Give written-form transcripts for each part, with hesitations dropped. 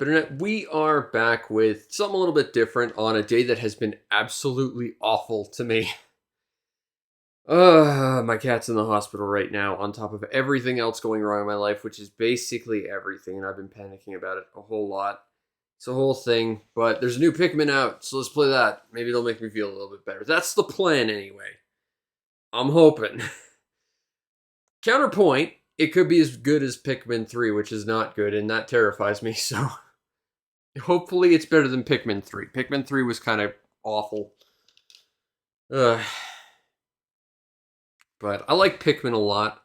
Internet, we are back with something a little bit different on a day that has been absolutely awful to me. My cat's in the hospital right now, on top of everything else going wrong in my life, which is basically everything, and I've been panicking about it a whole lot. It's a whole thing, but there's a new Pikmin out, so let's play that. Maybe it'll make me feel a little bit better. That's the plan, anyway. I'm hoping. Counterpoint, it could be as good as Pikmin 3, which is not good, and that terrifies me, so hopefully it's better than Pikmin 3. Pikmin 3 was kind of awful. Ugh. But I like Pikmin a lot.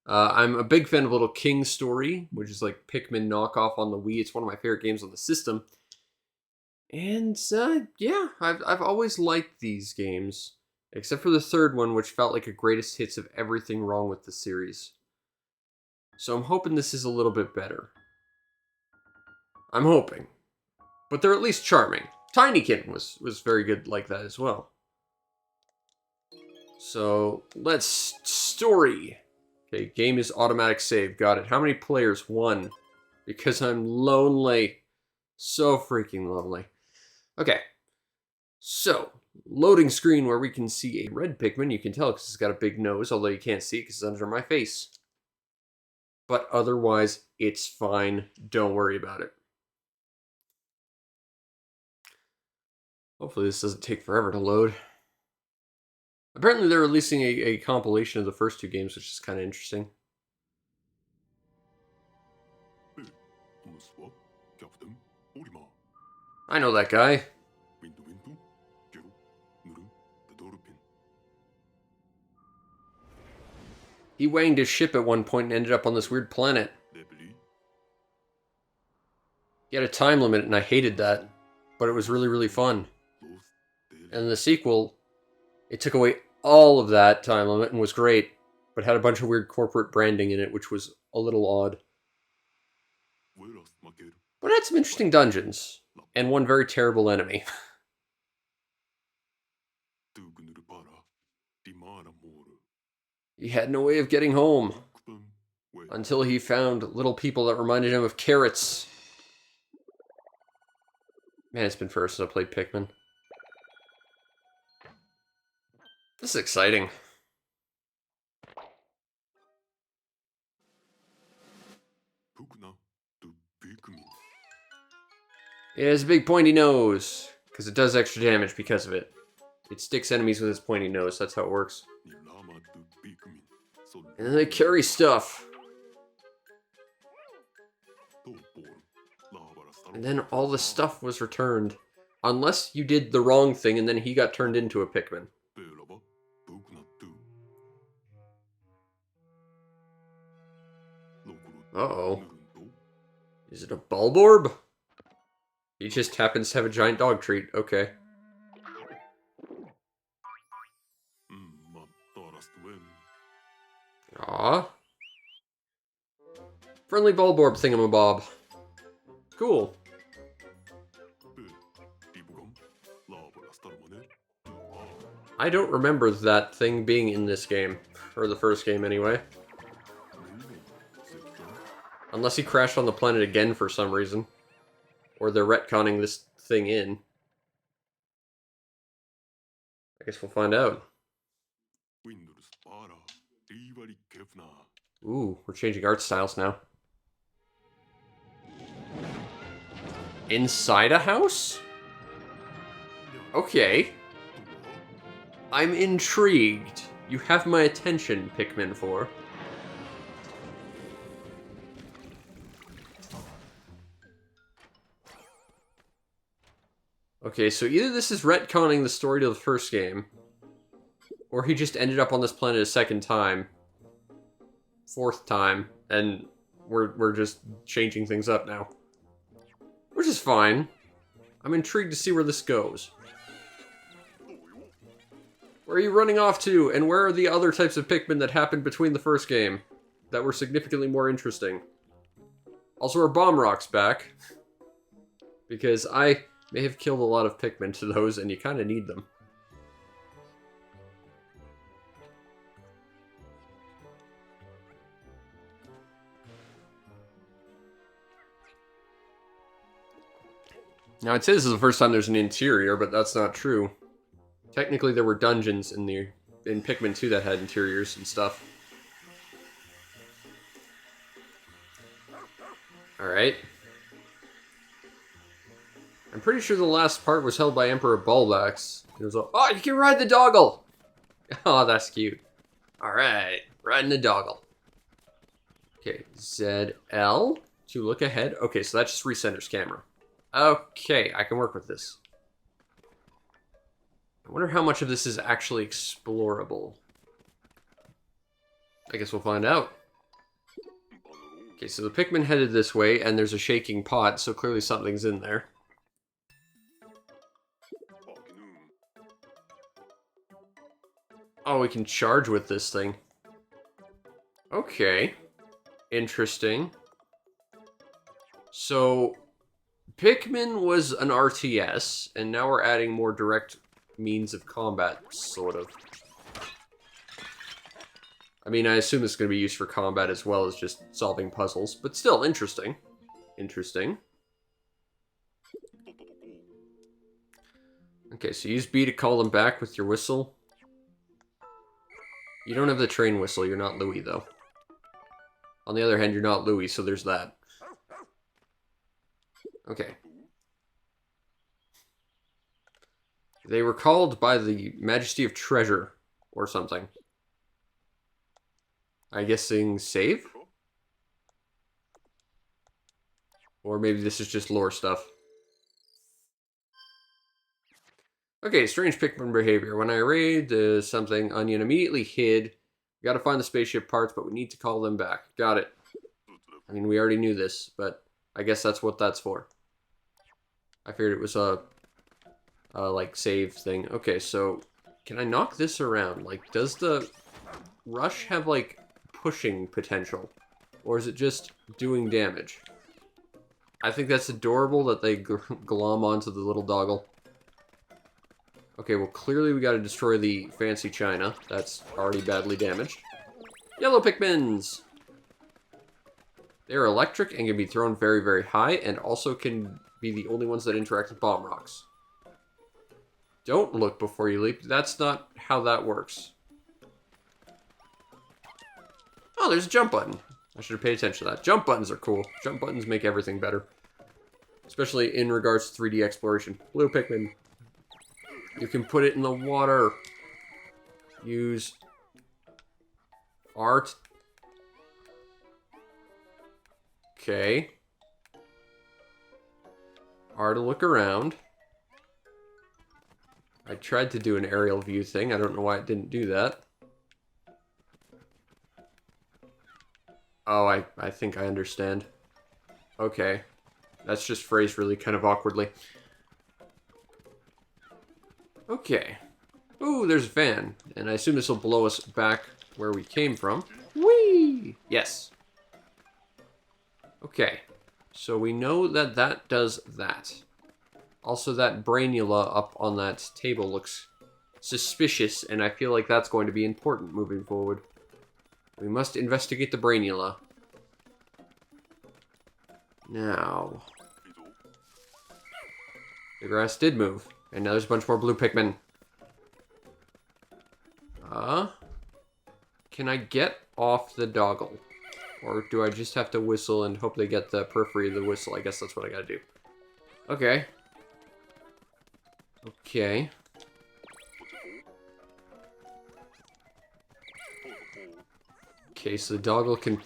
I'm a big fan of Little King Story, which is like Pikmin knockoff on the Wii. It's one of my favorite games on the system. And yeah, I've always liked these games, except for the third one, which felt like a greatest hits of everything wrong with the series. So I'm hoping this is a little bit better. I'm hoping. But they're at least charming. Tinykin was very good like that as well. So let's story. Okay, game is automatic save. Got it. How many players? One. Because I'm lonely. So freaking lonely. Okay. So, loading screen where we can see a red Pikmin. You can tell because it's got a big nose, although you can't see it because it's under my face. But otherwise, it's fine. Don't worry about it. Hopefully this doesn't take forever to load. Apparently they're releasing a compilation of the first two games, which is kind of interesting. I know that guy. He wanged his ship at one point and ended up on this weird planet. He had a time limit and I hated that, but it was really, really fun. And the sequel, it took away all of that time limit and was great, but had a bunch of weird corporate branding in it, which was a little odd. But it had some interesting dungeons, and one very terrible enemy. He had no way of getting home, until he found little people that reminded him of carrots. Man, it's been forever since I played Pikmin. This is exciting. It has a big pointy nose, because it does extra damage because of it. It sticks enemies with its pointy nose, that's how it works. And then they carry stuff. And then all the stuff was returned. Unless you did the wrong thing and then he got turned into a Pikmin. Uh-oh. Is it a Bulborb? He just happens to have a giant dog treat. Okay. Aww. Friendly Bulborb thingamabob. Cool. I don't remember that thing being in this game. Or the first game, anyway. Unless he crashed on the planet again for some reason. Or they're retconning this thing in. I guess we'll find out. Ooh, we're changing art styles now. Inside a house? Okay. I'm intrigued. You have my attention, Pikmin 4. Okay, so either this is retconning the story to the first game, or he just ended up on this planet a second time. Fourth time, and we're just changing things up now. Which is fine. I'm intrigued to see where this goes. Where are you running off to? And where are the other types of Pikmin that happened between the first game that were significantly more interesting? Also, are Bomb Rocks back? Because I may have killed a lot of Pikmin to those, and you kind of need them. Now, I'd say this is the first time there's an interior, but that's not true. Technically, there were dungeons in Pikmin 2 that had interiors and stuff. Alright. I'm pretty sure the last part was held by Emperor Bulbax. It was like, oh, you can ride the doggle! Oh, that's cute. Alright, riding the doggle. Okay, ZL to look ahead. Okay, so that just recenters camera. Okay, I can work with this. I wonder how much of this is actually explorable. I guess we'll find out. Okay, so the Pikmin headed this way, and there's a shaking pot, so clearly something's in there. Oh, we can charge with this thing. Okay. Interesting. So, Pikmin was an RTS, and now we're adding more direct means of combat, sort of. I mean, I assume it's going to be used for combat as well as just solving puzzles, but still, interesting. Interesting. Okay, so use B to call them back with your whistle. You don't have the train whistle, you're not Louie, though. On the other hand, you're not Louie, so there's that. Okay. They were called by the Majesty of Treasure, or something. I'm guessing save? Or maybe this is just lore stuff. Okay, strange Pikmin behavior. When I raid something, Onion immediately hid. We gotta find the spaceship parts, but we need to call them back. Got it. I mean, we already knew this, but I guess that's what that's for. I figured it was a like, save thing. Okay, so can I knock this around? Like, does the rush have, like, pushing potential? Or is it just doing damage? I think that's adorable that they glom onto the little doggle. Okay, well, clearly we gotta destroy the fancy china. That's already badly damaged. Yellow Pikmins! They're electric and can be thrown very, very high, and also can be the only ones that interact with bomb rocks. Don't look before you leap. That's not how that works. Oh, there's a jump button. I should have paid attention to that. Jump buttons are cool. Jump buttons make everything better. Especially in regards to 3D exploration. Blue Pikmin. You can put it in the water. Use art. Okay. R to look around. I tried to do an aerial view thing. I don't know why it didn't do that. Oh, I think I understand. Okay. That's just phrased really kind of awkwardly. Okay. Ooh, there's a fan. And I assume this will blow us back where we came from. Whee! Yes. Okay. So we know that that does that. Also, that brainula up on that table looks suspicious, and I feel like that's going to be important moving forward. We must investigate the brainula. Now. The grass did move, and now there's a bunch more blue Pikmin. Can I get off the doggle? Or do I just have to whistle and hope they get the periphery of the whistle? I guess that's what I gotta do. Okay. Okay. Okay, so the doggle can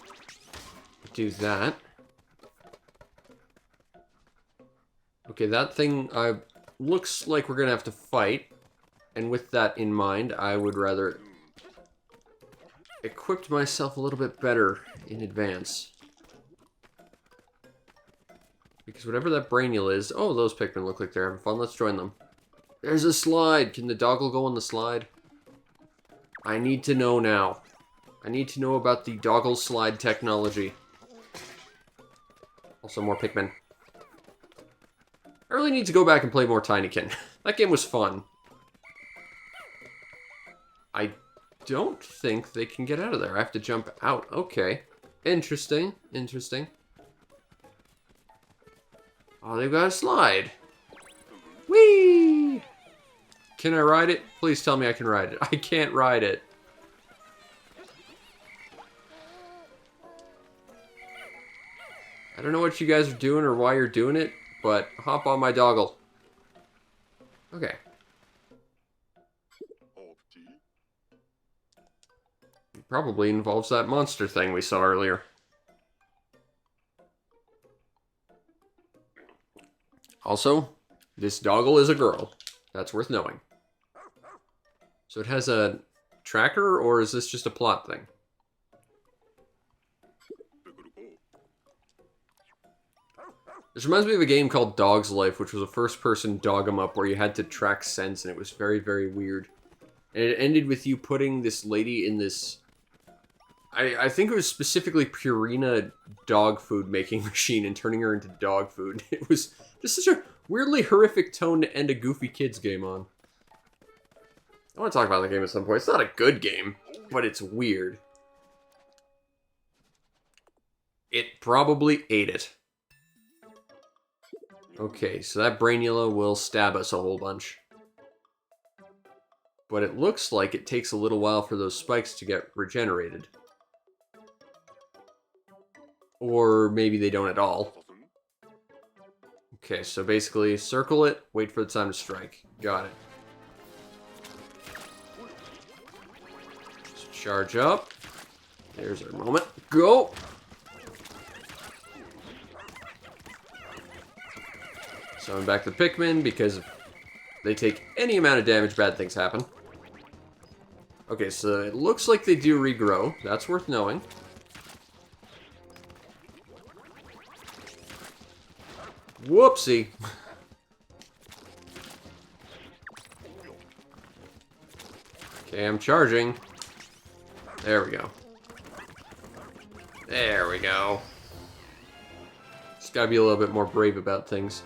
do that. Okay, that thing looks like we're gonna have to fight. And with that in mind, I would rather equip myself a little bit better in advance. Because whatever that brainule is... Oh, those Pikmin look like they're having fun. Let's join them. There's a slide. Can the doggle go on the slide? I need to know now. I need to know about the doggle slide technology. Also, more Pikmin. I really need to go back and play more Tinykin. That game was fun. I don't think they can get out of there. I have to jump out. Okay. Interesting. Interesting. Oh, they've got a slide. Whee! Can I ride it? Please tell me I can ride it. I can't ride it. I don't know what you guys are doing or why you're doing it, but hop on my doggle. Okay. It probably involves that monster thing we saw earlier. Also, this doggle is a girl. That's worth knowing. So it has a tracker, or is this just a plot thing? This reminds me of a game called Dog's Life, which was a first-person dog 'em up where you had to track scents, and it was very, very weird. And it ended with you putting this lady in this... I think it was specifically Purina dog food making machine and turning her into dog food. It was just such a weirdly horrific tone to end a Goofy Kids game on. I want to talk about the game at some point. It's not a good game, but it's weird. It probably ate it. Okay, so that Brainula will stab us a whole bunch. But it looks like it takes a little while for those spikes to get regenerated. Or maybe they don't at all. Okay, so basically circle it, wait for the time to strike. Got it. Let's charge up. There's our moment. Go! So I'm back to Pikmin because if they take any amount of damage, bad things happen. Okay, so it looks like they do regrow. That's worth knowing. Whoopsie. Okay, I'm charging. There we go. There we go. Just gotta be a little bit more brave about things.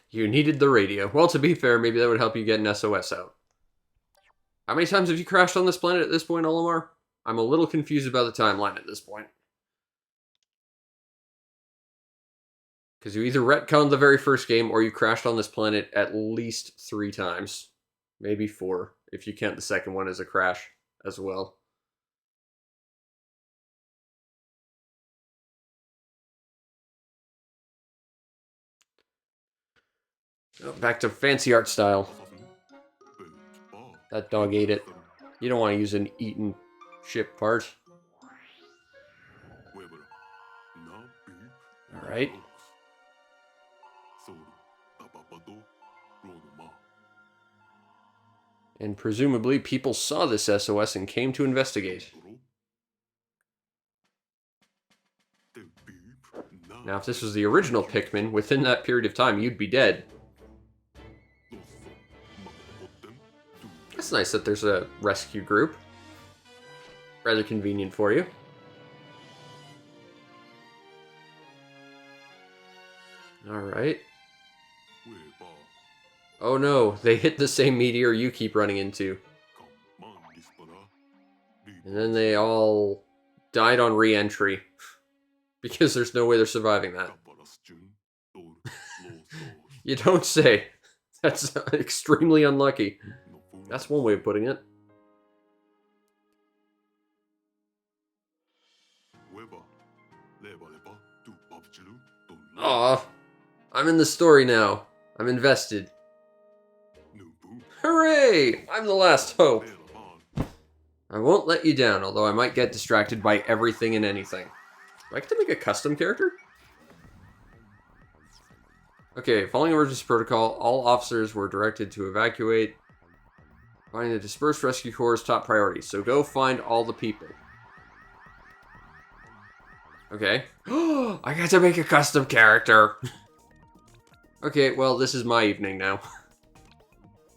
You needed the radio. Well, to be fair, maybe that would help you get an SOS out. How many times have you crashed on this planet at this point, Olimar? I'm a little confused about the timeline at this point. Because you either retconned the very first game, or you crashed on this planet at least 3 times. Maybe 4, if you count the second one as a crash as well. Oh, back to fancy art style. That dog ate it. You don't want to use an eaten ship part. Alright. And presumably people saw this SOS and came to investigate. Now if this was the original Pikmin, within that period of time you'd be dead. It's nice that there's a rescue group. Rather convenient for you. Alright. Oh no, they hit the same meteor you keep running into. And then they all died on re-entry. Because there's no way they're surviving that. You don't say. That's extremely unlucky. That's one way of putting it. Aw, I'm in the story now. I'm invested. Hooray! I'm the last hope. I won't let you down, although I might get distracted by everything and anything. Do I get to make a custom character? Okay, following emergency protocol, all officers were directed to evacuate. Finding the dispersed rescue corps is top priority, so go find all the people. Okay. I got to make a custom character! Okay, well, this is my evening now.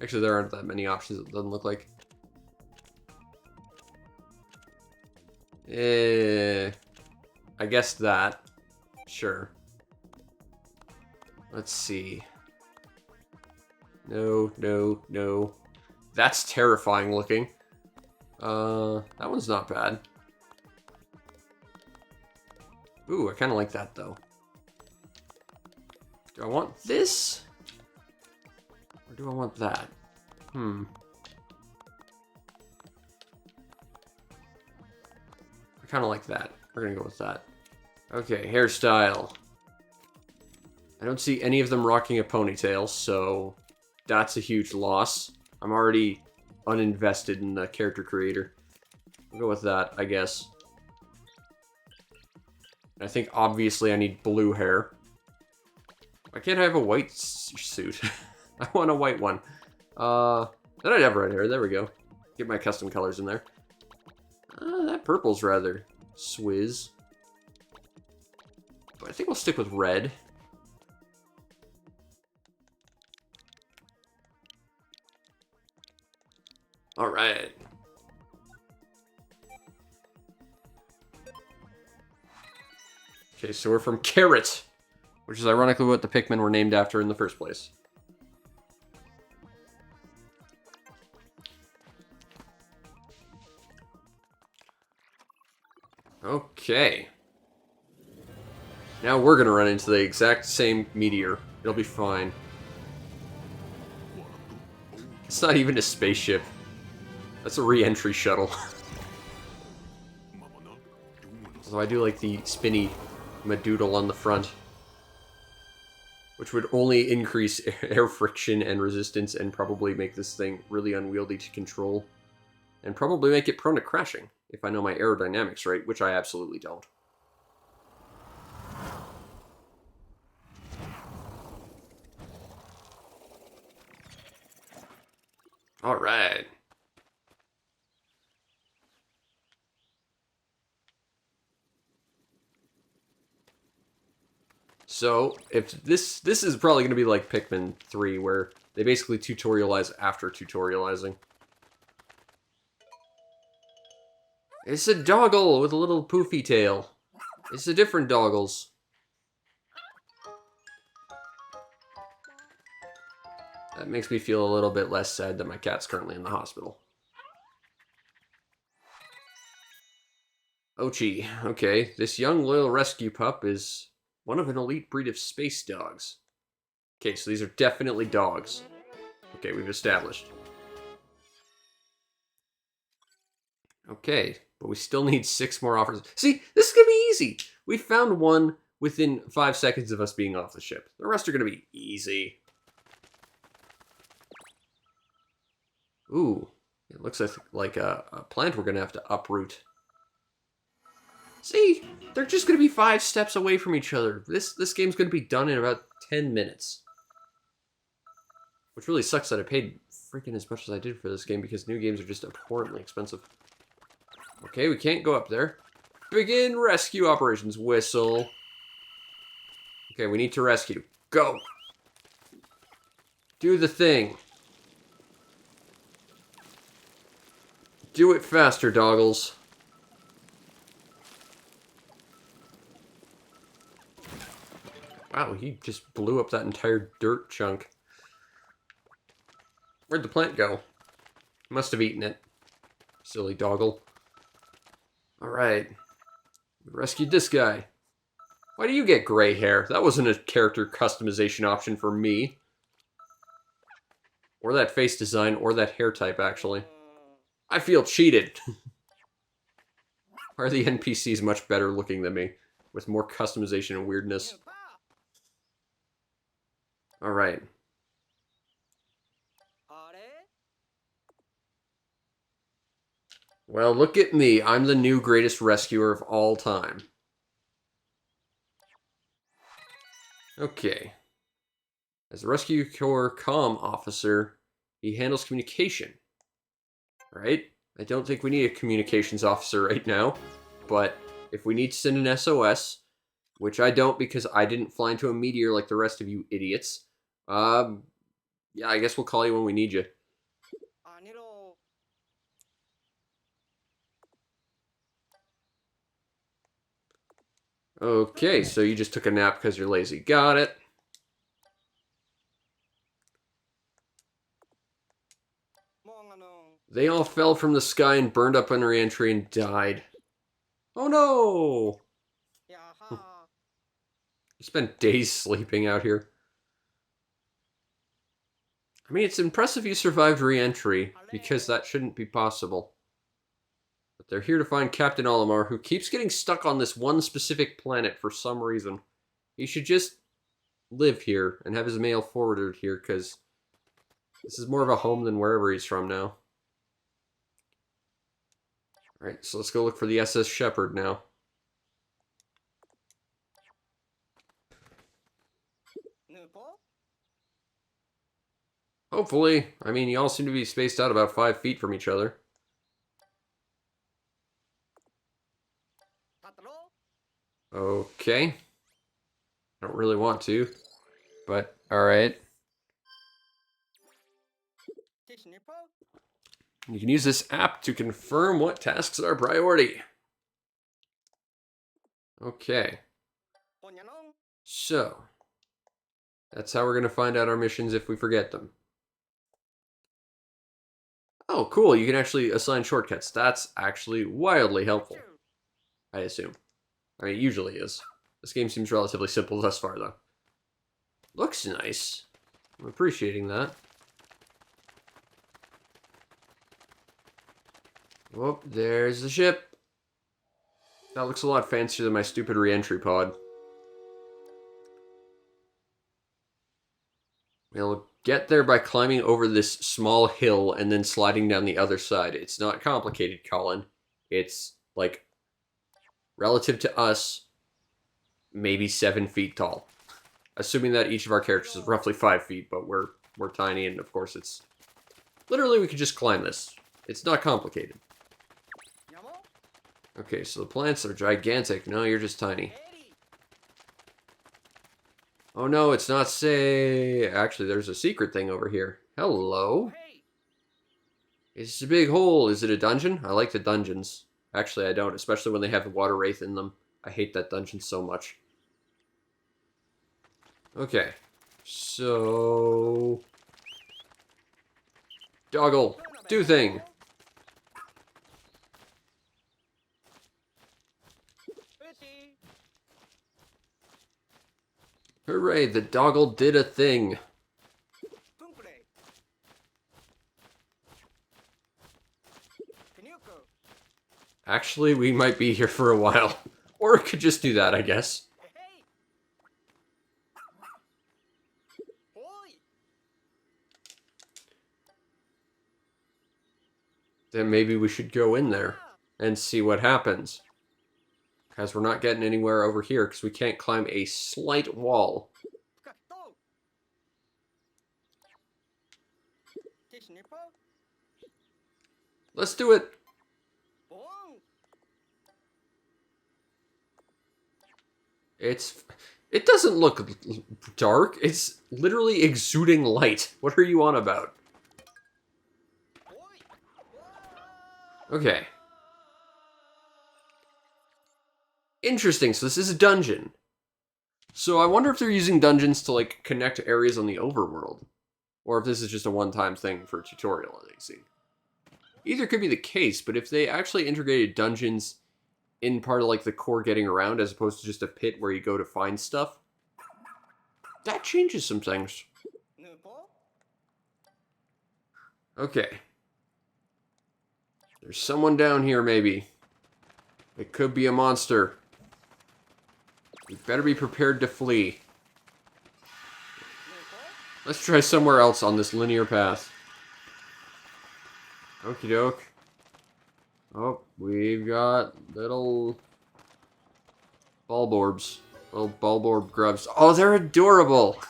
Actually, there aren't that many options, it doesn't look like. I guess that. Sure. Let's see. No, no, no. That's terrifying looking. That one's not bad. Ooh, I kind of like that, though. Do I want this? Or do I want that? I kind of like that. We're going to go with that. Okay, hairstyle. I don't see any of them rocking a ponytail, so that's a huge loss. I'm already uninvested in the character creator. We'll go with that, I guess. I think, obviously, I need blue hair. Why can't I have a white suit? I want a white one. Then I'd have red hair. There we go. Get my custom colors in there. That purple's rather swizz. But I think we'll stick with red. Alright. Okay, so we're from Carrot, which is ironically what the Pikmin were named after in the first place. Okay. Now we're gonna run into the exact same meteor. It'll be fine. It's not even a spaceship. That's a re-entry shuttle. So I do like the spinny Madoodle on the front, which would only increase air friction and resistance and probably make this thing really unwieldy to control. And probably make it prone to crashing, if I know my aerodynamics right, which I absolutely don't. Alright. So, if this is probably going to be like Pikmin 3, where they basically tutorialize after tutorializing. It's a doggle with a little poofy tail. It's a different doggles. That makes me feel a little bit less sad that my cat's currently in the hospital. Ochi. Okay, this young loyal rescue pup is one of an elite breed of space dogs. Okay, so these are definitely dogs. Okay, we've established. Okay, but we still need 6 more offers. See, this is going to be easy. We found one within 5 seconds of us being off the ship. The rest are going to be easy. Ooh, it looks like a plant we're going to have to uproot. See, they're just going to be 5 steps away from each other. This game's going to be done in about 10 minutes. Which really sucks that I paid freaking as much as I did for this game because new games are just abhorrently expensive. Okay, we can't go up there. Begin rescue operations. Whistle. Okay, we need to rescue. Go! Do the thing. Do it faster, doggles. Wow, he just blew up that entire dirt chunk. Where'd the plant go? Must have eaten it. Silly doggle. Alright. We rescued this guy. Why do you get gray hair? That wasn't a character customization option for me. Or that face design, or that hair type, actually. I feel cheated. Why are the NPCs much better looking than me? With more customization and weirdness. Alright. Well, look at me. I'm the new greatest rescuer of all time. Okay. As a Rescue Corps comm officer, he handles communication. Right? I don't think we need a communications officer right now, but if we need to send an SOS, which I don't because I didn't fly into a meteor like the rest of you idiots, yeah, I guess we'll call you when we need you. Okay, so you just took a nap because you're lazy. Got it. They all fell from the sky and burned up on re-entry and died. Oh no! Spent days sleeping out here. I mean, it's impressive you survived re-entry, because that shouldn't be possible. But they're here to find Captain Olimar, who keeps getting stuck on this one specific planet for some reason. He should just live here and have his mail forwarded here, because this is more of a home than wherever he's from now. Alright, so let's go look for the SS Shepherd now. Hopefully. I mean, you all seem to be spaced out about 5 feet from each other. Okay. I don't really want to, but alright. You can use this app to confirm what tasks are priority. Okay. So, that's how we're going to find out our missions if we forget them. Oh, cool. You can actually assign shortcuts. That's actually wildly helpful, I assume. I mean, it usually is. This game seems relatively simple thus far, though. Looks nice. I'm appreciating that. Oh, there's the ship. That looks a lot fancier than my stupid re-entry pod. We'll get there by climbing over this small hill and then sliding down the other side. It's not complicated, Colin. It's, like, relative to us, maybe 7 feet tall. Assuming that each of our characters is roughly 5 feet, but we're tiny, and of course it's... Literally, we could just climb this. It's not complicated. Okay, so the plants are gigantic. No, you're just tiny. Oh no, it's not say... Actually, there's a secret thing over here. Hello? It's a big hole. Is it a dungeon? I like the dungeons. Actually, I don't, especially when they have the water wraith in them. I hate that dungeon so much. Okay. So... Doggle, do thing! Hooray, the doggle did a thing. Actually, we might be here for a while. Or it could just do that, I guess. Then maybe we should go in there and see what happens. Because we're not getting anywhere over here because we can't climb a slight wall. Let's do it. It doesn't look dark. It's literally exuding light. What are you on about? Okay. Interesting, so this is a dungeon. So I wonder if they're using dungeons to, like, connect areas on the overworld. Or if this is just a one-time thing for a tutorial, I see. Either could be the case, but if they actually integrated dungeons in part of, like, the core getting around, as opposed to just a pit where you go to find stuff, that changes some things. Okay. There's someone down here, maybe. It could be a monster. We better be prepared to flee. Let's try somewhere else on this linear path. Okie doke. Oh, we've got little bulborbs. Little bulborb grubs. Oh, they're adorable!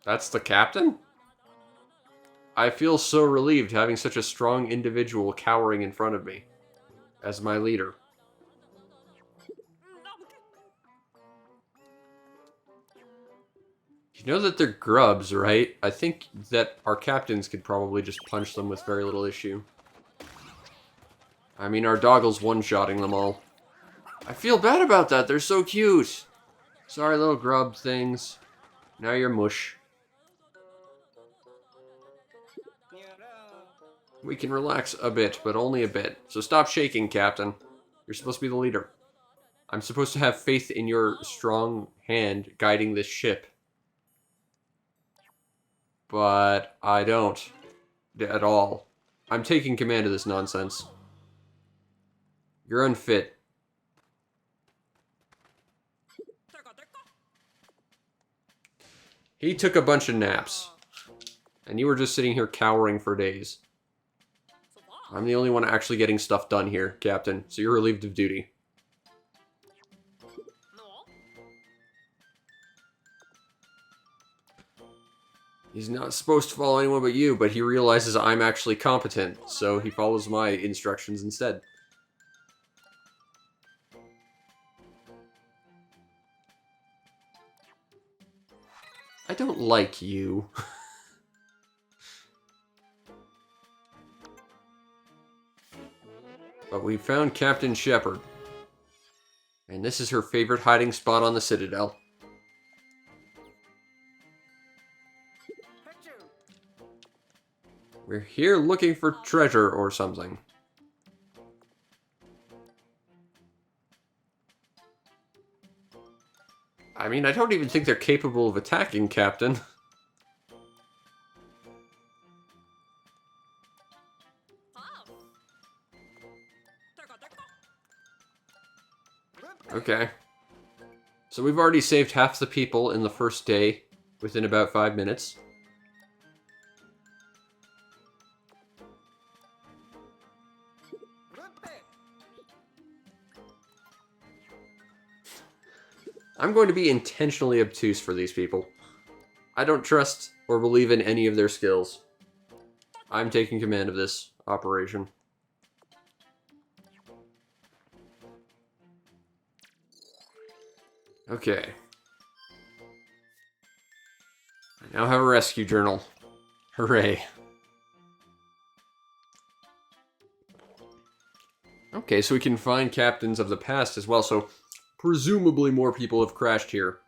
That's the captain? I feel so relieved having such a strong individual cowering in front of me as my leader. You know that they're grubs, right? I think that our captains could probably just punch them with very little issue. I mean, our doggle's one-shotting them all. I feel bad about that, they're so cute! Sorry, little grub things. Now you're mush. We can relax a bit, but only a bit. So stop shaking, Captain. You're supposed to be the leader. I'm supposed to have faith in your strong hand guiding this ship. But I don't. At all. I'm taking command of this nonsense. You're unfit. He took a bunch of naps. And you were just sitting here cowering for days. I'm the only one actually getting stuff done here, Captain, so you're relieved of duty. He's not supposed to follow anyone but you, but he realizes I'm actually competent, so he follows my instructions instead. I don't like you. But we found Captain Shepard. And this is her favorite hiding spot on the Citadel. We're here looking for treasure or something. I mean, I don't even think they're capable of attacking, Captain. Okay. So we've already saved half the people in the first day within about 5 minutes. I'm going to be intentionally obtuse for these people. I don't trust or believe in any of their skills. I'm taking command of this operation. Okay. I now have a rescue journal. Hooray. Okay, so we can find captains of the past as well, so presumably more people have crashed here.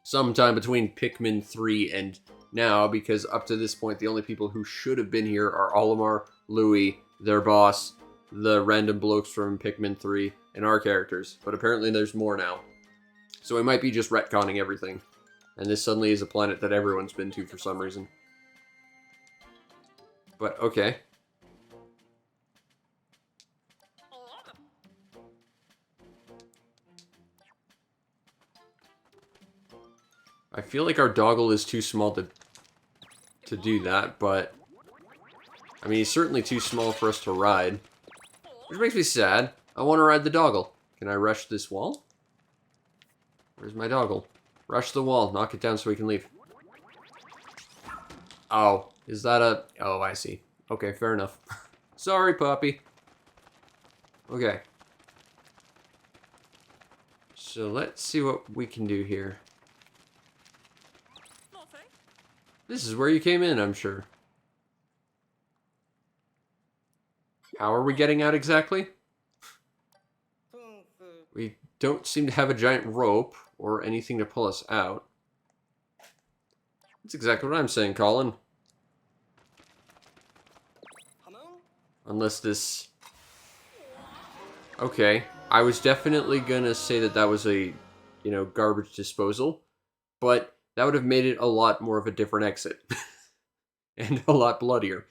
Sometime between Pikmin 3 and now, because up to this point, the only people who should have been here are Olimar, Louis, their boss, the random blokes from Pikmin 3, and our characters. But apparently there's more now. So we might be just retconning everything. And this suddenly is a planet that everyone's been to for some reason. But, okay. I feel like our doggle is too small to do that, but... I mean, he's certainly too small for us to ride. Which makes me sad. I want to ride the doggle. Can I rush this wall? Where's my doggle? Rush the wall. Knock it down so we can leave. Oh, is that a... Oh, I see. Okay, fair enough. Sorry, puppy. Okay. So let's see what we can do here. This is where you came in, I'm sure. How are we getting out exactly? We don't seem to have a giant rope or anything to pull us out. That's exactly what I'm saying, Colin. Unless this... Okay. I was definitely gonna say that that was a, you know, garbage disposal. But that would have made it a lot more of a different exit. And a lot bloodier.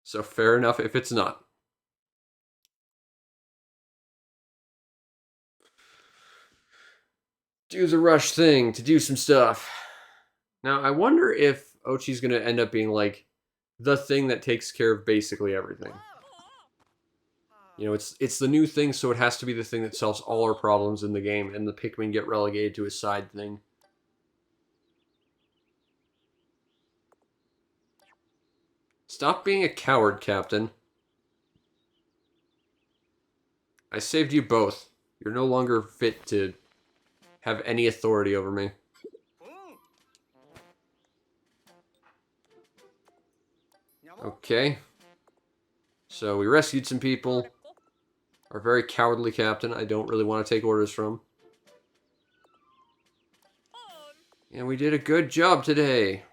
So fair enough if it's not. Do the rush thing to do some stuff. Now, I wonder if Ochi's going to end up being, like, the thing that takes care of basically everything. You know, it's the new thing, so it has to be the thing that solves all our problems in the game, and the Pikmin get relegated to a side thing. Stop being a coward, Captain. I saved you both. You're no longer fit to have any authority over me. Okay. So we rescued some people. Our very cowardly captain I don't really want to take orders from. And we did a good job today.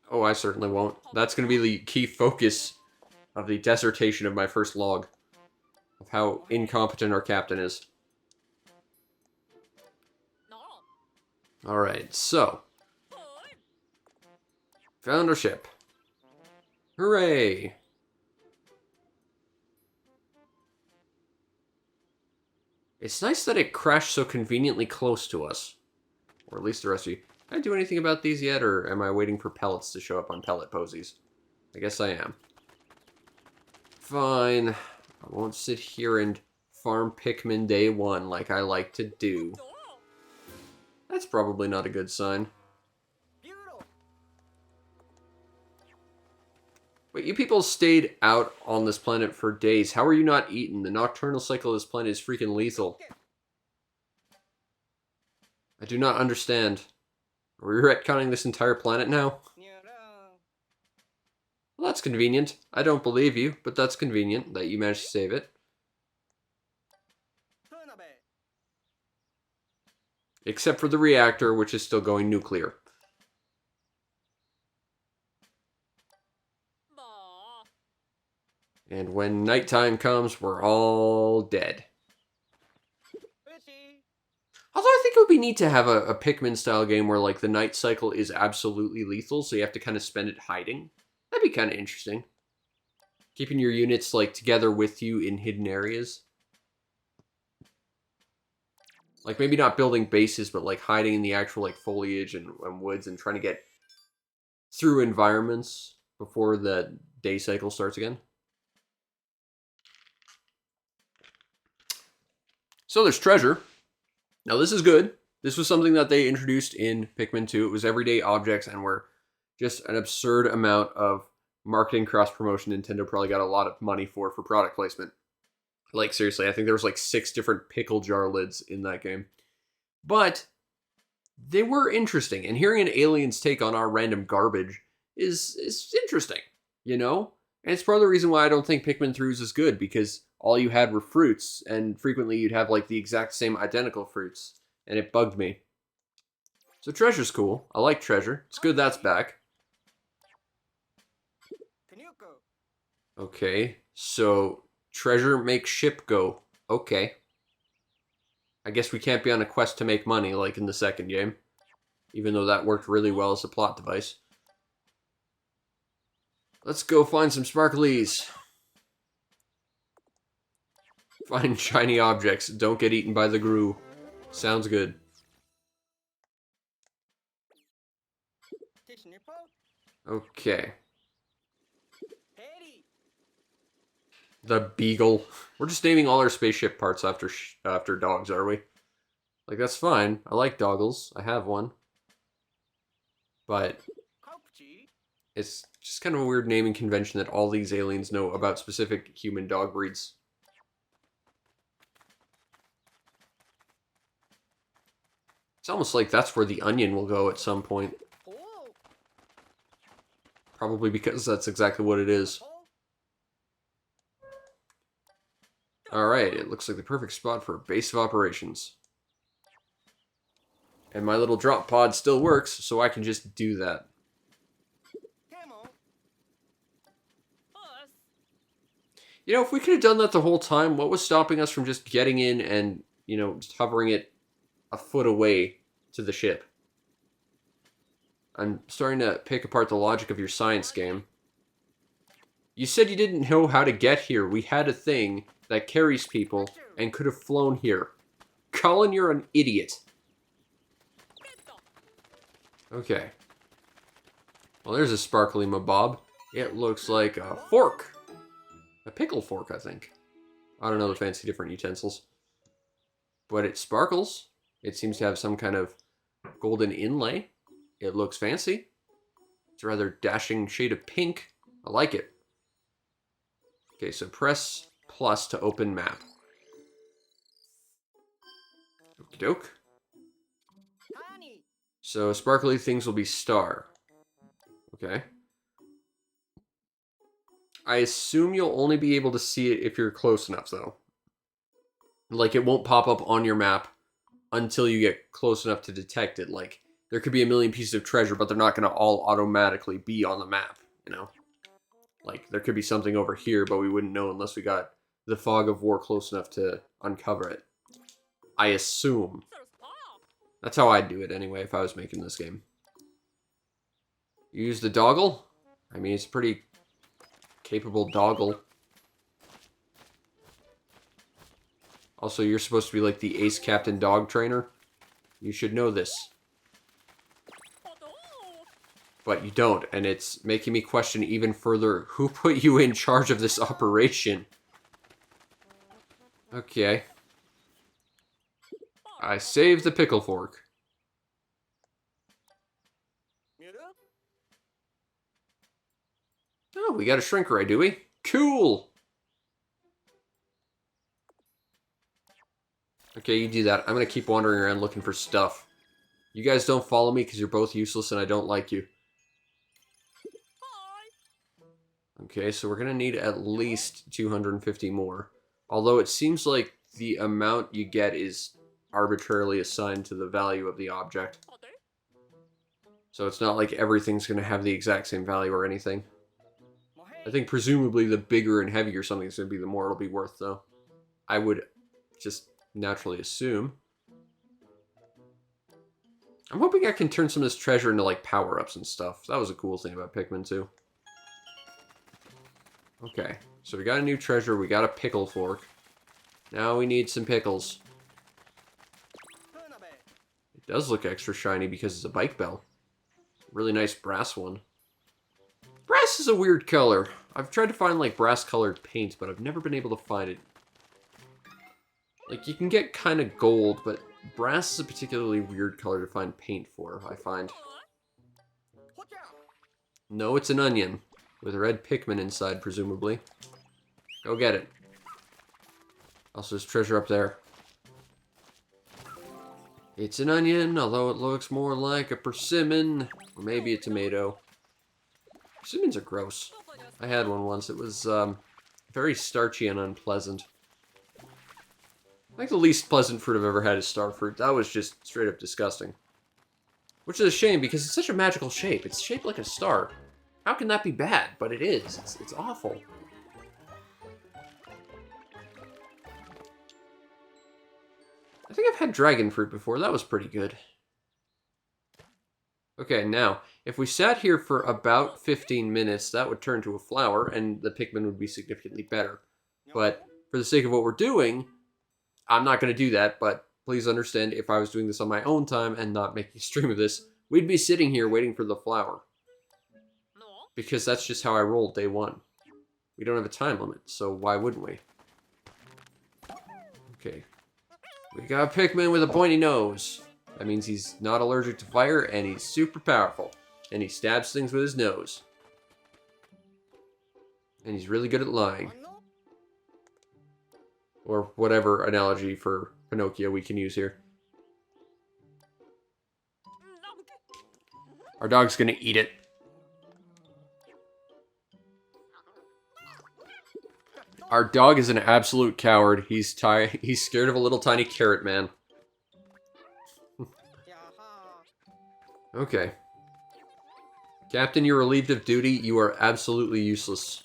Oh, I certainly won't. That's going to be the key focus of the dissertation of my first log of how incompetent our captain is. Alright, so. Found our ship. Hooray! It's nice that it crashed so conveniently close to us. Or at least the rest of you. Can I do anything about these yet, or am I waiting for pellets to show up on pellet posies? I guess I am. Fine. I won't sit here and farm Pikmin day one like I like to do. That's probably not a good sign. But you people stayed out on this planet for days. How are you not eaten? The nocturnal cycle of this planet is freaking lethal. I do not understand. Are we retconning this entire planet now? Well, that's convenient. I don't believe you, but that's convenient that you managed to save it. Except for the reactor, which is still going nuclear. And when nighttime comes, we're all dead. Although I think it would be neat to have a Pikmin-style game where, like, the night cycle is absolutely lethal, so you have to kind of spend it hiding. That'd be kind of interesting. Keeping your units, like, together with you in hidden areas. Like, maybe not building bases, but, like, hiding in the actual, like, foliage and woods and trying to get through environments before the day cycle starts again. So there's treasure. Now this is good. This was something that they introduced in Pikmin 2. It was everyday objects and were just an absurd amount of marketing cross-promotion Nintendo probably got a lot of money for product placement. Like, seriously, I think there was like 6 different pickle jar lids in that game. But they were interesting, and hearing an alien's take on our random garbage is interesting, you know? And it's part of the reason why I don't think Pikmin 3 is as good, because all you had were fruits, and frequently you'd have like the exact same identical fruits, and it bugged me. So treasure's cool. I like treasure. It's good that's back. Okay, so treasure makes ship go. Okay. I guess we can't be on a quest to make money like in the second game, even though that worked really well as a plot device. Let's go find some sparklies. Find shiny objects. Don't get eaten by the Gru. Sounds good. Okay. The Beagle. We're just naming all our spaceship parts after dogs, are we? Like, that's fine. I like doggles. I have one. But it's just kind of a weird naming convention that all these aliens know about specific human dog breeds. It's almost like that's where the onion will go at some point. Probably because that's exactly what it is. Alright, it looks like the perfect spot for a base of operations. And my little drop pod still works, so I can just do that. You know, if we could have done that the whole time, what was stopping us from just getting in and, you know, just hovering it a foot away to the ship? I'm starting to pick apart the logic of your science game. You said you didn't know how to get here. We had a thing that carries people and could have flown here. Colin, you're an idiot. Okay. Well, there's a sparkly mabob. It looks like a fork. A pickle fork, I think. I don't know the fancy different utensils. But it sparkles. It seems to have some kind of golden inlay. It looks fancy. It's a rather dashing shade of pink. I like it. Okay, so press plus to open map. Okie doke. So sparkly things will be star. Okay. I assume you'll only be able to see it if you're close enough, though. Like, it won't pop up on your map until you get close enough to detect it. Like, there could be a million pieces of treasure, but they're not going to all automatically be on the map, you know? Like, there could be something over here, but we wouldn't know unless we got the fog of war close enough to uncover it. I assume. That's how I'd do it anyway if I was making this game. Use the doggle? I mean, it's a pretty capable doggle. Also, you're supposed to be like the ace captain dog trainer. You should know this. But you don't, and it's making me question even further who put you in charge of this operation. Okay. I saved the pickle fork. Oh, we got a shrink ray, do we? Cool! Okay, you do that. I'm gonna keep wandering around looking for stuff. You guys don't follow me because you're both useless and I don't like you. Okay, so we're gonna need at least 250 more. Although it seems like the amount you get is arbitrarily assigned to the value of the object. So it's not like everything's gonna have the exact same value or anything. I think presumably the bigger and heavier something's gonna be, the more it'll be worth, though. I would just naturally assume. I'm hoping I can turn some of this treasure into, like, power-ups and stuff. That was a cool thing about Pikmin 2. Okay, so we got a new treasure, we got a pickle fork. Now we need some pickles. It does look extra shiny because it's a bike bell. Really nice brass one. Brass is a weird color. I've tried to find, like, brass-colored paint, but I've never been able to find it. Like, you can get kind of gold, but brass is a particularly weird color to find paint for, I find. No, it's an onion. With a red Pikmin inside, presumably. Go get it. Also, there's treasure up there. It's an onion, although it looks more like a persimmon. Or maybe a tomato. Persimmons are gross. I had one once. It was very starchy and unpleasant. I think the least pleasant fruit I've ever had is starfruit. That was just straight up disgusting. Which is a shame because it's such a magical shape. It's shaped like a star. How can that be bad? But it is. It's awful. I think I've had dragon fruit before. That was pretty good. Okay, now, if we sat here for about 15 minutes, that would turn to a flower, and the Pikmin would be significantly better. But for the sake of what we're doing, I'm not going to do that, but please understand, if I was doing this on my own time and not making a stream of this, we'd be sitting here waiting for the flower. Because that's just how I rolled day one. We don't have a time limit, so why wouldn't we? Okay. We got a Pikmin with a pointy nose. That means he's not allergic to fire, and he's super powerful. And he stabs things with his nose. And he's really good at lying. Or whatever analogy for Pinocchio we can use here. Our dog's gonna eat it. Our dog is an absolute coward. He's scared of a little tiny carrot man. Okay. Captain, you're relieved of duty. You are absolutely useless.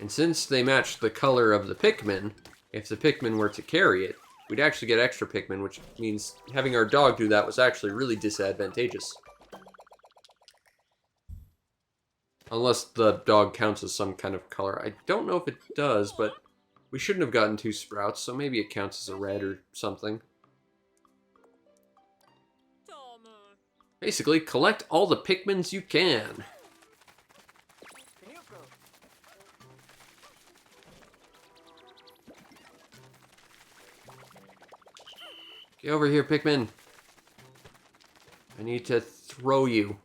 And since they match the color of the Pikmin, if the Pikmin were to carry it, we'd actually get extra Pikmin, which means having our dog do that was actually really disadvantageous. Unless the dog counts as some kind of color. I don't know if it does, but we shouldn't have gotten 2 sprouts, so maybe it counts as a red or something. Basically, collect all the Pikmins you can. Get over here, Pikmin. I need to throw you.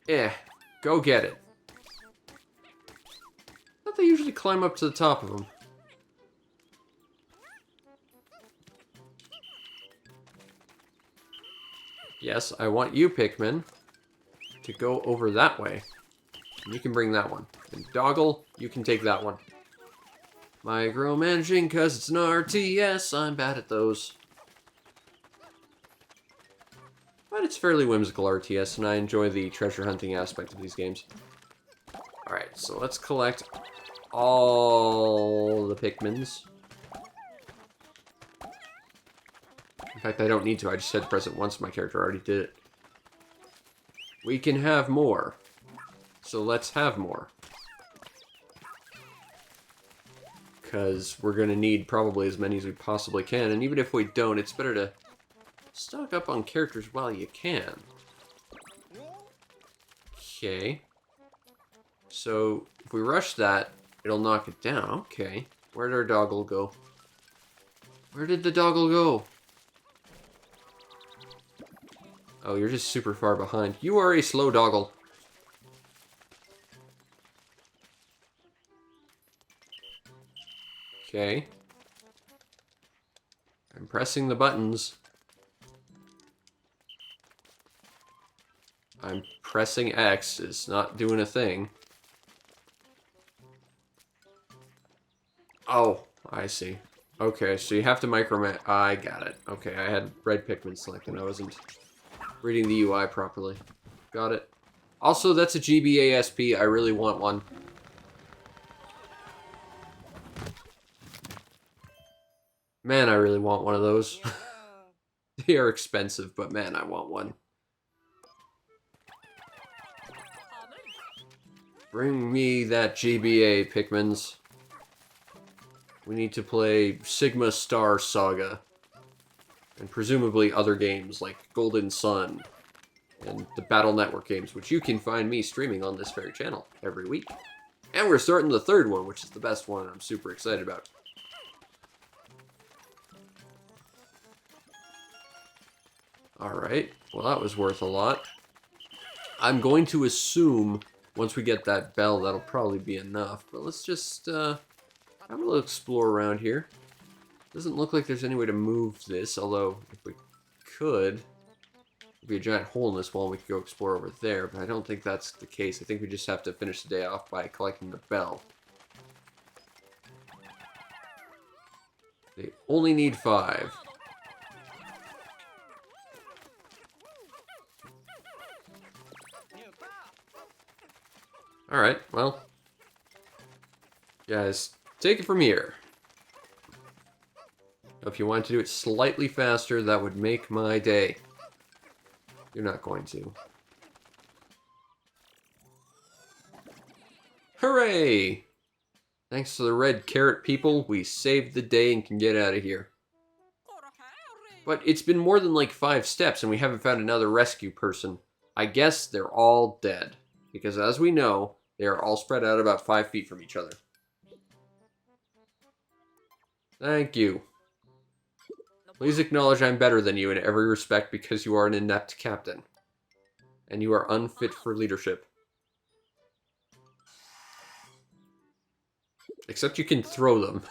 Yeah, go get it. I thought they usually climb up to the top of them. Yes, I want you, Pikmin, to go over that way. You can bring that one. And Doggle, you can take that one. Micromanaging, because it's an RTS. I'm bad at those. But it's fairly whimsical RTS, and I enjoy the treasure hunting aspect of these games. Alright, so let's collect all the Pikmins. In fact, I don't need to. I just had to press it once. My character already did it. We can have more. So let's have more. Because we're going to need probably as many as we possibly can. And even if we don't, it's better to stock up on characters while you can. Okay. So if we rush that, it'll knock it down. Okay. Where did our doggle go? Where did the doggle go? Oh, you're just super far behind. You are a slow doggle. Okay. I'm pressing the buttons. I'm pressing X. It's not doing a thing. Oh, I see. Okay, so you have to micromanage. I got it. Okay, I had red Pikmin selected. I wasn't reading the UI properly. Got it. Also, that's a GBASP. I really want one. Man, I really want one of those. They are expensive, but man, I want one. Bring me that GBA, Pikmins. We need to play Sigma Star Saga. And presumably other games like Golden Sun and the Battle Network games, which you can find me streaming on this very channel every week. And we're starting the third one, which is the best one, and I'm super excited about. Alright, well that was worth a lot. I'm going to assume once we get that bell, that'll probably be enough. But let's just have a little explore around here. Doesn't look like there's any way to move this, although if we could, there'd be a giant hole in this wall and we could go explore over there, but I don't think that's the case. I think we just have to finish the day off by collecting the bell. They only need 5. Alright, well, guys, take it from here. If you want to do it slightly faster, that would make my day. You're not going to. Hooray! Thanks to the red carrot people, we saved the day and can get out of here. But it's been more than like 5 steps and we haven't found another rescue person. I guess they're all dead. Because as we know, they are all spread out about 5 feet from each other. Thank you. Please acknowledge I'm better than you in every respect because you are an inept captain. And you are unfit for leadership. Except you can throw them.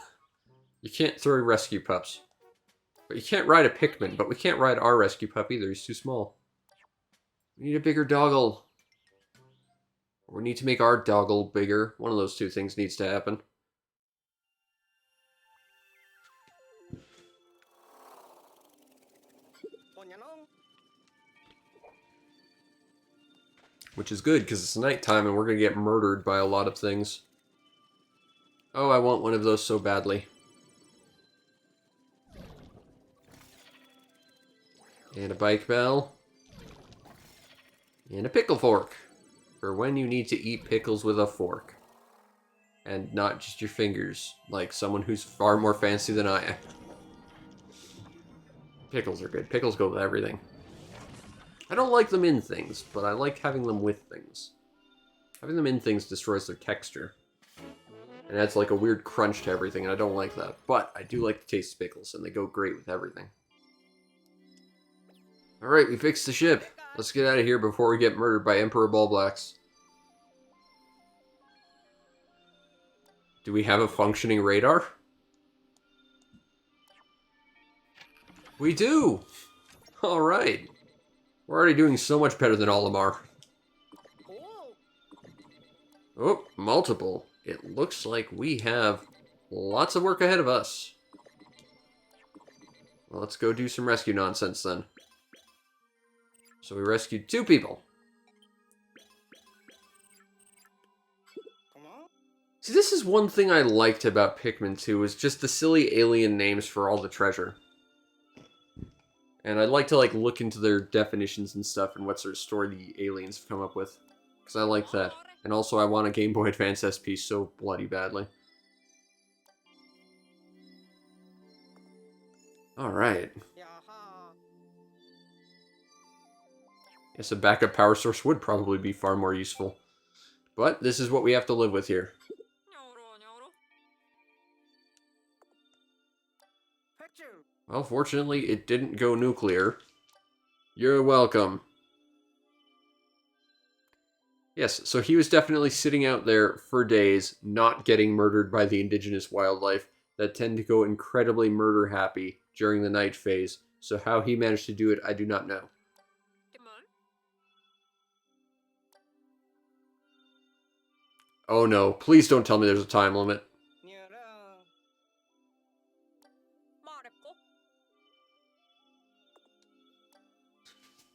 You can't throw rescue pups. But you can't ride a Pikmin, but we can't ride our rescue pup either, he's too small. We need a bigger doggle. Or we need to make our doggle bigger. One of those two things needs to happen. Which is good, because it's nighttime and we're going to get murdered by a lot of things. Oh, I want one of those so badly. And a bike bell. And a pickle fork. For when you need to eat pickles with a fork. And not just your fingers, like someone who's far more fancy than I am. Pickles are good. Pickles go with everything. I don't like them in things, but I like having them with things. Having them in things destroys their texture. And adds like a weird crunch to everything, and I don't like that. But I do like the taste of pickles, and they go great with everything. Alright, we fixed the ship. Let's get out of here before we get murdered by Emperor Ballblacks. Do we have a functioning radar? We do! Alright. We're already doing so much better than Olimar. Oh, multiple. It looks like we have lots of work ahead of us. Well, let's go do some rescue nonsense then. So we rescued 2 people. See, this is one thing I liked about Pikmin 2, is just the silly alien names for all the treasure. And I'd like to look into their definitions and stuff and what sort of story the aliens have come up with. Because I like that. And also I want a Game Boy Advance SP so bloody badly. Alright. Yes, a backup power source would probably be far more useful. But this is what we have to live with here. Well, fortunately, it didn't go nuclear. You're welcome. Yes, so he was definitely sitting out there for days, not getting murdered by the indigenous wildlife that tend to go incredibly murder happy during the night phase. So how he managed to do it, I do not know. Oh no, please don't tell me there's a time limit.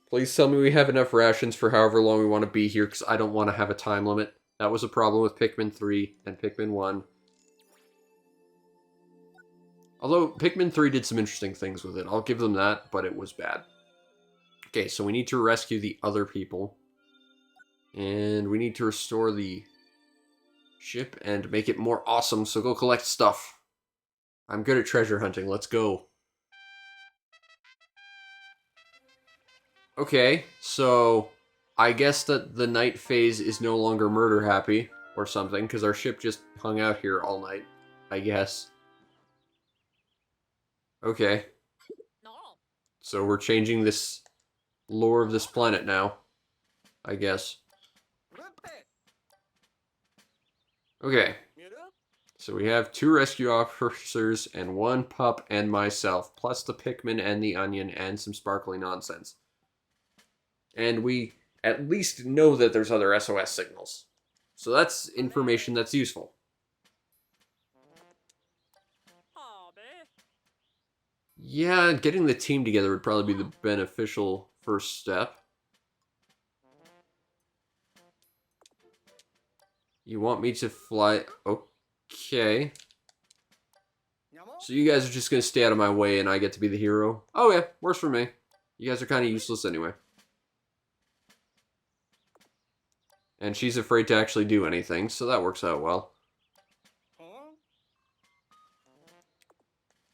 Please tell me we have enough rations for however long we want to be here, because I don't want to have a time limit. That was a problem with Pikmin 3 and Pikmin 1. Although, Pikmin 3 did some interesting things with it. I'll give them that, but it was bad. Okay, so we need to rescue the other people. And we need to restore the ship and make it more awesome, so go collect stuff. I'm good at treasure hunting, let's go. Okay, so I guess that the night phase is no longer murder happy or something, because our ship just hung out here all night, I guess. Okay. So we're changing this lore of this planet now, I guess. Okay. So we have 2 rescue officers and 1 pup and myself, plus the Pikmin and the onion and some sparkly nonsense. And we at least know that there's other SOS signals. So that's information that's useful. Yeah, getting the team together would probably be the beneficial first step. You want me to fly? Okay. So you guys are just going to stay out of my way and I get to be the hero? Oh yeah, works for me. You guys are kind of useless anyway. And she's afraid to actually do anything, so that works out well.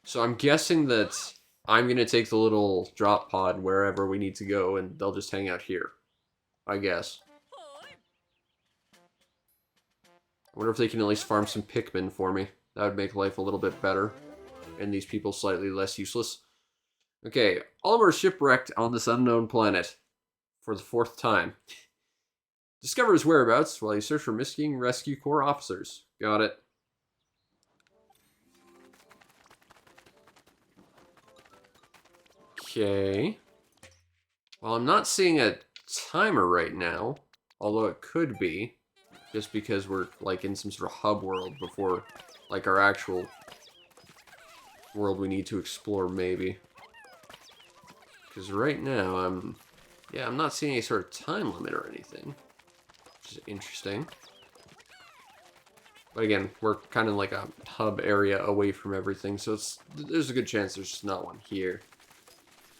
So I'm guessing that I'm going to take the little drop pod wherever we need to go, and they'll just hang out here. I guess. I wonder if they can at least farm some Pikmin for me. That would make life a little bit better. And these people slightly less useless. Okay, Oliver shipwrecked on this unknown planet. For the 4th time. Discover his whereabouts while you search for missing Rescue Corps officers. Got it. Okay. Well, I'm not seeing a timer right now. Although it could be. Just because we're, in some sort of hub world before, our actual world we need to explore, maybe. Because right now, I'm not seeing any sort of time limit or anything. Which is interesting. But again, we're kind of like a hub area away from everything, so there's a good chance there's just not one here.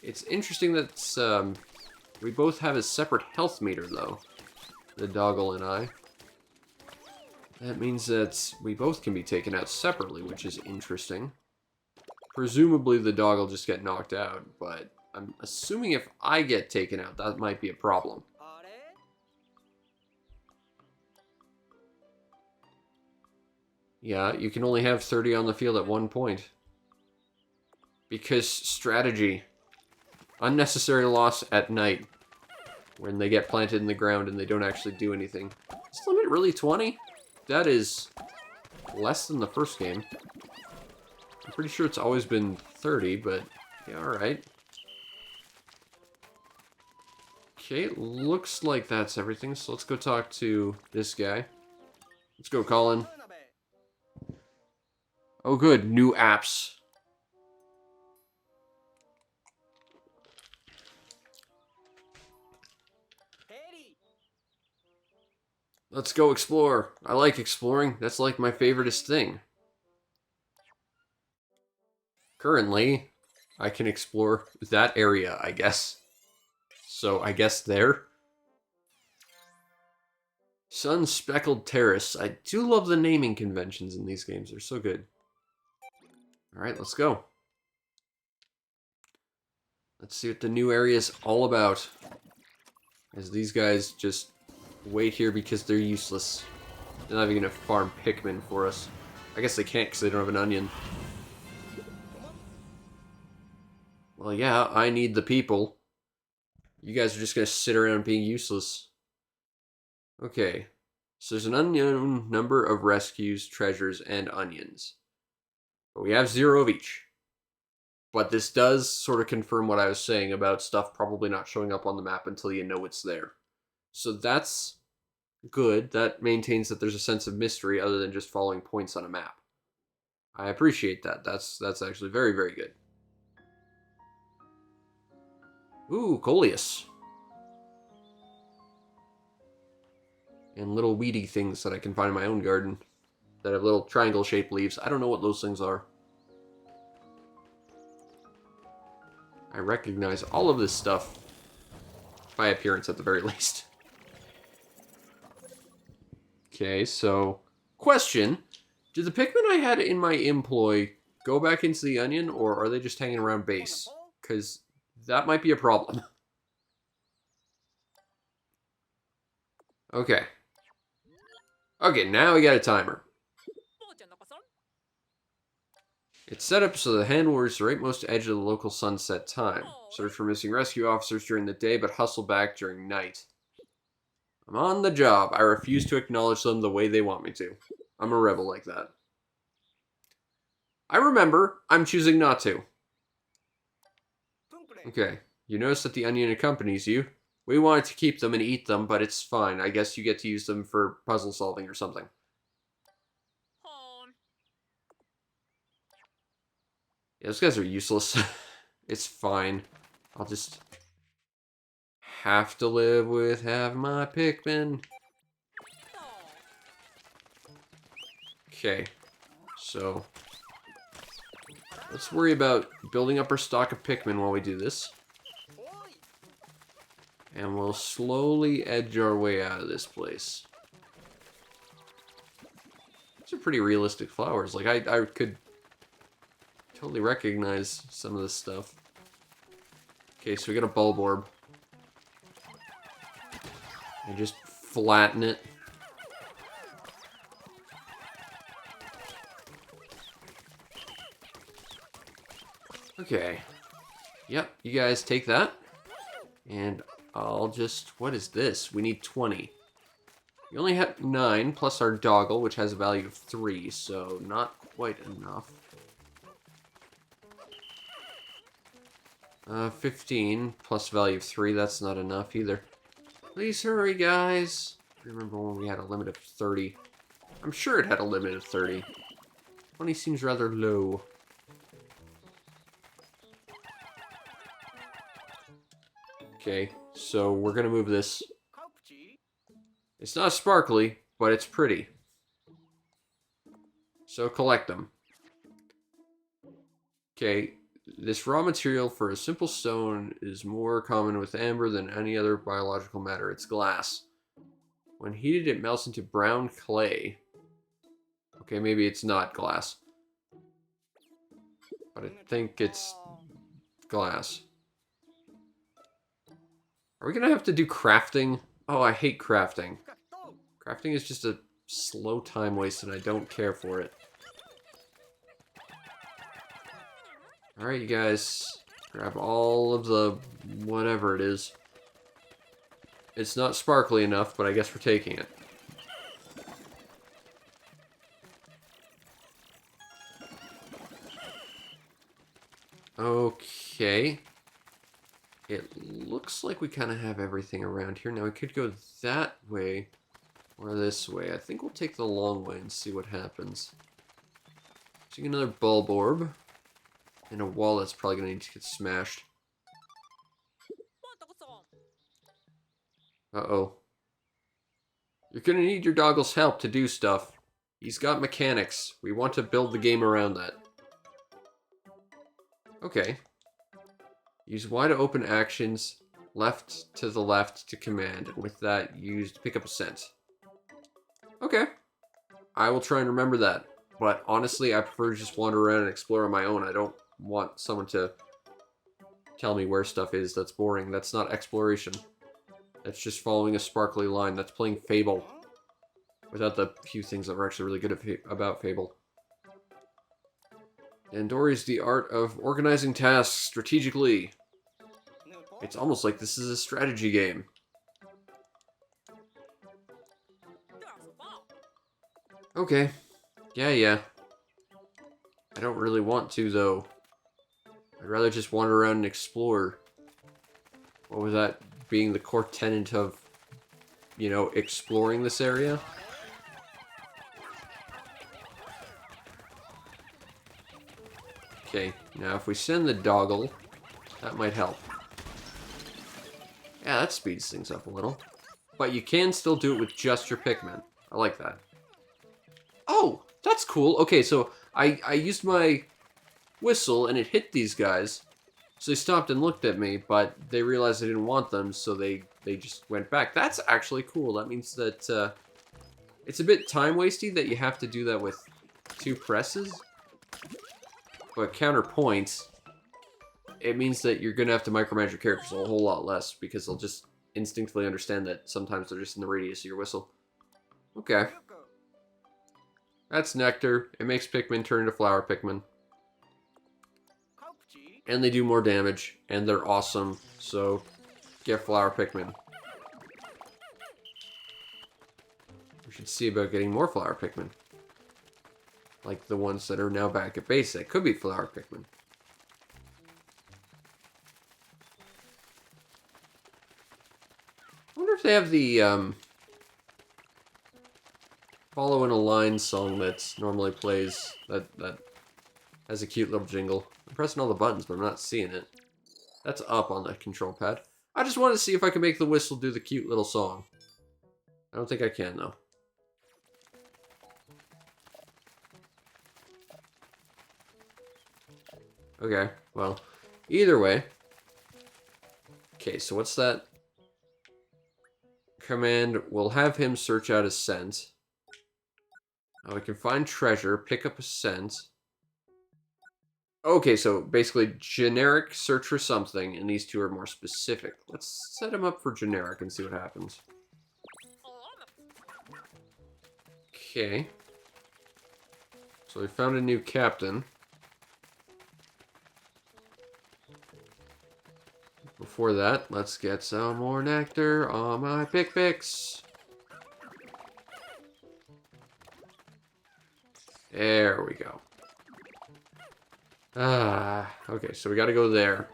It's interesting that we both have a separate health meter, though. The Doggle and I. That means that we both can be taken out separately, which is interesting. Presumably the dog will just get knocked out, but I'm assuming if I get taken out, that might be a problem. Yeah, you can only have 30 on the field at one point. Because strategy. Unnecessary loss at night. When they get planted in the ground and they don't actually do anything. Is the limit really 20? That is less than the first game. I'm pretty sure it's always been 30, but yeah, alright. Okay, looks like that's everything, so let's go talk to this guy. Let's go, Colin. Oh good, new apps. Let's go explore. I like exploring. That's like my favoriteest thing. Currently, I can explore that area, I guess. So I guess there. Sun Speckled Terrace. I do love the naming conventions in these games. They're so good. Alright, let's go. Let's see what the new area is all about. As these guys just wait here because they're useless. They're not even going to farm Pikmin for us. I guess they can't because they don't have an onion. Well, yeah, I need the people. You guys are just going to sit around being useless. Okay. So there's an unknown number of rescues, treasures, and onions. But we have 0 of each. But this does sort of confirm what I was saying about stuff probably not showing up on the map until you know it's there. So that's good. That maintains that there's a sense of mystery other than just following points on a map. I appreciate that. That's actually very, very good. Ooh, coleus. And little weedy things that I can find in my own garden that have little triangle-shaped leaves. I don't know what those things are. I recognize all of this stuff by appearance at the very least. Okay, so question. Do the Pikmin I had in my employ go back into the onion, or are they just hanging around base? Because that might be a problem. Okay. Okay, now we got a timer. It's set up so the hand will reach the rightmost edge of the local sunset time. Search for missing rescue officers during the day, but hustle back during night. I'm on the job. I refuse to acknowledge them the way they want me to. I'm a rebel like that. I remember. I'm choosing not to. Okay. You notice that the onion accompanies you. We wanted to keep them and eat them, but it's fine. I guess you get to use them for puzzle solving or something. Yeah, those guys are useless. It's fine. I'll just have to live with having my Pikmin. Okay. So let's worry about building up our stock of Pikmin while we do this. And we'll slowly edge our way out of this place. These are pretty realistic flowers. Like, I could totally recognize some of this stuff. Okay, so we got a bulb orb. And just flatten it. Okay. Yep, you guys take that. And I'll just... What is this? We need 20. We only have 9, plus our doggle, which has a value of 3, so not quite enough. 15, plus value of 3, that's not enough either. Please hurry, guys. I remember when we had a limit of 30. I'm sure it had a limit of 30. 20 seems rather low. Okay, so we're gonna move this. It's not sparkly, but it's pretty. So collect them. Okay, this raw material for a simple stone is more common with amber than any other biological matter. It's glass. When heated, it melts into brown clay. Okay, maybe it's not glass. But I think it's glass. Are we gonna have to do crafting? Oh, I hate crafting. Crafting is just a slow time waste and I don't care for it. Alright, you guys. Grab all of the whatever it is. It's not sparkly enough, but I guess we're taking it. Okay. It looks like we kind of have everything around here. Now, we could go that way or this way. I think we'll take the long way and see what happens. Take another bulb orb. And a wall that's probably going to need to get smashed. Uh-oh. You're gonna need your doggle's help to do stuff. He's got mechanics. We want to build the game around that. Okay. Use wide open actions, left to the left to command, and with that, use to pick up a scent. Okay. I will try and remember that. But honestly, I prefer to just wander around and explore on my own. I don't want someone to tell me where stuff is. That's boring. That's not exploration. That's just following a sparkly line. That's playing Fable. Without the few things that were actually really good about Fable. Dandori is the art of organizing tasks strategically. It's almost like this is a strategy game. Okay. Yeah. I don't really want to, though. I'd rather just wander around and explore. What was that? Being the core tenet of, you know, exploring this area? Okay, now if we send the doggle, that might help. Yeah, that speeds things up a little. But you can still do it with just your Pikmin. I like that. Oh, that's cool. Okay, so I used my whistle and it hit these guys. So they stopped and looked at me, but they realized I didn't want them, so they just went back. That's actually cool. That means that it's a bit time-wasty that you have to do that with 2 presses. But counterpoint, it means that you're going to have to micromanage your characters a whole lot less, because they'll just instinctively understand that sometimes they're just in the radius of your whistle. Okay. That's Nectar. It makes Pikmin turn into Flower Pikmin. And they do more damage, and they're awesome, so get Flower Pikmin. We should see about getting more Flower Pikmin. Like the ones that are now back at base. That could be Flower Pikmin. I wonder if they have the Follow in a Line song that normally plays, that has a cute little jingle. I'm pressing all the buttons, but I'm not seeing it. That's up on the control pad. I just wanted to see if I can make the whistle do the cute little song. I don't think I can, though. Okay, well, either way. Okay, so what's that? Command will have him search out a scent. We can find treasure, pick up a scent. Okay, so basically generic search for something, and these 2 are more specific. Let's set him up for generic and see what happens. Okay. So we found a new captain. Before that, let's get some more nectar on my Pikpix. There we go. Okay, so we gotta go there.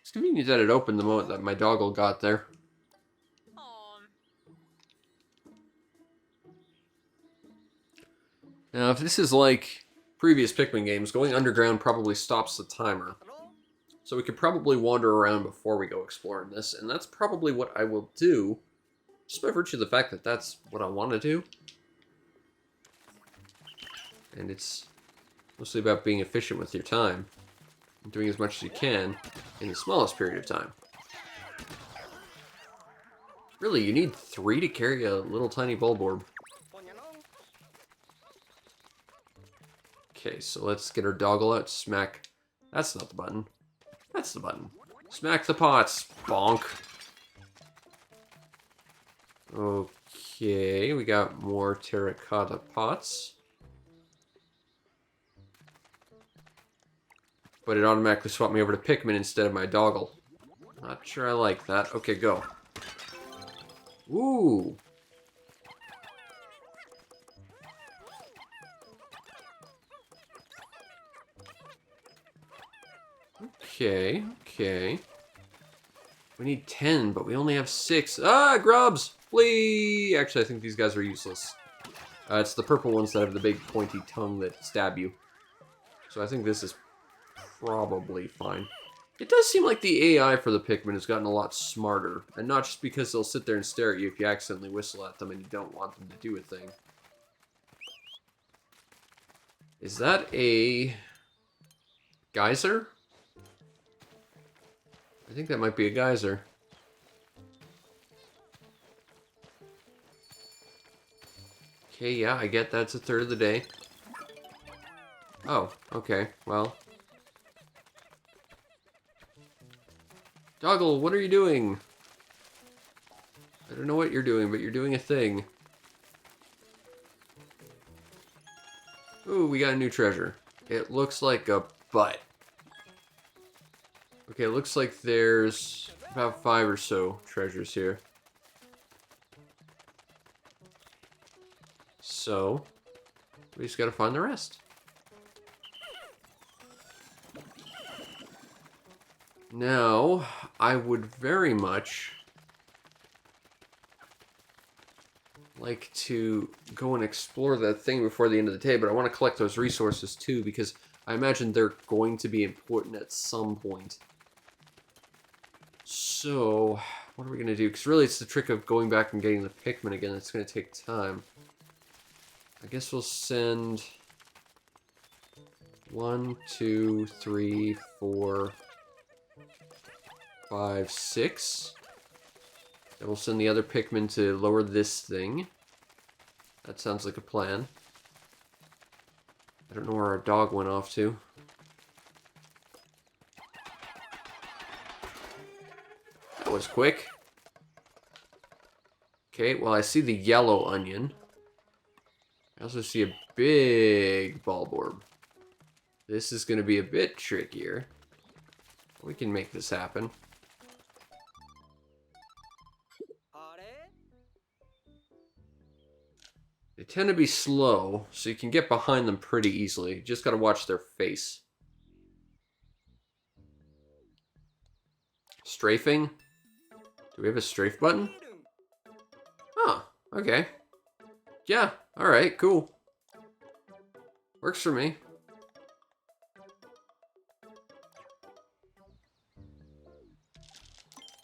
It's convenient that it opened the moment that my doggle got there. Now, if this is like previous Pikmin games, going underground probably stops the timer. So we could probably wander around before we go exploring this, and that's probably what I will do, just by virtue of the fact that that's what I want to do. And it's mostly about being efficient with your time, and doing as much as you can in the smallest period of time. Really, you need 3 to carry a little tiny bulb orb. Okay, so let's get our doggle out, smack. That's not the button. That's the button. Smack the pots, bonk. Okay, we got more terracotta pots. But it automatically swapped me over to Pikmin instead of my doggle. Not sure I like that. Okay, go. Ooh. Okay. We need 10, but we only have 6. Ah, grubs! Flee! Actually, I think these guys are useless. It's the purple ones that have the big pointy tongue that stab you. So I think this is probably fine. It does seem like the AI for the Pikmin has gotten a lot smarter. And not just because they'll sit there and stare at you if you accidentally whistle at them and you don't want them to do a thing. Is that a geyser? I think that might be a geyser. Okay, yeah, I get that's a third of the day. Oh, okay, well. Doggle, what are you doing? I don't know what you're doing, but you're doing a thing. Ooh, we got a new treasure. It looks like a butt. Okay, it looks like there's about 5 or so treasures here. So, we just gotta find the rest. Now, I would very much like to go and explore that thing before the end of the day, but I want to collect those resources too, because I imagine they're going to be important at some point. So, what are we going to do? Because really it's the trick of going back and getting the Pikmin again that's going to take time. I guess we'll send 1, 2, 3, 4, 5, 6. Then we'll send the other Pikmin to lower this thing. That sounds like a plan. I don't know where our dog went off to. That was quick. Okay, well I see the yellow onion. I also see a big bulborb. This is going to be a bit trickier. We can make this happen. They tend to be slow, so you can get behind them pretty easily. You just gotta watch their face. Strafing? Do we have a strafe button? Oh, okay. Yeah, alright, cool. Works for me.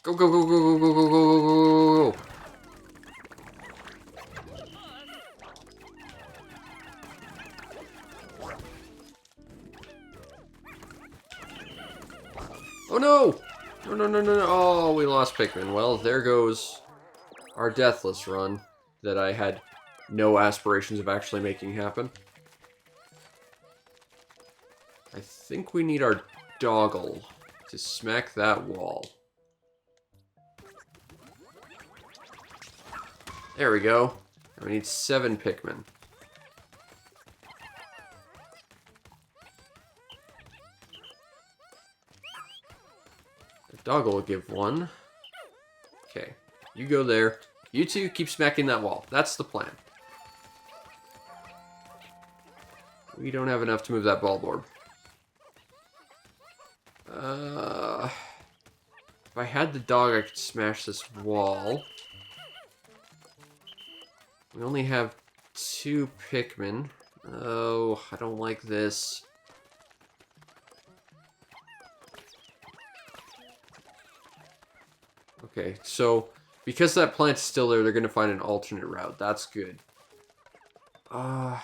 Go, go, go, go, go, go, go, go, go, go, go, go. Oh no! No, no, no, no, no. Oh, we lost Pikmin. Well, there goes our Deathless run that I had no aspirations of actually making happen. I think we need our Doggle to smack that wall. There we go. And we need 7 Pikmin. Doggle will give 1. Okay. You go there. You two keep smacking that wall. That's the plan. We don't have enough to move that bulborb. If I had the dog, I could smash this wall. We only have 2 Pikmin. Oh, I don't like this. Okay, so because that plant's still there, they're going to find an alternate route. That's good. Do I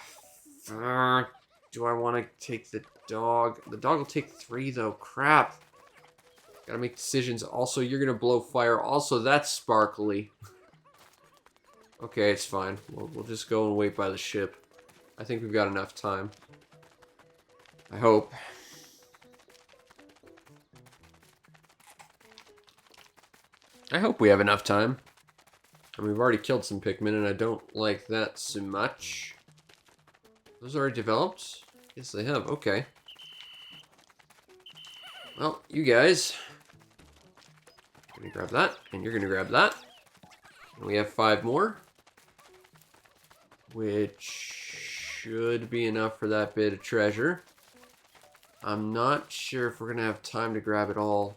want to take the dog? The dog will take 3, though. Crap. Gotta make decisions. Also, you're going to blow fire. Also, that's sparkly. Okay, it's fine. We'll just go and wait by the ship. I think we've got enough time. I hope. I hope we have enough time. I mean, we've already killed some Pikmin, and I don't like that so much. Those already developed? Yes, they have. Okay. Well, you guys. I'm gonna grab that, and you're gonna grab that. And we have 5 more. Which should be enough for that bit of treasure. I'm not sure if we're gonna have time to grab it all.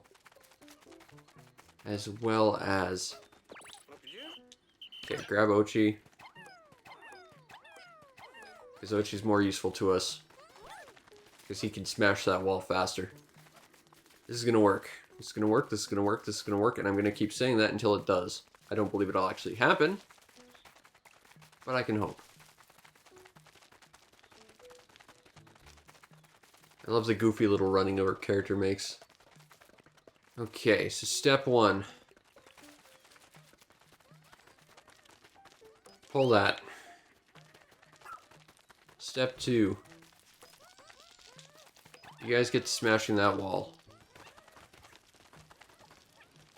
As well as... Okay, grab Ochi. Because Ochi's more useful to us. Because he can smash that wall faster. This is gonna work. This is gonna work, this is gonna work, this is gonna work, and I'm gonna keep saying that until it does. I don't believe it'll actually happen, but I can hope. I love the goofy little running our character makes. Okay, so step 1. Pull that. Step 2. You guys get to smashing that wall.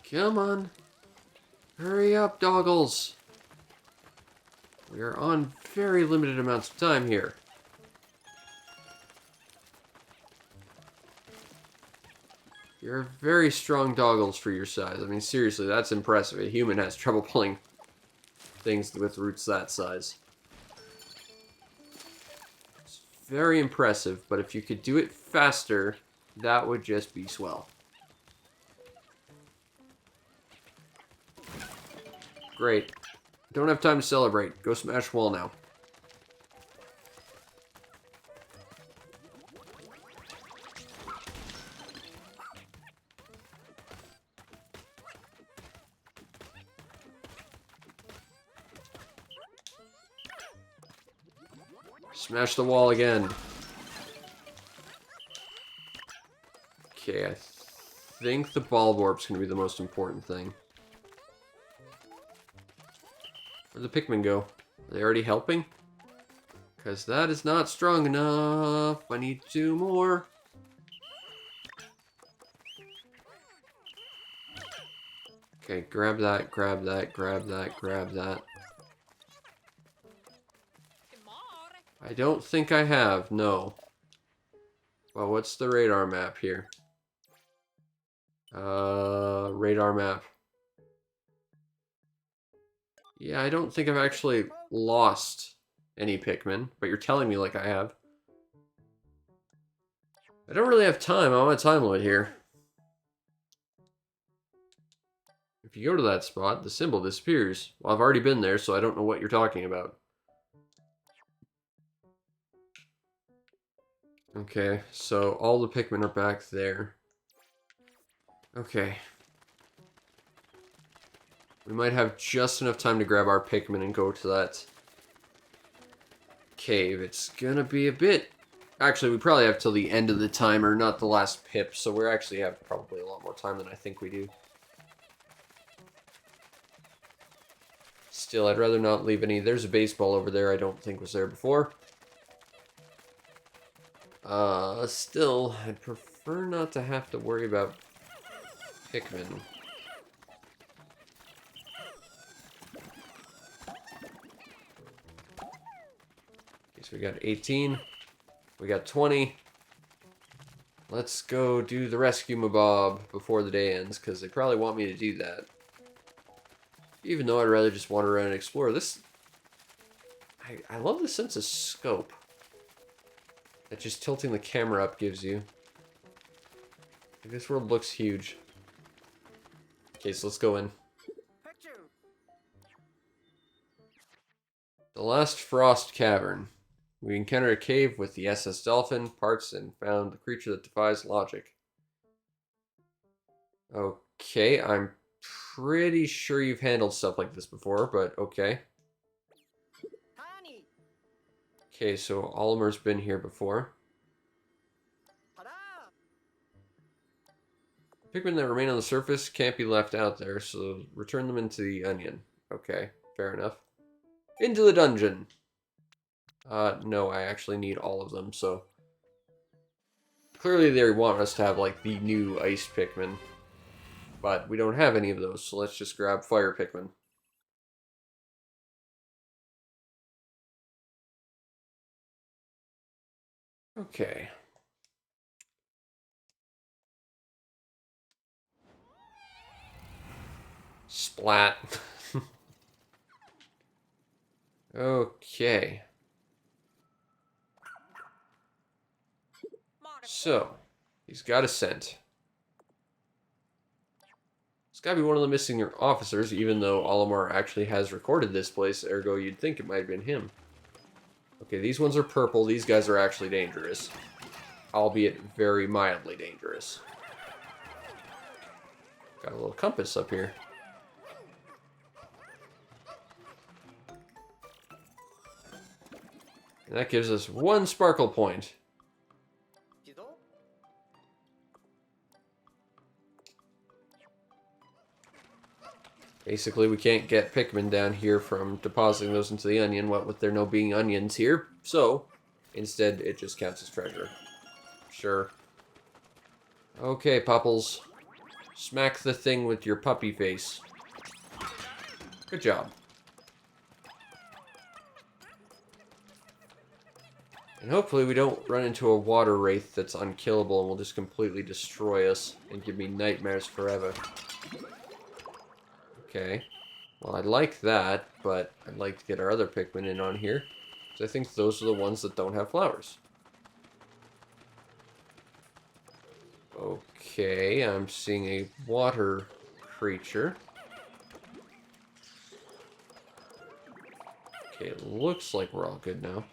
Come on. Hurry up, doggles. We are on very limited amounts of time here. You're very strong doggles for your size. I mean, seriously, that's impressive. A human has trouble pulling things with roots that size. It's very impressive, but if you could do it faster, that would just be swell. Great. Don't have time to celebrate. Go smash wall now. Smash the wall again. Okay, I think the ball orb's going to be the most important thing. Where'd the Pikmin go? Are they already helping? Because that is not strong enough. I need 2 more. Okay, grab that, grab that, grab that, grab that. I don't think I have, no. Well, what's the radar map here? Radar map. Yeah, I don't think I've actually lost any Pikmin, but you're telling me like I have. I don't really have time. I'm on a time limit here. If you go to that spot, the symbol disappears. Well, I've already been there, so I don't know what you're talking about. Okay, so all the Pikmin are back there. Okay. We might have just enough time to grab our Pikmin and go to that cave. It's gonna be a bit... Actually, we probably have till the end of the timer, not the last pip, so we actually have probably a lot more time than I think we do. Still, I'd rather not leave any... There's a baseball over there I don't think was there before. Still, I'd prefer not to have to worry about Pikmin. Okay, so we got 18. We got 20. Let's go do the rescue mabob before the day ends, because they probably want me to do that. Even though I'd rather just wander around and explore. This... I love the sense of scope that just tilting the camera up gives you. This world looks huge. Okay, so let's go in. The Last Frost Cavern. We encountered a cave with the SS Dolphin parts and found the creature that defies logic. Okay, I'm pretty sure you've handled stuff like this before, but okay. Okay, so Olimer's been here before. Pikmin that remain on the surface can't be left out there, so return them into the onion. Okay, fair enough. Into the dungeon! No, I actually need all of them, so... Clearly they want us to have, like, the new ice Pikmin. But we don't have any of those, so let's just grab fire Pikmin. Okay. Splat. Okay. So, he's got a scent. It's gotta be one of the missing officers, even though Olimar actually has recorded this place, ergo you'd think it might have been him. Okay, these ones are purple. These guys are actually dangerous. Albeit very mildly dangerous. Got a little compass up here. And that gives us 1 sparkle point. Basically, we can't get Pikmin down here from depositing those into the onion, what with there no being onions here. So, instead, it just counts as treasure. Sure. Okay, Popples. Smack the thing with your puppy face. Good job. And hopefully we don't run into a water wraith that's unkillable and will just completely destroy us and give me nightmares forever. Okay. Well, I like that, but I'd like to get our other Pikmin in on here. Because I think those are the ones that don't have flowers. Okay, I'm seeing a water creature. Okay, it looks like we're all good now.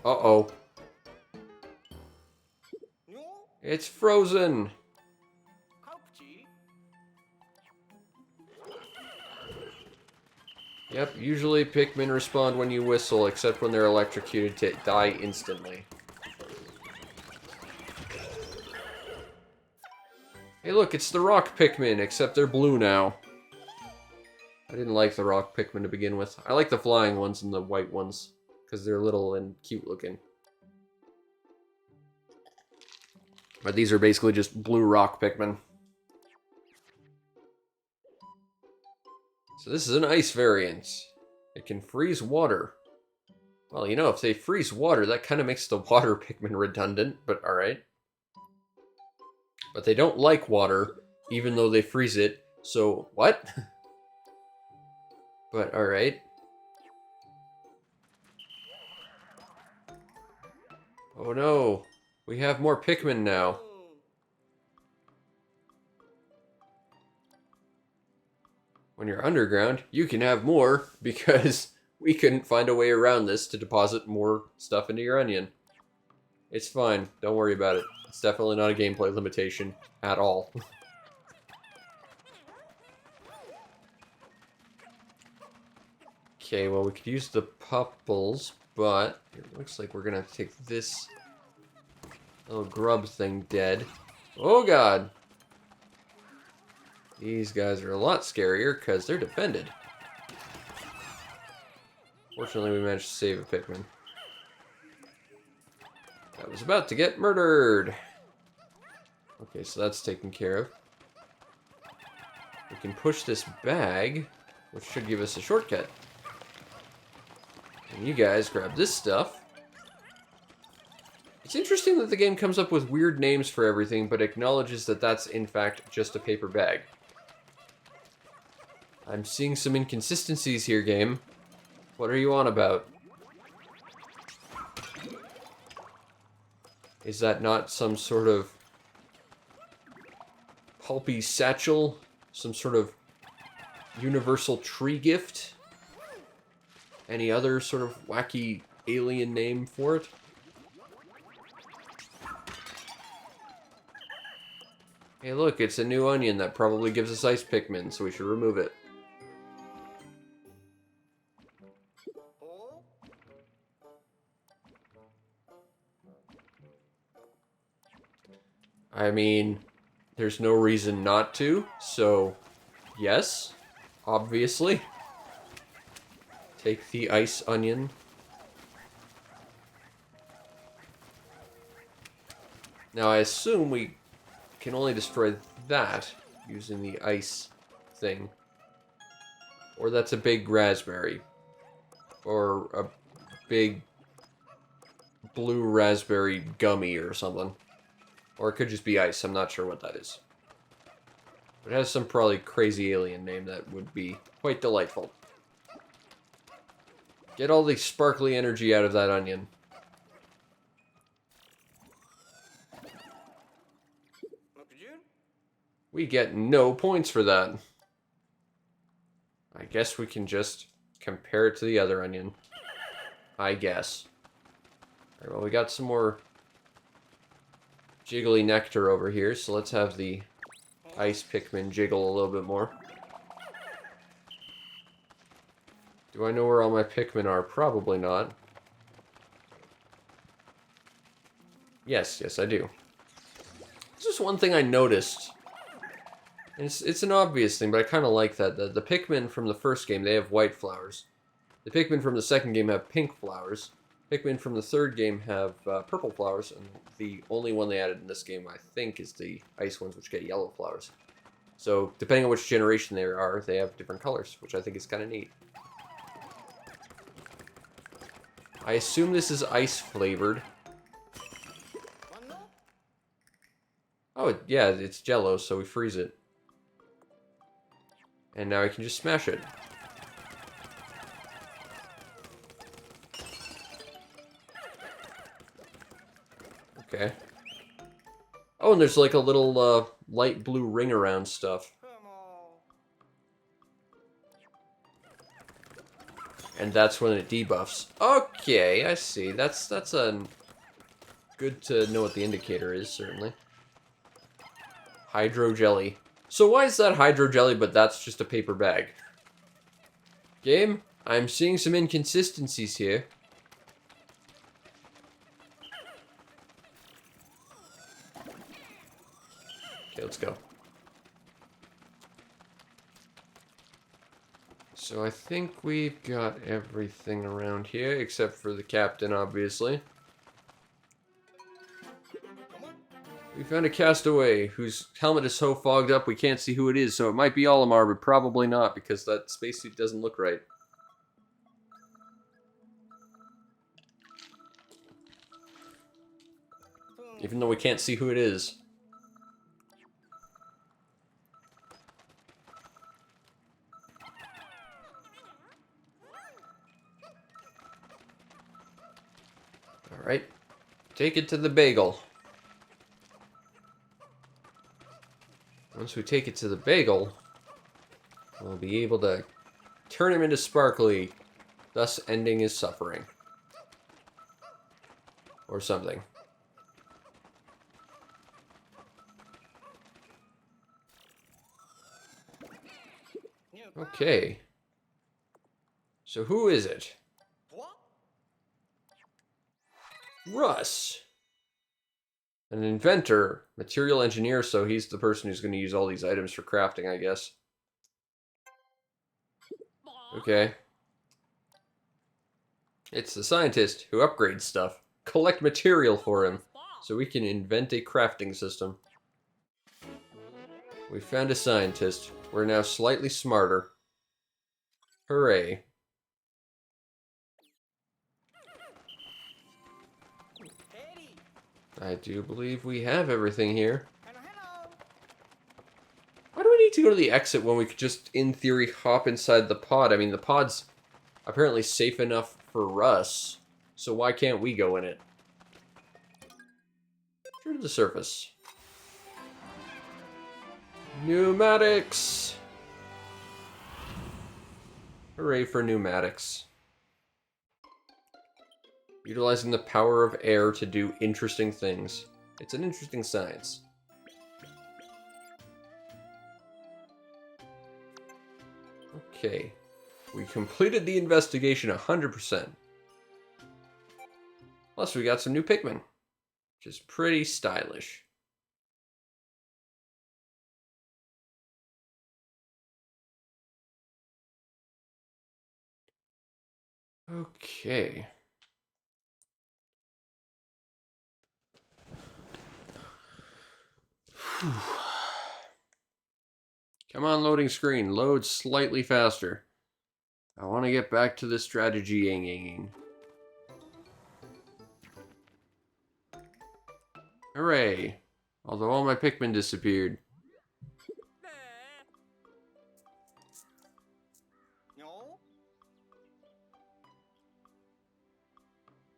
Uh-oh. It's frozen! Yep, usually Pikmin respond when you whistle, except when they're electrocuted to die instantly. Hey look, it's the rock Pikmin, except they're blue now. I didn't like the rock Pikmin to begin with. I like the flying ones and the white ones, because they're little and cute looking. But these are basically just blue rock Pikmin. So this is an ice variant. It can freeze water. Well, you know, if they freeze water, that kind of makes the water Pikmin redundant, but alright. But they don't like water, even though they freeze it, so what? But alright. Oh no, we have more Pikmin now. When you're underground, you can have more, because we couldn't find a way around this to deposit more stuff into your onion. It's fine, don't worry about it. It's definitely not a gameplay limitation at all. Okay, well we could use the Popples, but it looks like we're gonna have to take this little grub thing dead. Oh god! These guys are a lot scarier because they're defended. Fortunately, we managed to save a Pikmin. I was about to get murdered. Okay, so that's taken care of. We can push this bag, which should give us a shortcut. And you guys grab this stuff. It's interesting that the game comes up with weird names for everything, but acknowledges that that's in fact just a paper bag. I'm seeing some inconsistencies here, game. What are you on about? Is that not some sort of pulpy satchel? Some sort of universal tree gift? Any other sort of wacky alien name for it? Hey look, it's a new onion that probably gives us ice Pikmin, so we should remove it. I mean, there's no reason not to, so yes, obviously. Take the ice onion. Now I assume we can only destroy that using the ice thing. Or that's a big raspberry. Or a big blue raspberry gummy or something. Or it could just be ice, I'm not sure what that is. But it has some probably crazy alien name that would be quite delightful. Get all the sparkly energy out of that onion. We get no points for that. I guess we can just compare it to the other onion. I guess. Alright, well, we got some more jiggly nectar over here, so let's have the ice Pikmin jiggle a little bit more. Do I know where all my Pikmin are? Probably not. Yes, I do. This is one thing I noticed. And it's an obvious thing, but I kind of like that. The Pikmin from the first game, they have white flowers. The Pikmin from the second game have pink flowers. Pikmin from the third game have purple flowers, and the only one they added in this game, I think, is the ice ones, which get yellow flowers. So, depending on which generation they are, they have different colors, which I think is kind of neat. I assume this is ice flavored. Oh, yeah, it's Jello, so we freeze it. And now I can just smash it. Okay. Oh, and there's like a little light blue ring around stuff. And that's when it debuffs. Okay, I see. That's good to know what the indicator is, certainly. Hydro jelly. So why is that hydro jelly, but that's just a paper bag? Game, I'm seeing some inconsistencies here. Okay, let's go. So I think we've got everything around here, except for the captain, obviously. We found a castaway whose helmet is so fogged up we can't see who it is, so it might be Olimar, but probably not, because that spacesuit doesn't look right. Even though we can't see who it is. Alright. Take it to the bagel. Once we take it to the bagel, we'll be able to turn him into Sparkly, thus ending his suffering. Or something. Okay. So who is it? Russ. An inventor, material engineer, so he's the person who's going to use all these items for crafting, I guess. Okay. It's the scientist who upgrades stuff. Collect material for him, so we can invent a crafting system. We found a scientist. We're now slightly smarter. Hooray. I do believe we have everything here. Why do we need to go to the exit when we could just, in theory, hop inside the pod? I mean, the pod's apparently safe enough for us, so why can't we go in it? Turn to the surface. Pneumatics! Hooray for pneumatics. Utilizing the power of air to do interesting things. It's an interesting science. Okay. We completed the investigation 100%. Plus we got some new Pikmin, which is pretty stylish. Okay. Come on, loading screen. Load slightly faster. I want to get back to the strategy-ing. Hooray. Although all my Pikmin disappeared.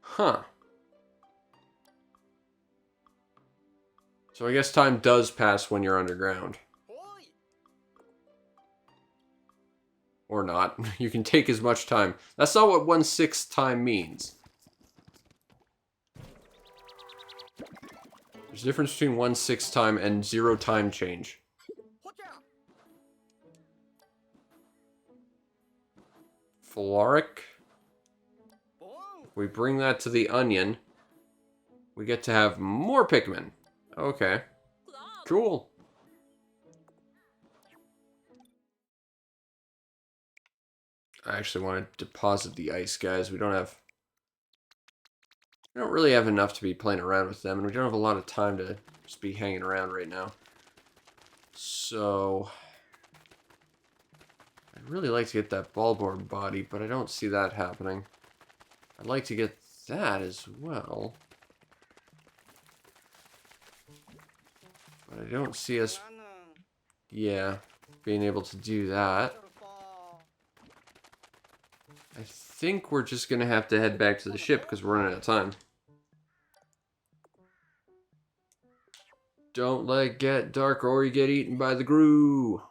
Huh. So I guess time does pass when you're underground. Or not. You can take as much time. That's not what 1/6 time means. There's a difference between 1/6 time and 0 time change. Floric. We bring that to the onion. We get to have more Pikmin. Okay. Cool. I actually want to deposit the ice guys. We don't really have enough to be playing around with them, and we don't have a lot of time to just be hanging around right now. So I'd really like to get that ballboard body, but I don't see that happening. I'd like to get that as well. But I don't see us, being able to do that. I think we're just going to have to head back to the ship because we're running out of time. Don't let it get dark or you get eaten by the Groo.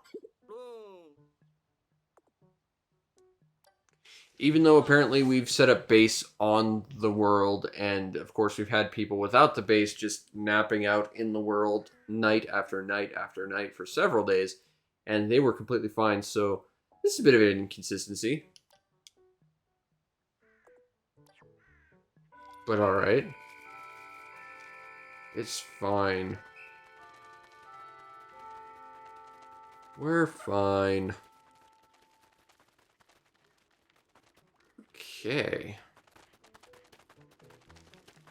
Even though apparently we've set up base on the world, and of course we've had people without the base just napping out in the world night after night after night for several days, and they were completely fine, so this is a bit of an inconsistency. But alright. It's fine. We're fine. Okay.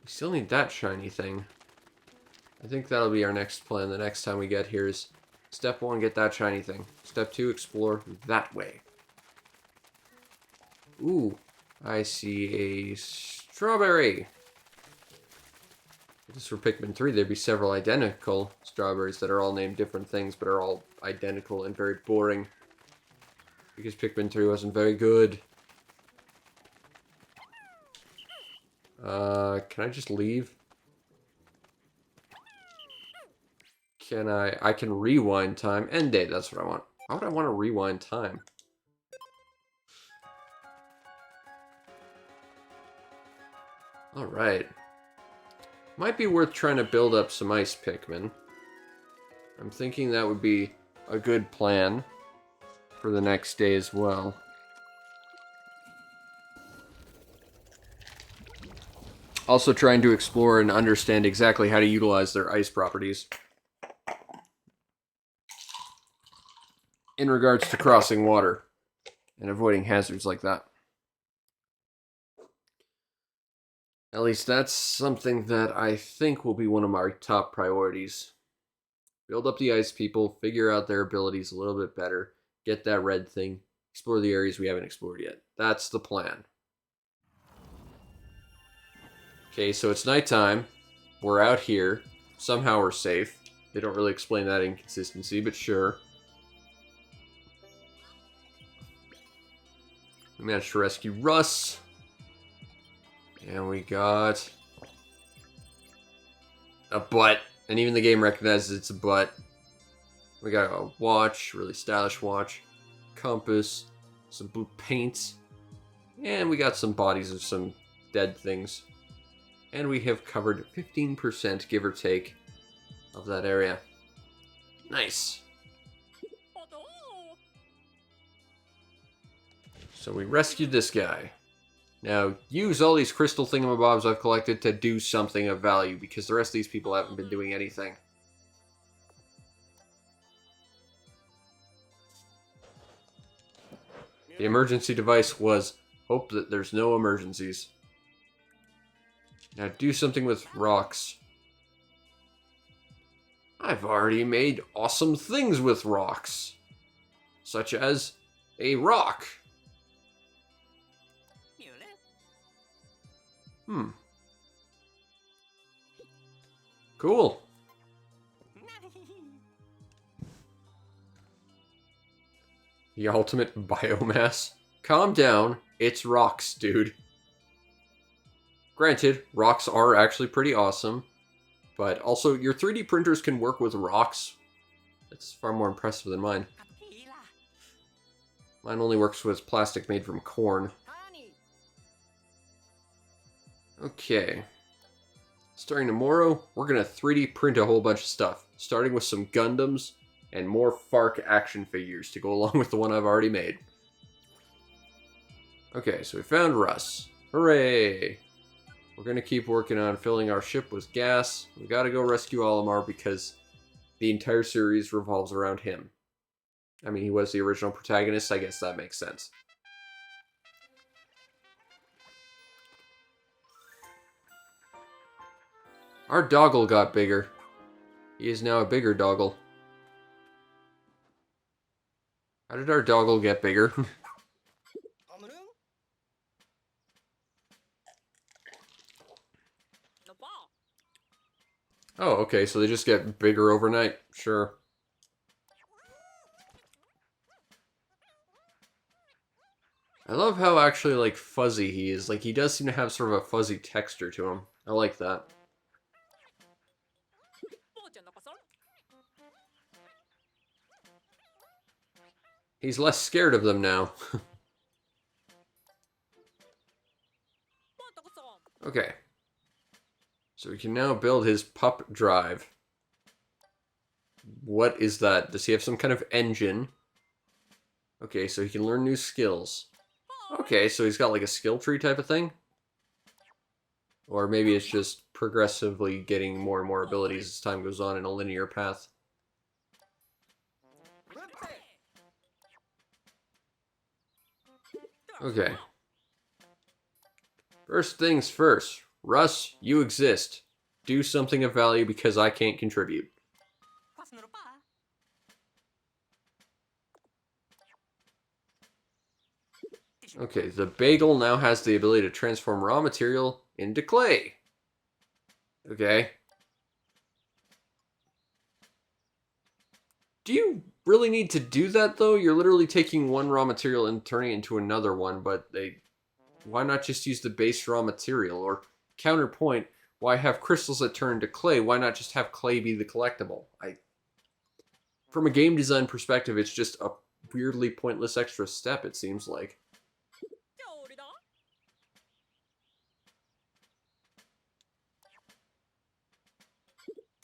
We still need that shiny thing. I think that'll be our next plan the next time we get here is step 1, get that shiny thing. Step 2, explore that way. Ooh, I see a strawberry. If this were Pikmin 3, there'd be several identical strawberries that are all named different things, but are all identical and very boring. Because Pikmin 3 wasn't very good. Can I just leave? Can I can rewind time. End date, that's what I want. Why would I want to rewind time? Alright. Might be worth trying to build up some ice Pikmin. I'm thinking that would be a good plan for the next day as well. Also trying to explore and understand exactly how to utilize their ice properties. In regards to crossing water and avoiding hazards like that. At least that's something that I think will be one of my top priorities. Build up the ice people, figure out their abilities a little bit better, get that red thing, explore the areas we haven't explored yet. That's the plan. Okay, so it's nighttime. We're out here. Somehow we're safe. They don't really explain that inconsistency, but sure. We managed to rescue Russ. And we got a butt. And even the game recognizes it's a butt. We got a watch, really stylish watch. Compass. Some blue paint. And we got some bodies of some dead things. And we have covered 15%, give or take, of that area. Nice. So we rescued this guy. Now, use all these crystal thingamabobs I've collected to do something of value, because the rest of these people haven't been doing anything. The emergency device was hope that there's no emergencies. Now do something with rocks. I've already made awesome things with rocks. Such as a rock. Cool. The ultimate biomass. Calm down. It's rocks, dude. Granted, rocks are actually pretty awesome. But also, your 3D printers can work with rocks. That's far more impressive than mine. Mine only works with plastic made from corn. Okay. Starting tomorrow, we're going to 3D print a whole bunch of stuff. Starting with some Gundams and more FARC action figures to go along with the one I've already made. Okay, so we found Russ. Hooray! We're going to keep working on filling our ship with gas. We got to go rescue Olimar because the entire series revolves around him. I mean, he was the original protagonist. I guess that makes sense. Our doggle got bigger. He is now a bigger doggle. How did our doggle get bigger? Oh, okay, so they just get bigger overnight. Sure. I love how actually, like, fuzzy he is. Like, he does seem to have sort of a fuzzy texture to him. I like that. He's less scared of them now. Okay. So we can now build his pup drive. What is that? Does he have some kind of engine? Okay, so he can learn new skills. Okay, so he's got like a skill tree type of thing? Or maybe it's just progressively getting more and more abilities as time goes on in a linear path. Okay. First things first. Russ, you exist. Do something of value because I can't contribute. Okay, the bagel now has the ability to transform raw material into clay. Okay. Do you really need to do that, though? You're literally taking one raw material and turning it into another one, but why not just use the base raw material? Or counterpoint, why have crystals that turn into clay? Why not just have clay be the collectible? From a game design perspective, it's just a weirdly pointless extra step, it seems like.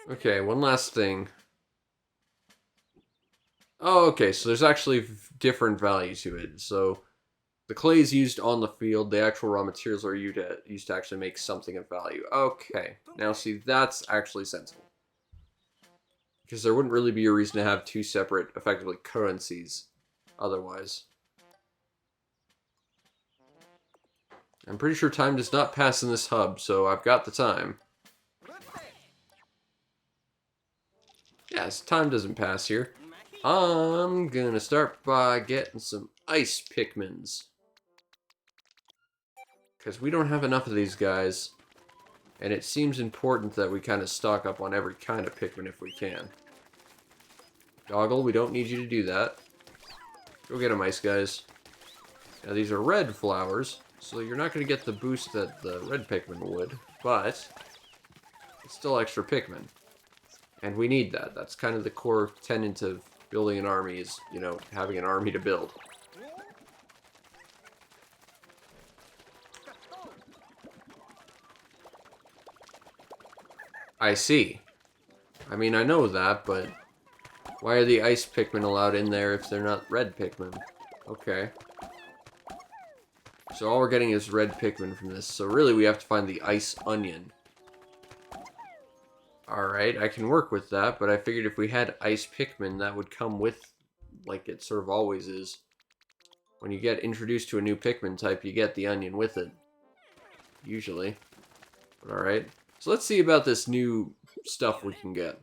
Okay, one last thing. Oh, okay, so there's actually different value to it. So the clay is used on the field. The actual raw materials are used to actually make something of value. Okay, now see, that's actually sensible. Because there wouldn't really be a reason to have two separate, effectively, currencies otherwise. I'm pretty sure time does not pass in this hub, so I've got the time. Yes, time doesn't pass here. I'm gonna start by getting some ice Pikmins. Because we don't have enough of these guys. And it seems important that we kind of stock up on every kind of Pikmin if we can. Doggle, we don't need you to do that. Go get them, ice guys. Now these are red flowers, so you're not going to get the boost that the red Pikmin would, but it's still extra Pikmin. And we need that. That's kind of the core tenet of building an army is, you know, having an army to build. I see. I mean, I know that, but why are the ice Pikmin allowed in there if they're not red Pikmin? Okay. So all we're getting is red Pikmin from this. So really we have to find the ice onion. Alright, I can work with that, but I figured if we had ice Pikmin, that would come with, like it sort of always is. When you get introduced to a new Pikmin type, you get the onion with it. Usually. But alright. So let's see about this new stuff we can get.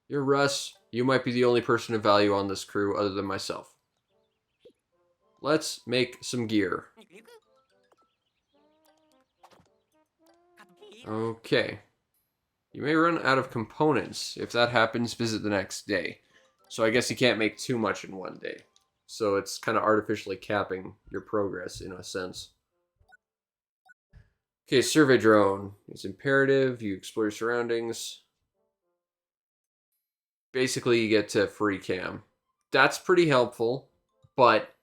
You're Russ. You might be the only person of value on this crew other than myself. Let's make some gear. Okay. You may run out of components. If that happens, visit the next day. So I guess you can't make too much in one day. So it's kind of artificially capping your progress in a sense. Okay, survey drone. It's imperative. You explore your surroundings. Basically, you get to free cam. That's pretty helpful. but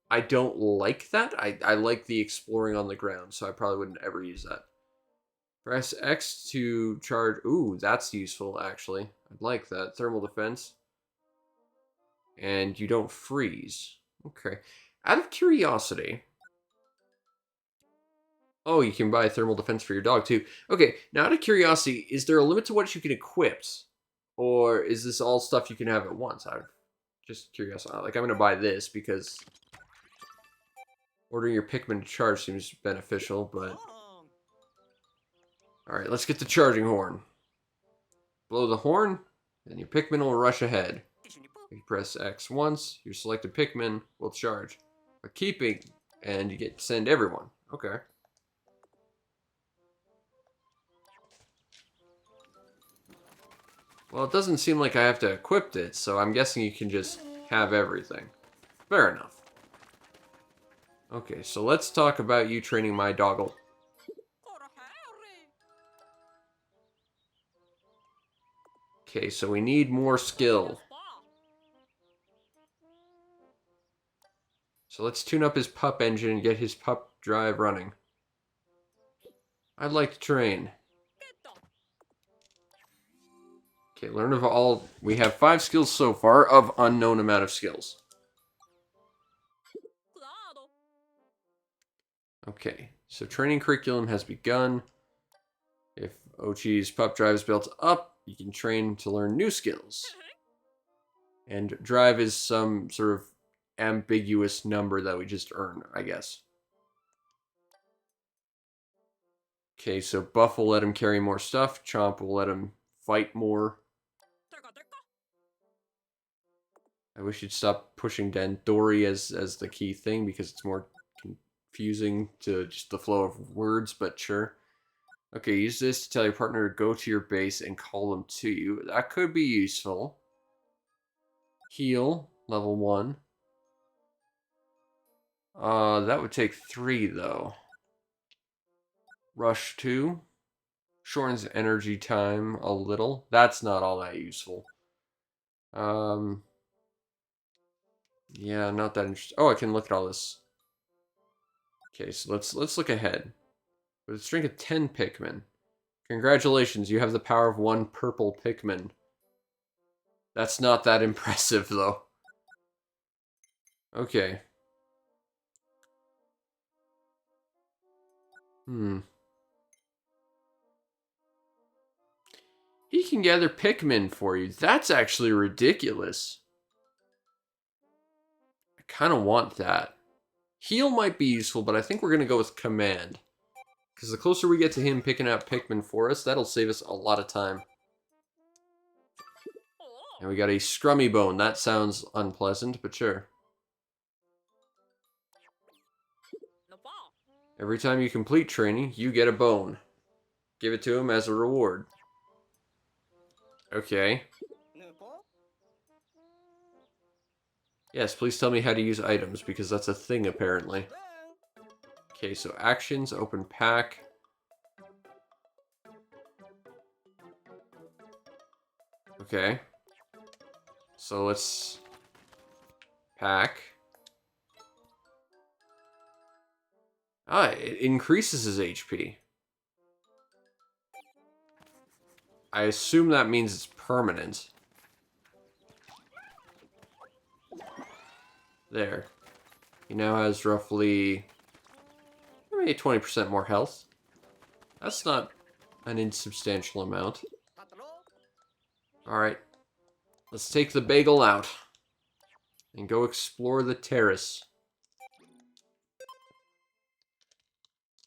I don't like that. I like the exploring on the ground, so I probably wouldn't ever use that. Press X to charge. Ooh, that's useful, actually. I'd like that. Thermal defense. And you don't freeze. Okay. Out of curiosity. Oh, you can buy thermal defense for your dog, too. Okay, now out of curiosity, is there a limit to what you can equip? Or is this all stuff you can have at once? I'm just curious. Like, I'm going to buy this because ordering your Pikmin to charge seems beneficial, but... Alright, let's get the charging horn. Blow the horn, and your Pikmin will rush ahead. If you press X once, your selected Pikmin will charge. But keeping, and you get to send everyone. Okay. Well, it doesn't seem like I have to equip it, so I'm guessing you can just have everything. Fair enough. Okay, so let's talk about you training my doggle. Okay, so we need more skill. So let's tune up his pup engine and get his pup drive running. I'd like to train. Okay, learn of all... We have 5 skills so far of unknown amount of skills. Okay, so training curriculum has begun. If Ochi's pup drive is built up, you can train to learn new skills. And drive is some sort of ambiguous number that we just earn, I guess. Okay, so Buff will let him carry more stuff. Chomp will let him fight more. I wish you'd stop pushing Dandori as the key thing because it's more confusing to just the flow of words, but sure. Okay, use this to tell your partner to go to your base and call them to you. That could be useful. Heal, level 1. That would take 3, though. Rush 2. Shortens energy time a little. That's not all that useful. Yeah, not that interesting. Oh, I can look at all this. Okay, so let's look ahead. With a string of 10 Pikmin. Congratulations, you have the power of 1 purple Pikmin. That's not that impressive, though. Okay. He can gather Pikmin for you. That's actually ridiculous. I kind of want that. Heal might be useful, but I think we're going to go with Command. Because the closer we get to him picking out Pikmin for us, that'll save us a lot of time. And we got a Scrummy Bone. That sounds unpleasant, but sure. Every time you complete training, you get a bone. Give it to him as a reward. Okay. Yes, please tell me how to use items, because that's a thing, apparently. Okay, so actions, open pack. Okay. So let's... pack. Ah, it increases his HP. I assume that means it's permanent. There. He now has roughly... maybe 20% more health. That's not an insubstantial amount. Alright. Let's take the bagel out. And go explore the terrace.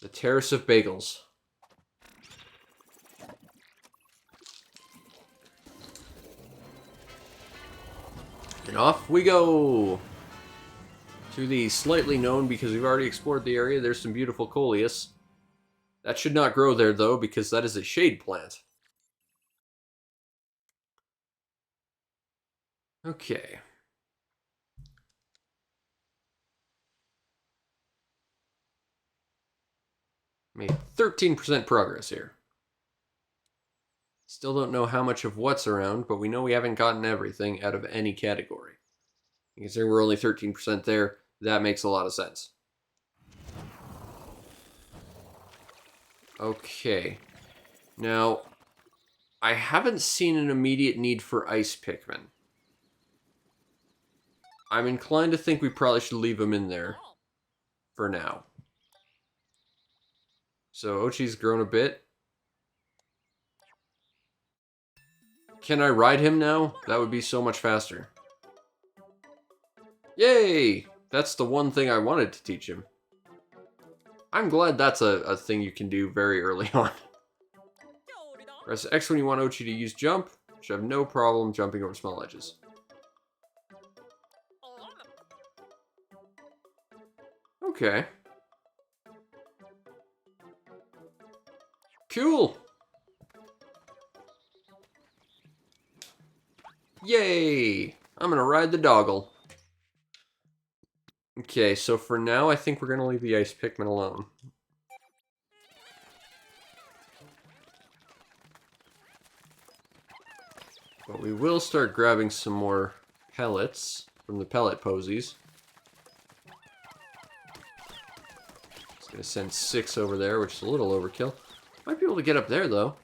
The Terrace of Bagels. And off we go! To the slightly known, because we've already explored the area, there's some beautiful coleus. That should not grow there, though, because that is a shade plant. Okay. Made 13% progress here. Still don't know how much of what's around, but we know we haven't gotten everything out of any category. Considering we're only 13% there, that makes a lot of sense. Okay. Now, I haven't seen an immediate need for ice Pikmin. I'm inclined to think we probably should leave them in there for now. So Ochi's grown a bit. Can I ride him now? That would be so much faster. Yay! That's the one thing I wanted to teach him. I'm glad that's a thing you can do very early on. Press X when you want Ochi to use jump. Should have no problem jumping over small ledges. Okay. Cool! Yay! I'm gonna ride the doggle. Okay, so for now, I think we're gonna leave the ice Pikmin alone. But we will start grabbing some more pellets from the pellet posies. It's gonna send 6 over there, which is a little overkill. Might be able to get up there, though.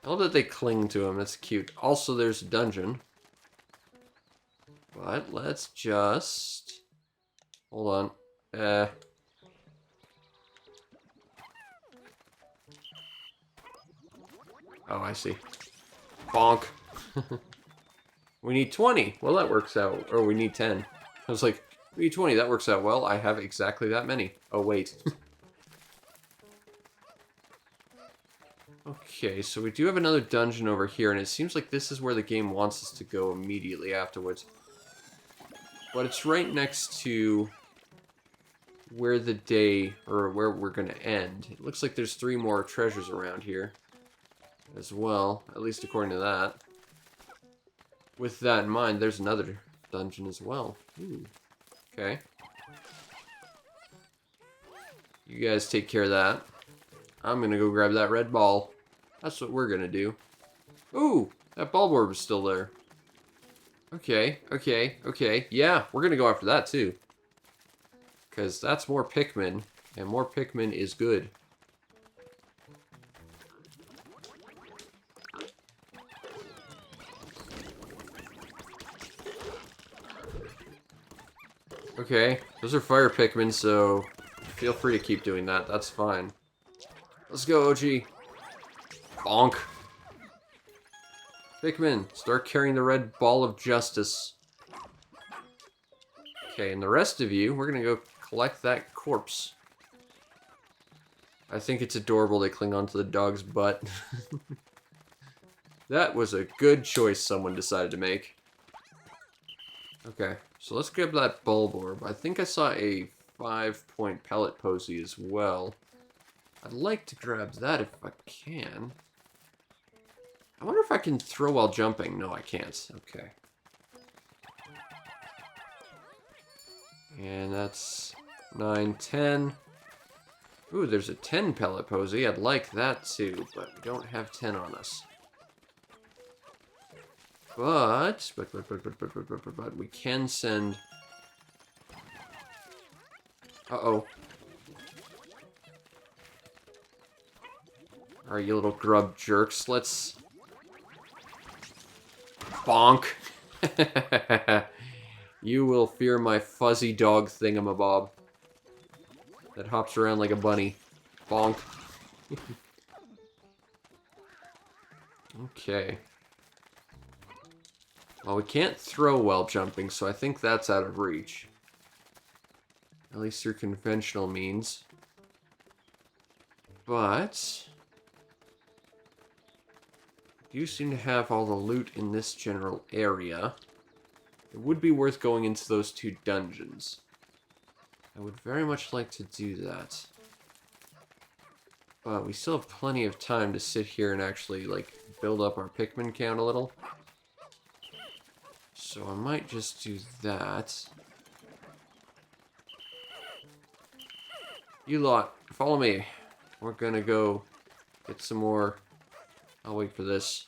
I love that they cling to him. That's cute. Also, there's a dungeon. But let's just... Hold on. Oh, I see. Bonk. We need 20. Well, that works out. Or we need 10. I was like, we need 20. That works out well. I have exactly that many. Oh, wait. Okay, so we do have another dungeon over here, and it seems like this is where the game wants us to go immediately afterwards. But it's right next to where the day, or where we're going to end. It looks like there's 3 more treasures around here as well, at least according to that. With that in mind, there's another dungeon as well. Ooh. Okay. You guys take care of that. I'm going to go grab that red ball. That's what we're going to do. Ooh, that bulb orb is still there. Okay, okay, okay. Yeah, we're going to go after that too. Because that's more Pikmin, and more Pikmin is good. Okay, those are fire Pikmin, so feel free to keep doing that. That's fine. Let's go, OG. Bonk. Pikmin, start carrying the red ball of justice. Okay, and the rest of you, we're gonna go collect that corpse. I think it's adorable they cling onto the dog's butt. That was a good choice someone decided to make. Okay, so let's grab that bulb orb. I think I saw a 5-point pellet posy as well. I'd like to grab that if I can. I wonder if I can throw while jumping. No, I can't. Okay. And that's 9, 10. Ooh, there's a 10 pellet posy. I'd like that too, but we don't have 10 on us. But we can send... Uh-oh. Alright, you little grub jerks. Let's... Bonk. You will fear my fuzzy dog thingamabob that hops around like a bunny. Bonk. Okay. Well, we can't throw while jumping, so I think that's out of reach. At least through conventional means. But... you seem to have all the loot in this general area. It would be worth going into those 2 dungeons. I would very much like to do that. But we still have plenty of time to sit here and actually, like, build up our Pikmin count a little. So I might just do that. You lot, follow me. We're gonna go get some more... I'll wait for this.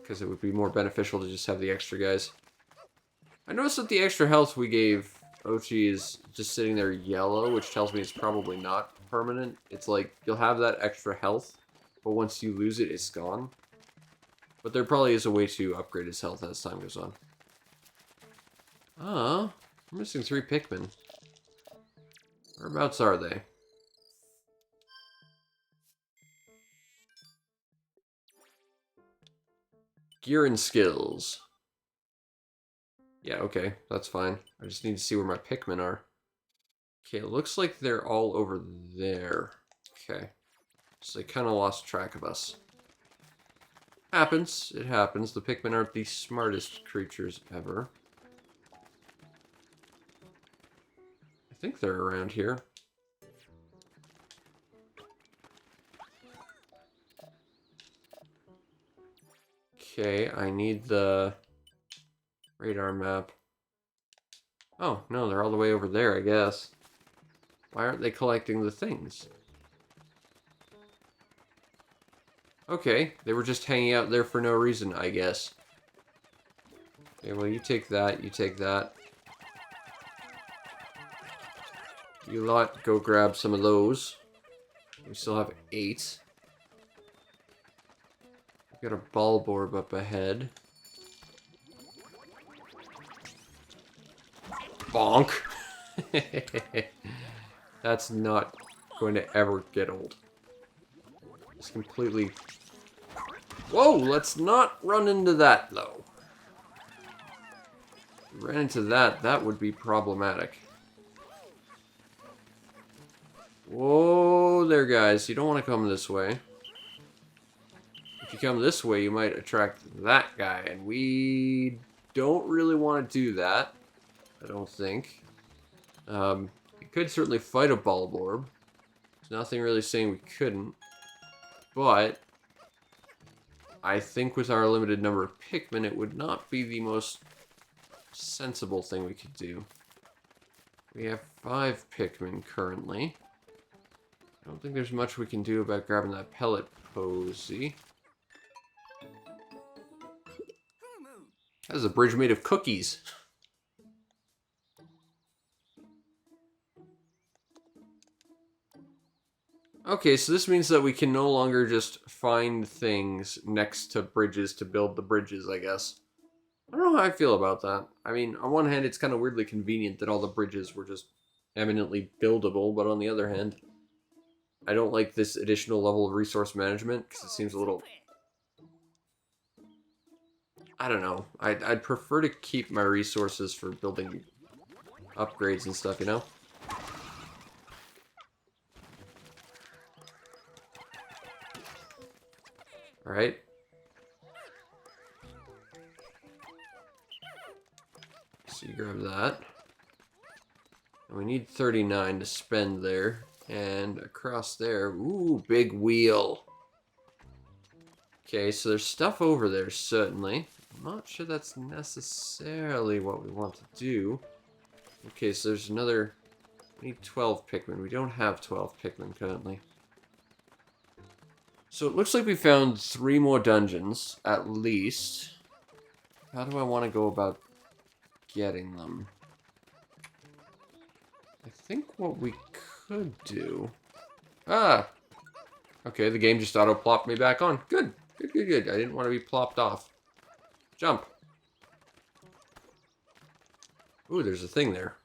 because it would be more beneficial to just have the extra guys. I noticed that the extra health we gave Ochi is just sitting there yellow, which tells me it's probably not permanent. It's like, you'll have that extra health, but once you lose it, it's gone. But there probably is a way to upgrade his health as time goes on. Ah, we're missing 3 Pikmin. Whereabouts are they? Gear and skills. Yeah, okay, that's fine. I just need to see where my Pikmin are. Okay, it looks like they're all over there. Okay. So they kind of lost track of us. Happens. It happens. The Pikmin aren't the smartest creatures ever. I think they're around here. Okay, I need the radar map. Oh, no, they're all the way over there, I guess. Why aren't they collecting the things? Okay, they were just hanging out there for no reason, I guess. Okay, well, you take that, you take that. You lot, go grab some of those. We still have 8. We got a ball orb up ahead. Bonk! That's not going to ever get old. It's completely... Whoa, let's not run into that, though. If we ran into that, that would be problematic. Whoa there, guys. You don't want to come this way. If you come this way, you might attract that guy, and we don't really want to do that. I don't think. We could certainly fight a ball orb. There's nothing really saying we couldn't. But I think with our limited number of Pikmin, it would not be the most sensible thing we could do. We have 5 Pikmin currently. I don't think there's much we can do about grabbing that pellet posy. That is a bridge made of cookies. Okay, so this means that we can no longer just find things next to bridges to build the bridges, I guess. I don't know how I feel about that. I mean, on one hand, it's kind of weirdly convenient that all the bridges were just eminently buildable, but on the other hand, I don't like this additional level of resource management, because it seems a little... I don't know. I'd prefer to keep my resources for building upgrades and stuff, you know? Alright. So you grab that. And we need 39 to spend there. And across there, ooh, big wheel. Okay, so there's stuff over there, certainly. I'm not sure that's necessarily what we want to do. Okay, so there's another... We need 12 Pikmin. We don't have 12 Pikmin currently. So it looks like we found 3 more dungeons, at least. How do I want to go about getting them? I think what we could do... Ah! Okay, the game just auto-plopped me back on. Good, good, good, good. I didn't want to be plopped off. Jump. Ooh, there's a thing there.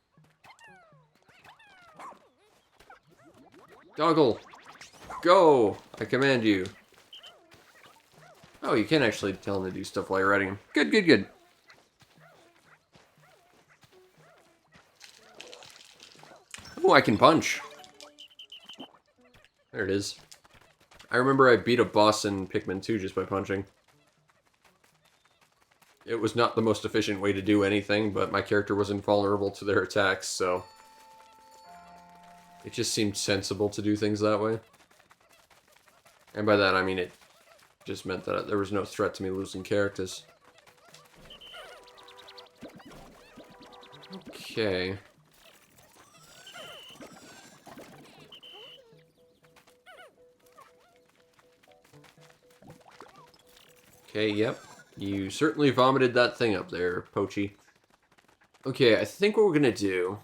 Doggle! Go! I command you. Oh, you can actually tell him to do stuff while you're riding him. Good, good, good. Oh, I can punch. There it is. I remember I beat a boss in Pikmin 2 just by punching. It was not the most efficient way to do anything, but my character was invulnerable to their attacks, so... It just seemed sensible to do things that way. And by that, I mean it just meant that there was no threat to me losing characters. Okay. Okay, yep. You certainly vomited that thing up there, Poachy. Okay, I think what we're gonna do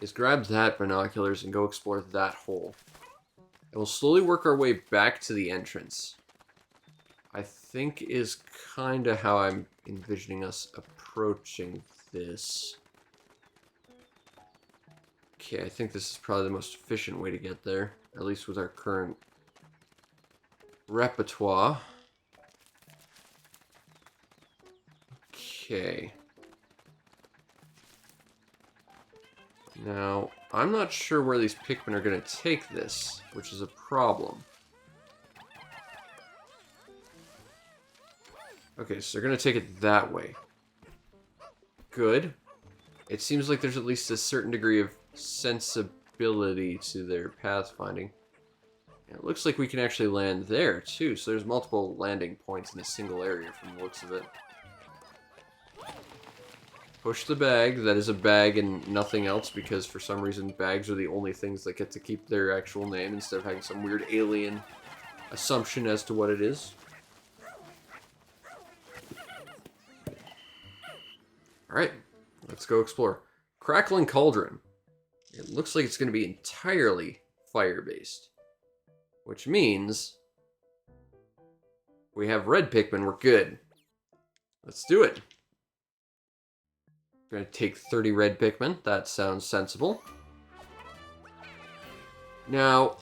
is grab that binoculars and go explore that hole. And we'll slowly work our way back to the entrance. I think is kind of how I'm envisioning us approaching this. Okay, I think this is probably the most efficient way to get there, at least with our current repertoire. Okay. Now, I'm not sure where these Pikmin are going to take this, which is a problem. Okay, so they're going to take it that way. Good. It seems like there's at least a certain degree of sensibility to their pathfinding. And it looks like we can actually land there, too. So there's multiple landing points in a single area from the looks of it. Push the bag. That is a bag and nothing else, because for some reason bags are the only things that get to keep their actual name instead of having some weird alien assumption as to what it is. Alright, let's go explore. Crackling Cauldron. It looks like it's going to be entirely fire-based. Which means we have red Pikmin, we're good. Let's do it. We're going to take 30 red Pikmin. That sounds sensible. Now,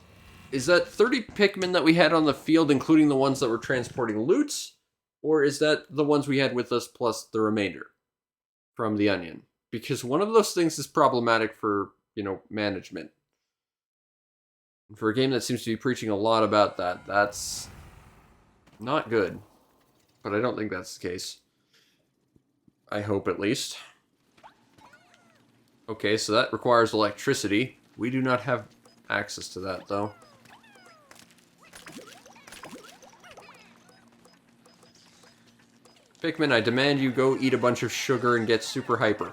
is that 30 Pikmin that we had on the field, including the ones that were transporting loots? Or is that the ones we had with us plus the remainder from the onion? Because one of those things is problematic for, management. And for a game that seems to be preaching a lot about that, that's not good. But I don't think that's the case. I hope, at least. Okay, so that requires electricity. We do not have access to that, though. Pikmin, I demand you go eat a bunch of sugar and get super hyper.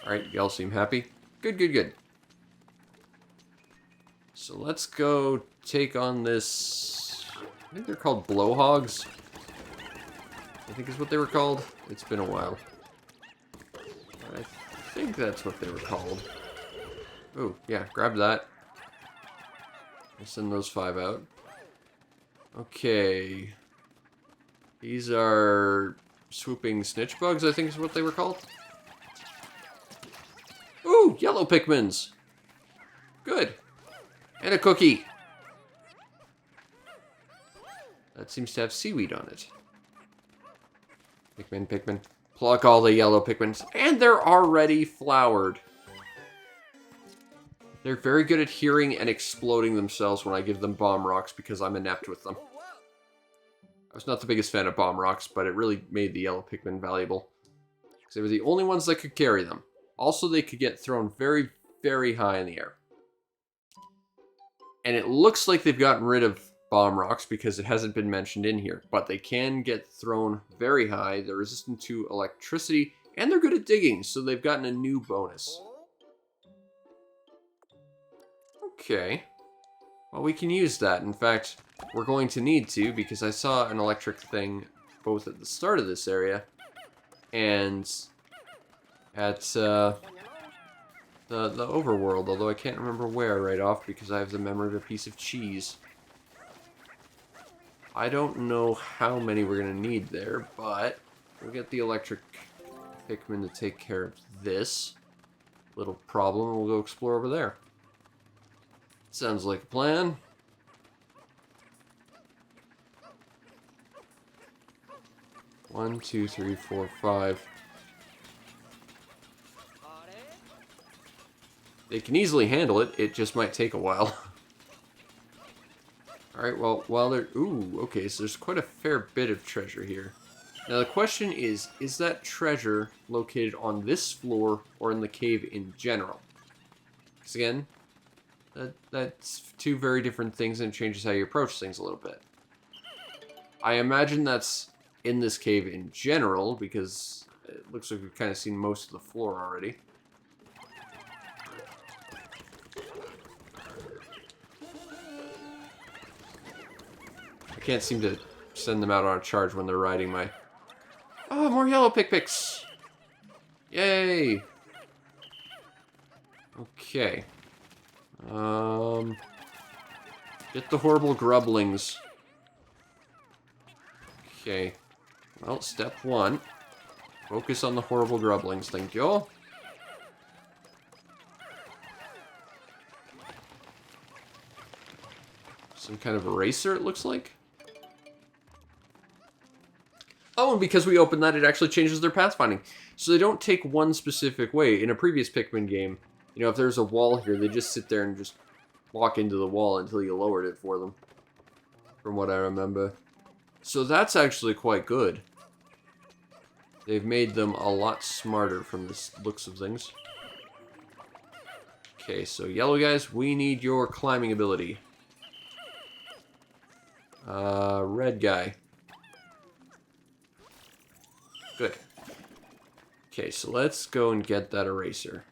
Alright, y'all seem happy. Good, good, good. So let's go take on this... I think they're called blowhogs. I think is what they were called. It's been a while. I think that's what they were called. Oh, yeah, grab that. I'll send those 5 out. Okay. These are swooping snitch bugs, I think is what they were called. Ooh, yellow Pikmins. Good. And a cookie. That seems to have seaweed on it. Pikmin, Pikmin. Pluck all the yellow Pikmins. And they're already flowered. They're very good at hearing and exploding themselves when I give them bomb rocks because I'm inept with them. I was not the biggest fan of bomb rocks, but it really made the yellow Pikmin valuable. Because they were the only ones that could carry them. Also, they could get thrown very, very high in the air. And it looks like they've gotten rid of bomb rocks because it hasn't been mentioned in here. But they can get thrown very high. They're resistant to electricity. And they're good at digging, so they've gotten a new bonus. Okay. Well, we can use that. In fact, we're going to need to, because I saw an electric thing both at the start of this area and at the overworld, although I can't remember where right off because I have the memory of a piece of cheese. I don't know how many we're going to need there, but we'll get the electric Pikmin to take care of this little problem, and we'll go explore over there. Sounds like a plan. One, two, three, four, 5. They can easily handle it. It just might take a while. Alright, well, while they're... Ooh, okay, so there's quite a fair bit of treasure here. Now, the question is that treasure located on this floor or in the cave in general? Because, again, that's two very different things, and it changes how you approach things a little bit. I imagine that's in this cave in general, because it looks like we've kind of seen most of the floor already. I can't seem to send them out on a charge when they're riding my... Oh, more yellow pick-picks! Yay! Okay. Get the horrible grublings. Okay. Well, step 1. Focus on the horrible grublings, thank you. Some kind of eraser, it looks like. Oh, and because we opened that, it actually changes their pathfinding. So they don't take one specific way. In a previous Pikmin game, you know, if there's a wall here, they just sit there and just walk into the wall until you lowered it for them. From what I remember. So that's actually quite good. They've made them a lot smarter from the looks of things. Okay, so yellow guys, we need your climbing ability. Red guy. Good. Okay, so let's go and get that eraser.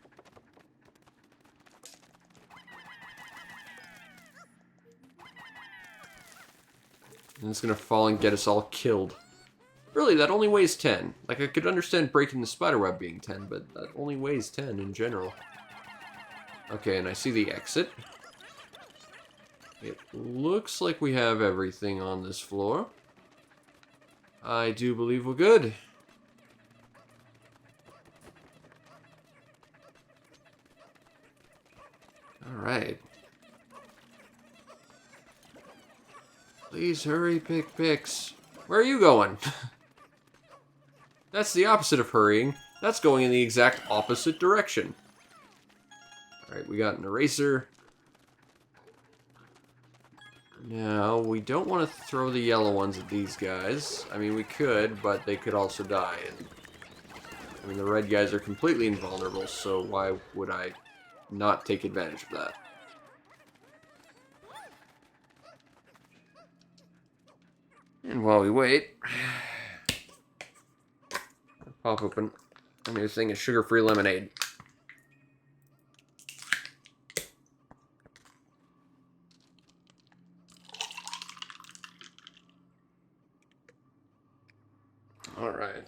And it's gonna fall and get us all killed. Really, that only weighs 10. Like, I could understand breaking the spiderweb being 10, but that only weighs 10 in general. Okay, and I see the exit. It looks like we have everything on this floor. I do believe we're good. Alright. Please hurry, Pick-Picks. Where are you going? That's the opposite of hurrying. That's going in the exact opposite direction. Alright, we got an eraser. Now, we don't want to throw the yellow ones at these guys. I mean, we could, but they could also die. And I mean, the red guys are completely invulnerable, so why would I not take advantage of that? And while we wait, pop open a new thing of sugar-free lemonade. All right.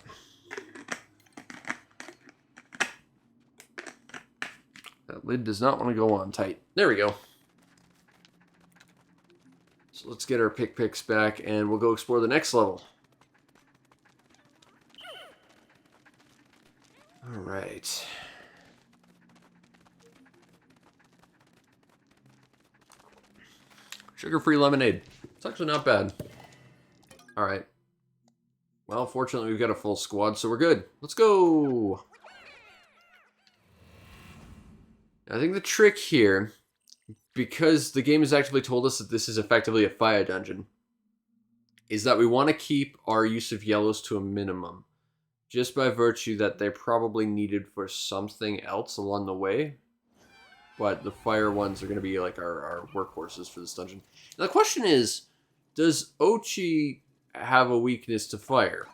That lid does not want to go on tight. There we go. So let's get our Pick-Picks back, and we'll go explore the next level. All right. Sugar-free lemonade. It's actually not bad. All right. Well, fortunately, we've got a full squad, so we're good. Let's go! I think the trick here, because the game has actively told us that this is effectively a fire dungeon, is that we want to keep our use of yellows to a minimum. Just by virtue that they're probably needed for something else along the way. But the fire ones are going to be like our workhorses for this dungeon. Now the question is, does Ochi have a weakness to fire?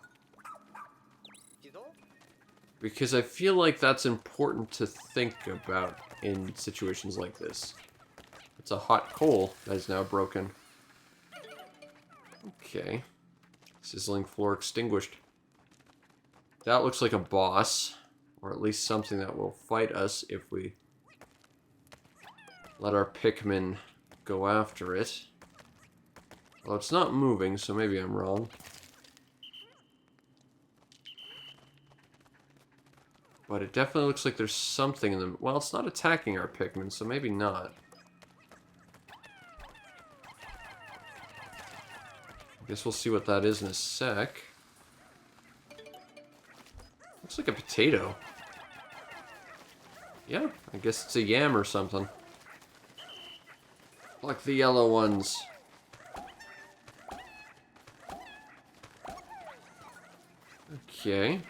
Because I feel like that's important to think about in situations like this. It's a hot coal that is now broken. Okay. Sizzling floor extinguished. That looks like a boss, or at least something that will fight us if we let our Pikmin go after it. Well, it's not moving, so maybe I'm wrong. But it definitely looks like there's something in them. Well, it's not attacking our Pikmin, so maybe not. I guess we'll see what that is in a sec. Looks like a potato. Yeah, I guess it's a yam or something. Like the yellow ones. Okay.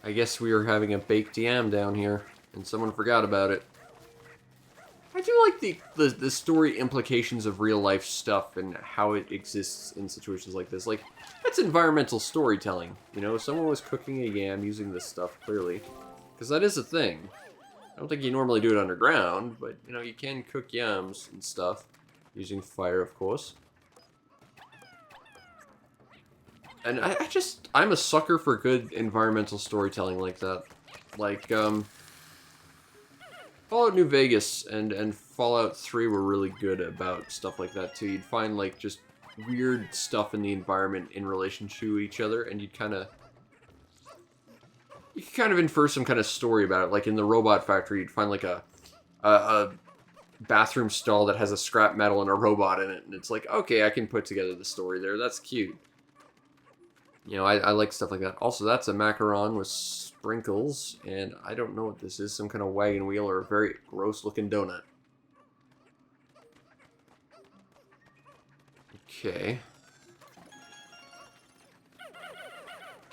I guess we are having a baked yam down here, and someone forgot about it. I do like the story implications of real life stuff and how it exists in situations like this. Like, that's environmental storytelling. You know, someone was cooking a yam using this stuff, clearly. Because that is a thing. I don't think you normally do it underground, but, you know, you can cook yams and stuff. using fire, of course. And I'm a sucker for good environmental storytelling like that. Like, Fallout New Vegas and Fallout 3 were really good about stuff like that too. You'd find like just weird stuff in the environment in relation to each other, and you could kind of infer some kind of story about it. Like in the robot factory, you'd find like a bathroom stall that has a scrap metal and a robot in it, and it's like, okay, I can put together the story there. That's cute. You know, I like stuff like that. Also, that's a macaron with sprinkles, and I don't know what this is. Some kind of wagon wheel or a very gross-looking donut. Okay.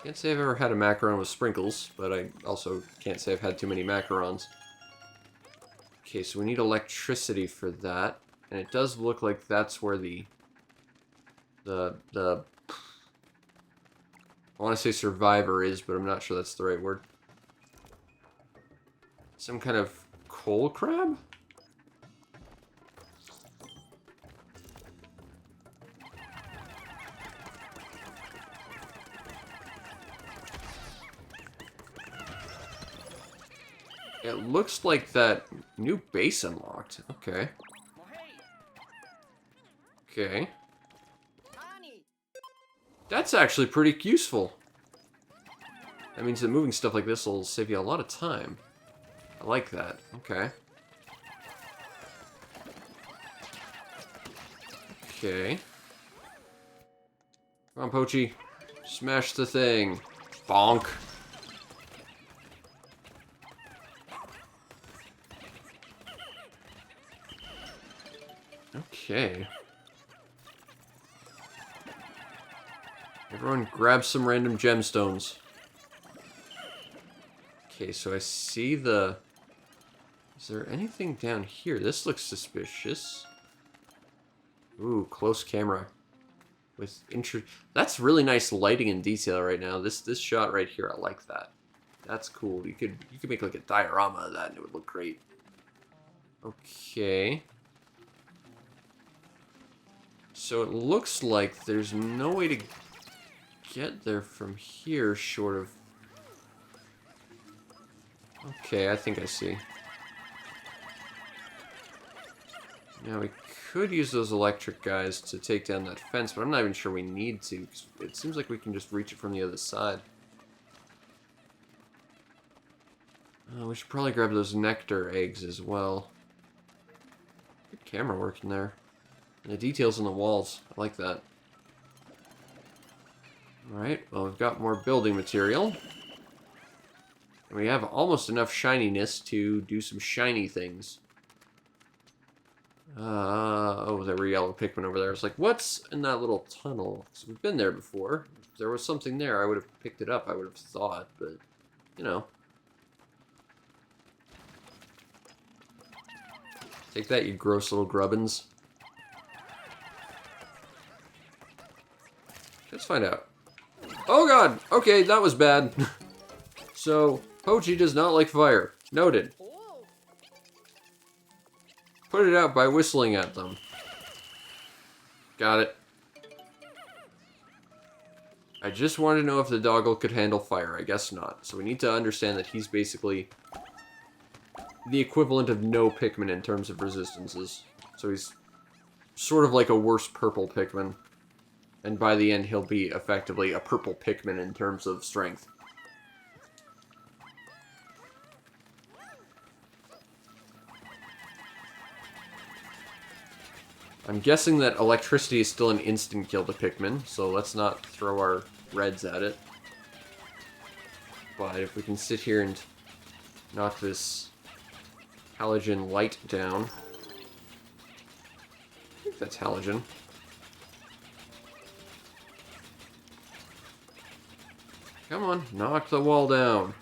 Can't say I've ever had a macaron with sprinkles, but I also can't say I've had too many macarons. Okay, so we need electricity for that, and it does look like that's where the I want to say survivor is, but I'm not sure that's the right word. Some kind of coal crab? It looks like that new base unlocked. Okay. Okay. That's actually pretty useful. That means that moving stuff like this will save you a lot of time. I like that. Okay. Okay. Come on, Poachy. Smash the thing. Bonk. Okay. Everyone grab some random gemstones. Okay, so I see the... Is there anything down here? This looks suspicious. Ooh, close camera. With That's really nice lighting and detail right now. This shot right here, I like that. That's cool. You could make like a diorama of that and it would look great. Okay. So it looks like there's no way to get there from here short of... Okay, I think I see. Now we could use those electric guys to take down that fence, but I'm not even sure we need to. 'Cause it seems like we can just reach it from the other side. We should probably grab those nectar eggs as well. Good camera work in there. And the details on the walls, I like that. Alright, well we've got more building material. And we have almost enough shininess to do some shiny things. Oh, there were yellow Pikmin over there. I was like, what's in that little tunnel? So we've been there before. If there was something there, I would have picked it up, I would have thought, but, you know. Take that, you gross little grubbins. Let's find out. Oh god! Okay, that was bad. So, Poachy does not like fire. Noted. Put it out by whistling at them. Got it. I just wanted to know if the doggle could handle fire. I guess not. So we need to understand that he's basically the equivalent of no Pikmin in terms of resistances. So he's sort of like a worse purple Pikmin. And by the end, he'll be effectively a purple Pikmin in terms of strength. I'm guessing that electricity is still an instant kill to Pikmin, so let's not throw our reds at it. But if we can sit here and knock this halogen light down... I think that's halogen. Come on, knock the wall down.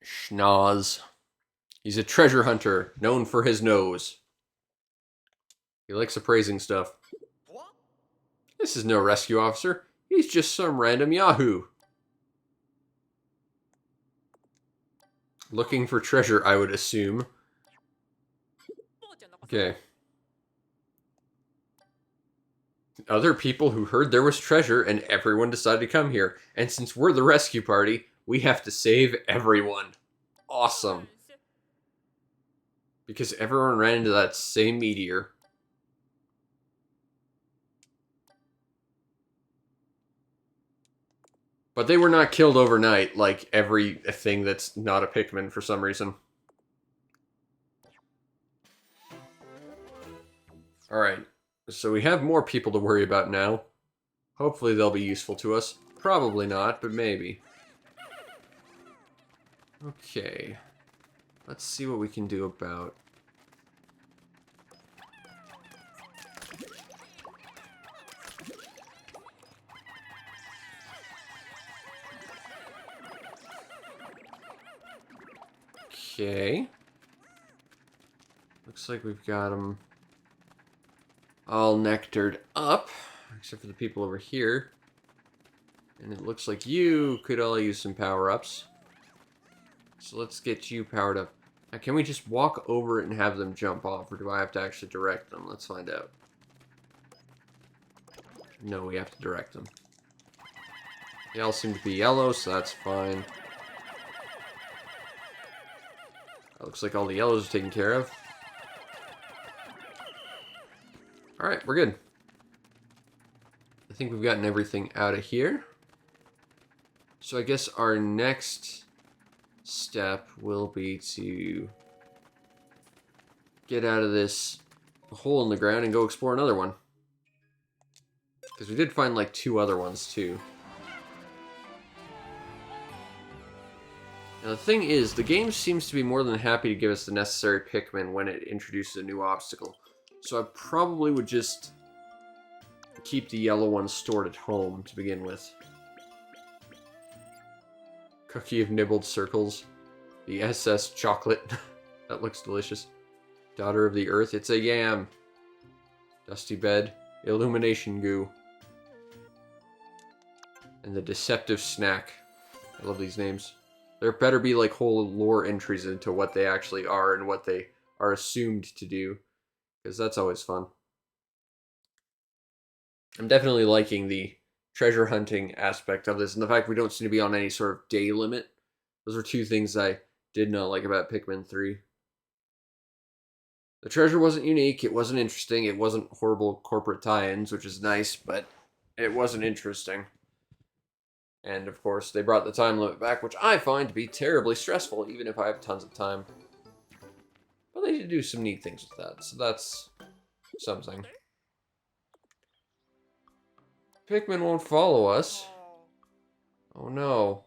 Schnoz. He's a treasure hunter, known for his nose. He likes appraising stuff. This is no rescue officer. He's just some random Yahoo. Looking for treasure, I would assume. Okay. Other people who heard there was treasure and everyone decided to come here. And since we're the rescue party, we have to save everyone. Awesome. Because everyone ran into that same meteor. But they were not killed overnight like everything that's not a Pikmin for some reason. Alright, so we have more people to worry about now. Hopefully they'll be useful to us. Probably not, but maybe. Okay. Let's see what we can do about... Okay. Looks like we've got them all nectared up, except for the people over here. And it looks like you could all use some power-ups. So let's get you powered up. Now, can we just walk over it and have them jump off, or do I have to actually direct them? Let's find out. No, we have to direct them. They all seem to be yellow, so that's fine. Looks like all the yellows are taken care of. Alright, we're good. I think we've gotten everything out of here. So I guess our next step will be to get out of this hole in the ground and go explore another one. Because we did find like 2 other ones too. Now the thing is, the game seems to be more than happy to give us the necessary Pikmin when it introduces a new obstacle. So I probably would just keep the yellow ones stored at home to begin with. Cookie of nibbled circles. The SS chocolate. That looks delicious. Daughter of the earth. It's a yam. Dusty bed. Illumination goo. And the deceptive snack. I love these names. There better be like whole lore entries into what they actually are and what they are assumed to do. Because that's always fun. I'm definitely liking the treasure hunting aspect of this, and the fact we don't seem to be on any sort of day limit. Those are 2 things I did not like about Pikmin 3. The treasure wasn't unique, it wasn't interesting, it wasn't horrible corporate tie-ins, which is nice, but it wasn't interesting. And of course, they brought the time limit back, which I find to be terribly stressful, even if I have tons of time. But they did do some neat things with that, so that's something. Pikmin won't follow us. Oh no.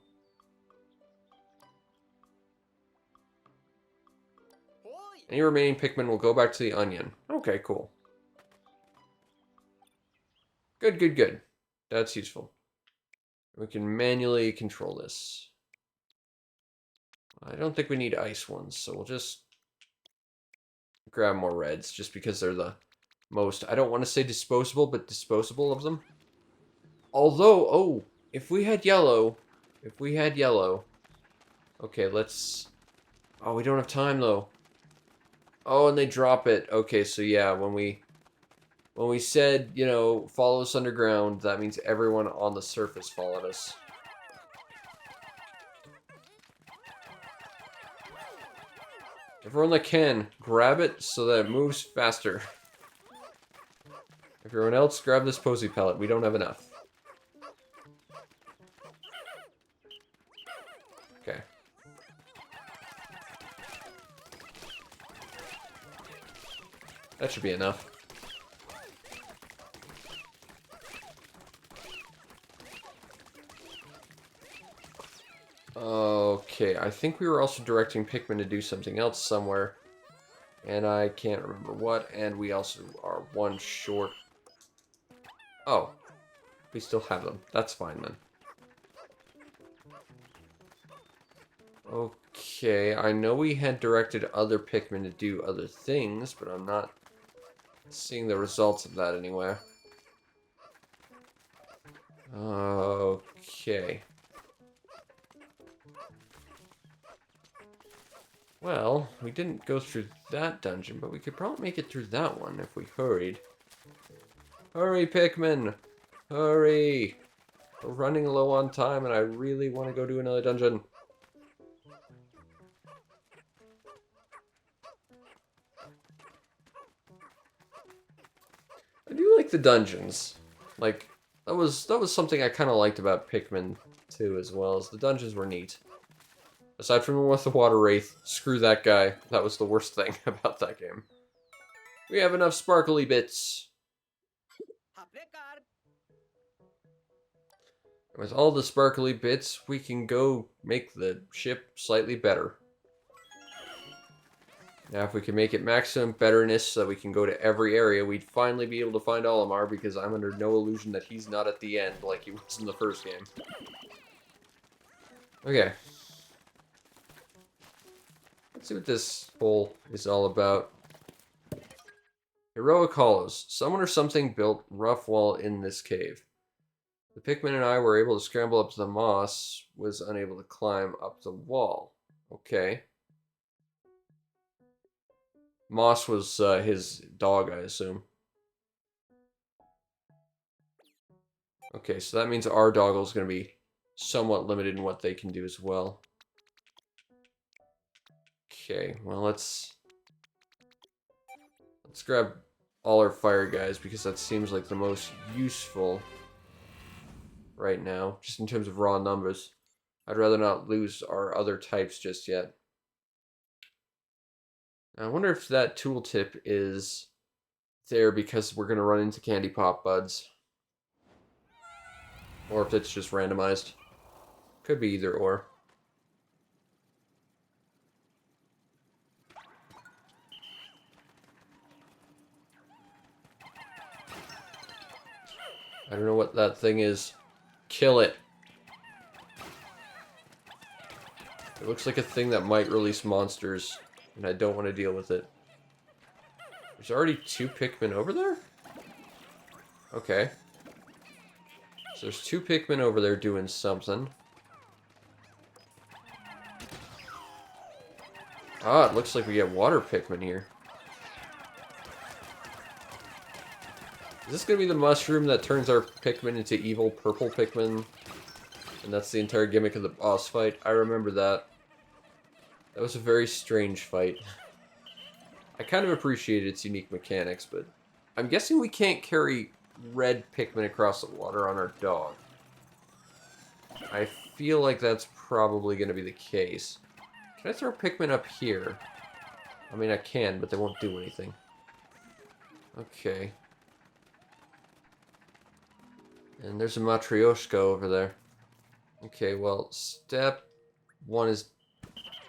Any remaining Pikmin will go back to the onion. Okay, cool. Good, good, good. That's useful. We can manually control this. I don't think we need ice ones, so we'll just grab more reds, just because they're the most, I don't want to say disposable, but disposable of them. Although, oh, if we had yellow, okay, let's, oh, we don't have time, though. Oh, and they drop it. Okay, so yeah, when we said, you know, follow us underground, that means everyone on the surface followed us. Everyone that can, grab it so that it moves faster. Everyone else, grab this posy pellet. We don't have enough. Okay. That should be enough. Okay, I think we were also directing Pikmin to do something else somewhere. And I can't remember what, and we also are 1 short. Oh. We still have them. That's fine then. Okay, I know we had directed other Pikmin to do other things, but I'm not seeing the results of that anywhere. Okay. Well, we didn't go through that dungeon, but we could probably make it through that one if we hurried. Hurry, Pikmin! Hurry! We're running low on time, and I really want to go do another dungeon. I do like the dungeons. Like, that was something I kind of liked about Pikmin 2 as well, as the dungeons were neat. Aside from the one with the water wraith, screw that guy. That was the worst thing about that game. We have enough sparkly bits. With all the sparkly bits, we can go make the ship slightly better. Now, if we can make it maximum betterness so that we can go to every area, we'd finally be able to find Olimar, because I'm under no illusion that he's not at the end like he was in the first game. Okay. Let's see what this hole is all about. Heroic Hollows. Someone or something built rough wall in this cave. The Pikmin and I were able to scramble up to the moss, was unable to climb up the wall. Okay. Moss was his dog, I assume. Okay, so that means our doggle is going to be somewhat limited in what they can do as well. Okay, well, let's grab all our fire guys, because that seems like the most useful right now, just in terms of raw numbers. I'd rather not lose our other types just yet. I wonder if that tooltip is there because we're going to run into candy pop buds. Or if it's just randomized. Could be either or. I don't know what that thing is. Kill it. It looks like a thing that might release monsters, and I don't want to deal with it. There's already 2 Pikmin over there? Okay. So there's 2 Pikmin over there doing something. Ah, it looks like we get water Pikmin here. Is this going to be the mushroom that turns our Pikmin into evil purple Pikmin? And that's the entire gimmick of the boss fight? I remember that. That was a very strange fight. I kind of appreciated its unique mechanics, but I'm guessing we can't carry red Pikmin across the water on our dog. I feel like that's probably going to be the case. Can I throw Pikmin up here? I mean, I can, but they won't do anything. Okay. And there's a Matryoshka over there. Okay, well, step 1 is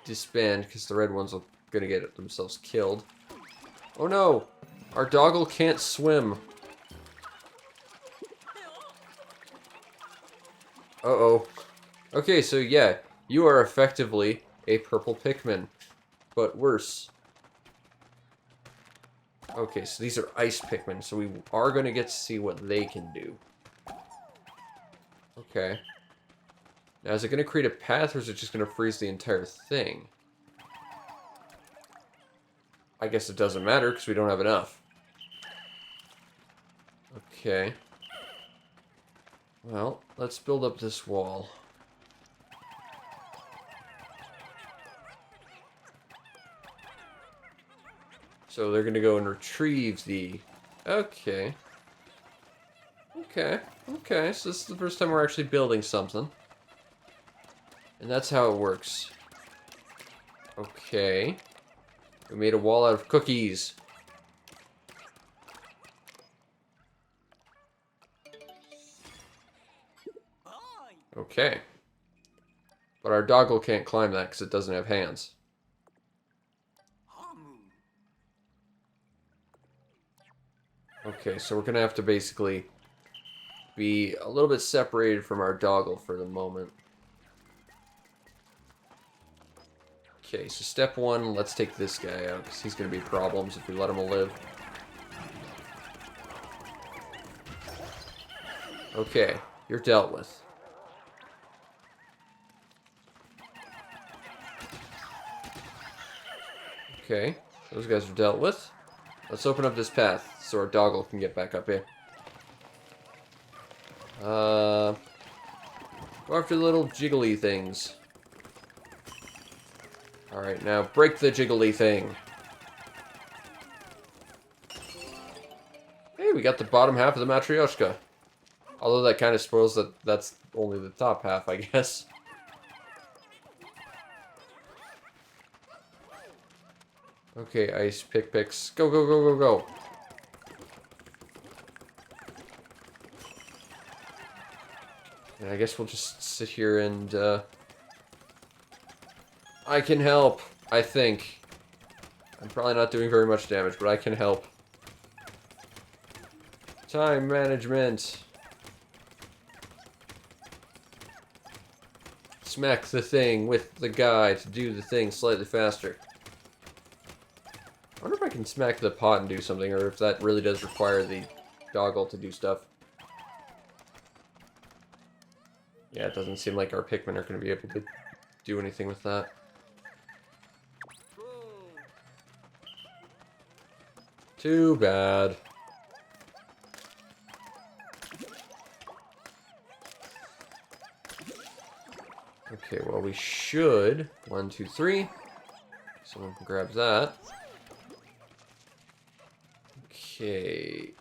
disband, because the red ones are going to get themselves killed. Oh no! Our doggle can't swim. Uh-oh. Okay, so yeah, you are effectively a purple Pikmin, but worse. Okay, so these are ice Pikmin, so we are going to get to see what they can do. Okay. Now, is it going to create a path, or is it just going to freeze the entire thing? I guess it doesn't matter, because we don't have enough. Okay. Well, let's build up this wall. So they're going to go and retrieve the... Okay. Okay. Okay, so this is the first time we're actually building something. And that's how it works. Okay. We made a wall out of cookies. Okay. But our doggle can't climb that because it doesn't have hands. Okay, so we're going to have to basically be a little bit separated from our doggle for the moment. Okay, so step 1, let's take this guy out, because he's going to be problems if we let him live. Okay. You're dealt with. Okay, those guys are dealt with. Let's open up this path so our doggle can get back up here. Go after the little jiggly things. Alright, now break the jiggly thing. Hey, we got the bottom half of the Matryoshka. Although that kind of spoils that that's only the top half, I guess. Okay, ice picks. Go, go, go, go, go. And I guess we'll just sit here and, I can help, I think. I'm probably not doing very much damage, but I can help. Time management. Smack the thing with the guy to do the thing slightly faster. I wonder if I can smack the pot and do something, or if that really does require the doggle to do stuff. Yeah, it doesn't seem like our Pikmin are going to be able to do anything with that. Too bad. Okay, well, we should. 1, 2, 3. Someone can grab that. Okay.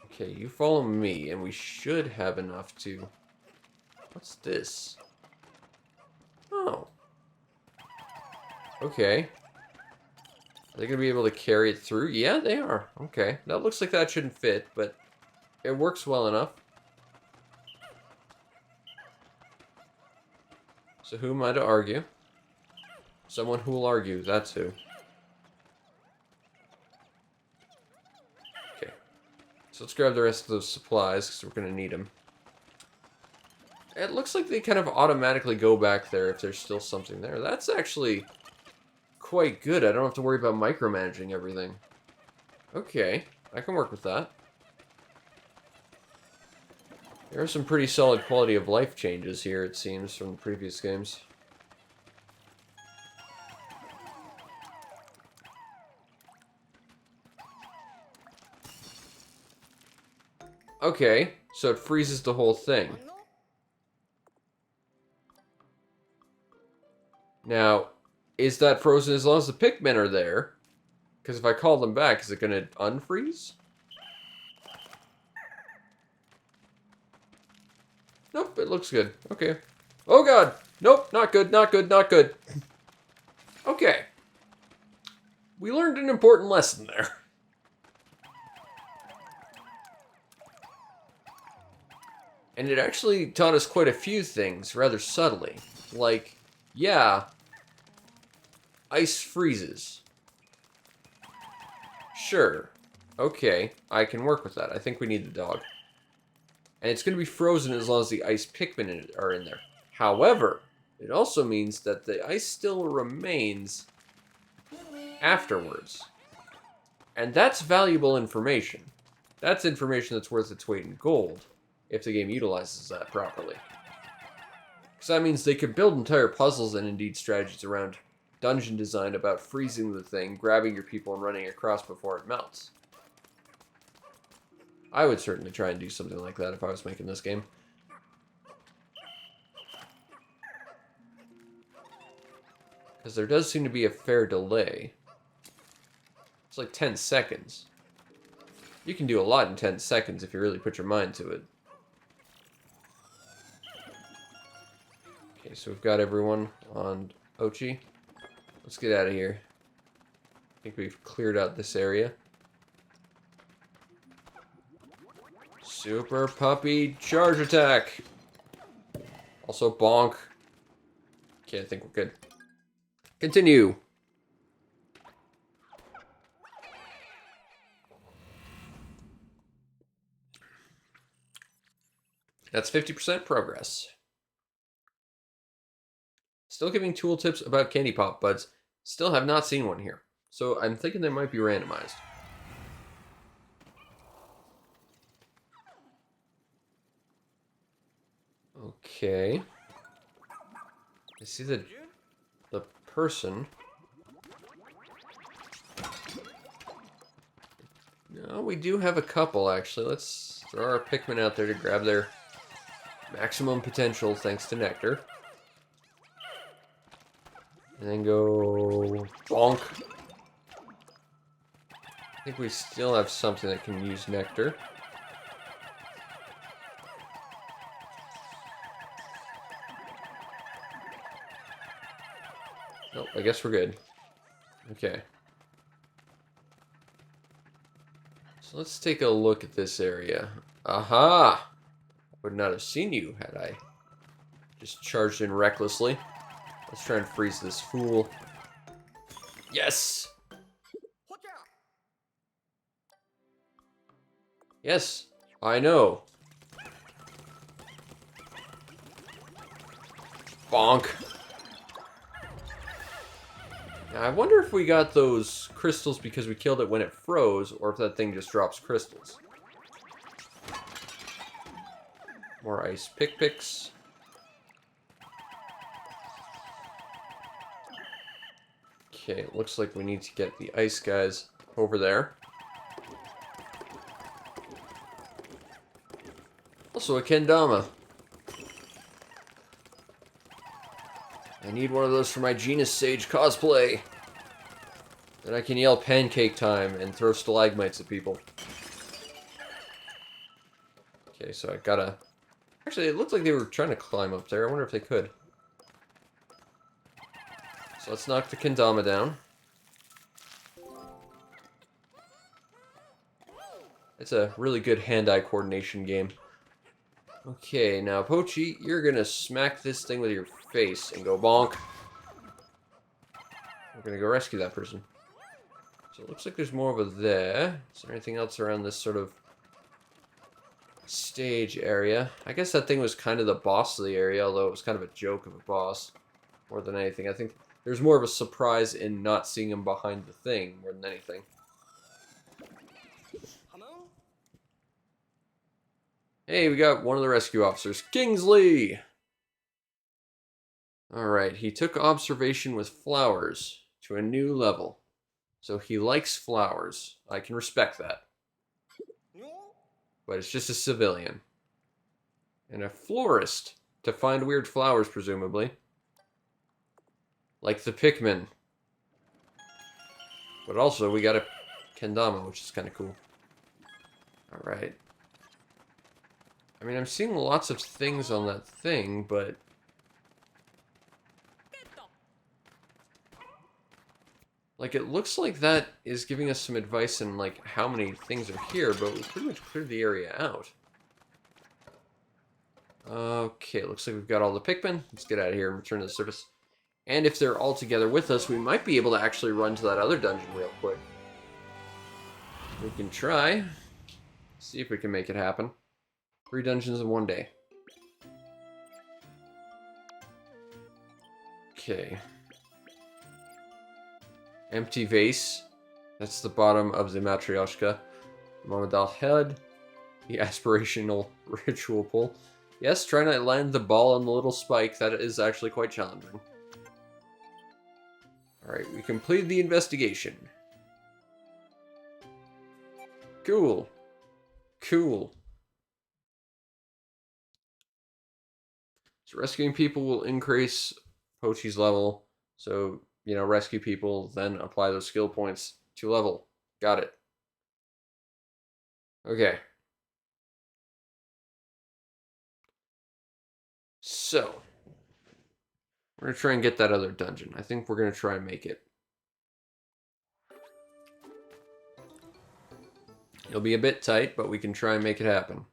Okay, you follow me, and we should have enough to... What's this? Oh. Okay. Are they going to be able to carry it through? Yeah, they are. Okay. That looks like that shouldn't fit, but it works well enough. So who am I to argue? Someone who will argue, that's who. Okay. So let's grab the rest of those supplies, because we're going to need them. It looks like they kind of automatically go back there if there's still something there. That's actually quite good. I don't have to worry about micromanaging everything. Okay, I can work with that. There are some pretty solid quality of life changes here, it seems, from the previous games. Okay, so it freezes the whole thing. Now, is that frozen as long as the Pikmin are there? Because if I call them back, is it going to unfreeze? Nope, it looks good. Okay. Oh god! Nope, not good, not good, not good. Okay. We learned an important lesson there. And it actually taught us quite a few things, rather subtly. Like, yeah, ice freezes. Sure. Okay, I can work with that. I think we need the dog. And it's going to be frozen as long as the ice Pikmin are in there. However, it also means that the ice still remains afterwards. And that's valuable information. That's information that's worth its weight in gold, if the game utilizes that properly. Because that means they could build entire puzzles and indeed strategies around dungeon design about freezing the thing, grabbing your people, and running across before it melts. I would certainly try and do something like that if I was making this game. Because there does seem to be a fair delay. It's like 10 seconds. You can do a lot in 10 seconds if you really put your mind to it. Okay, so we've got everyone on Ochi. Let's get out of here. I think we've cleared out this area. Super Puppy Charge Attack! Also bonk. Okay, I think we're good. Continue! That's 50% progress. Still giving tooltips about candy pop buds. Still have not seen one here. So I'm thinking they might be randomized. Okay. I see the person. No, we do have a couple, actually. Let's throw our Pikmin out there to grab their maximum potential thanks to Nectar. And then go bonk. I think we still have something that can use Nectar. Nope, I guess we're good. Okay. So let's take a look at this area. Aha! Would not have seen you had I just charged in recklessly. Let's try and freeze this fool. Yes! Yes, I know. Bonk. Now, I wonder if we got those crystals because we killed it when it froze, or if that thing just drops crystals. More ice picks. Okay, it looks like we need to get the ice guys over there. Also a kendama. I need one of those for my Genus Sage cosplay. Then I can yell pancake time and throw stalagmites at people. Okay, so I gotta... Actually, it looked like they were trying to climb up there. I wonder if they could. So let's knock the kendama down. It's a really good hand-eye coordination game. Okay, now Pochi, you're gonna smack this thing with your face and go bonk. We're gonna go rescue that person. So it looks like there's more over there. Is there anything else around this sort of stage area? I guess that thing was kind of the boss of the area, although it was kind of a joke of a boss more than anything. I think there's more of a surprise in not seeing him behind the thing more than anything. Hey, we got one of the rescue officers, Kingsley! Alright, he took observation with flowers to a new level. So he likes flowers. I can respect that. But it's just a civilian. And a florist to find weird flowers, presumably. Like the Pikmin. But also, we got a kendama, which is kind of cool. Alright. I mean, I'm seeing lots of things on that thing, but... Like, it looks like that is giving us some advice in, like, how many things are here, but we pretty much cleared the area out. Okay, looks like we've got all the Pikmin. Let's get out of here and return to the surface. And if they're all together with us, we might be able to actually run to that other dungeon real quick. We can try. See if we can make it happen. 3 dungeons in one day. Okay. Empty vase. That's the bottom of the Matryoshka. Momadal head. The aspirational ritual pull. Yes, trying to land the ball on the little spike. That is actually quite challenging. Alright, we completed the investigation. Cool. Cool. So rescuing people will increase Pochi's level. So, you know, rescue people, then apply those skill points to level. Got it. Okay. So, we're going to try and get that other dungeon. I think we're going to try and make it. It'll be a bit tight, but we can try and make it happen.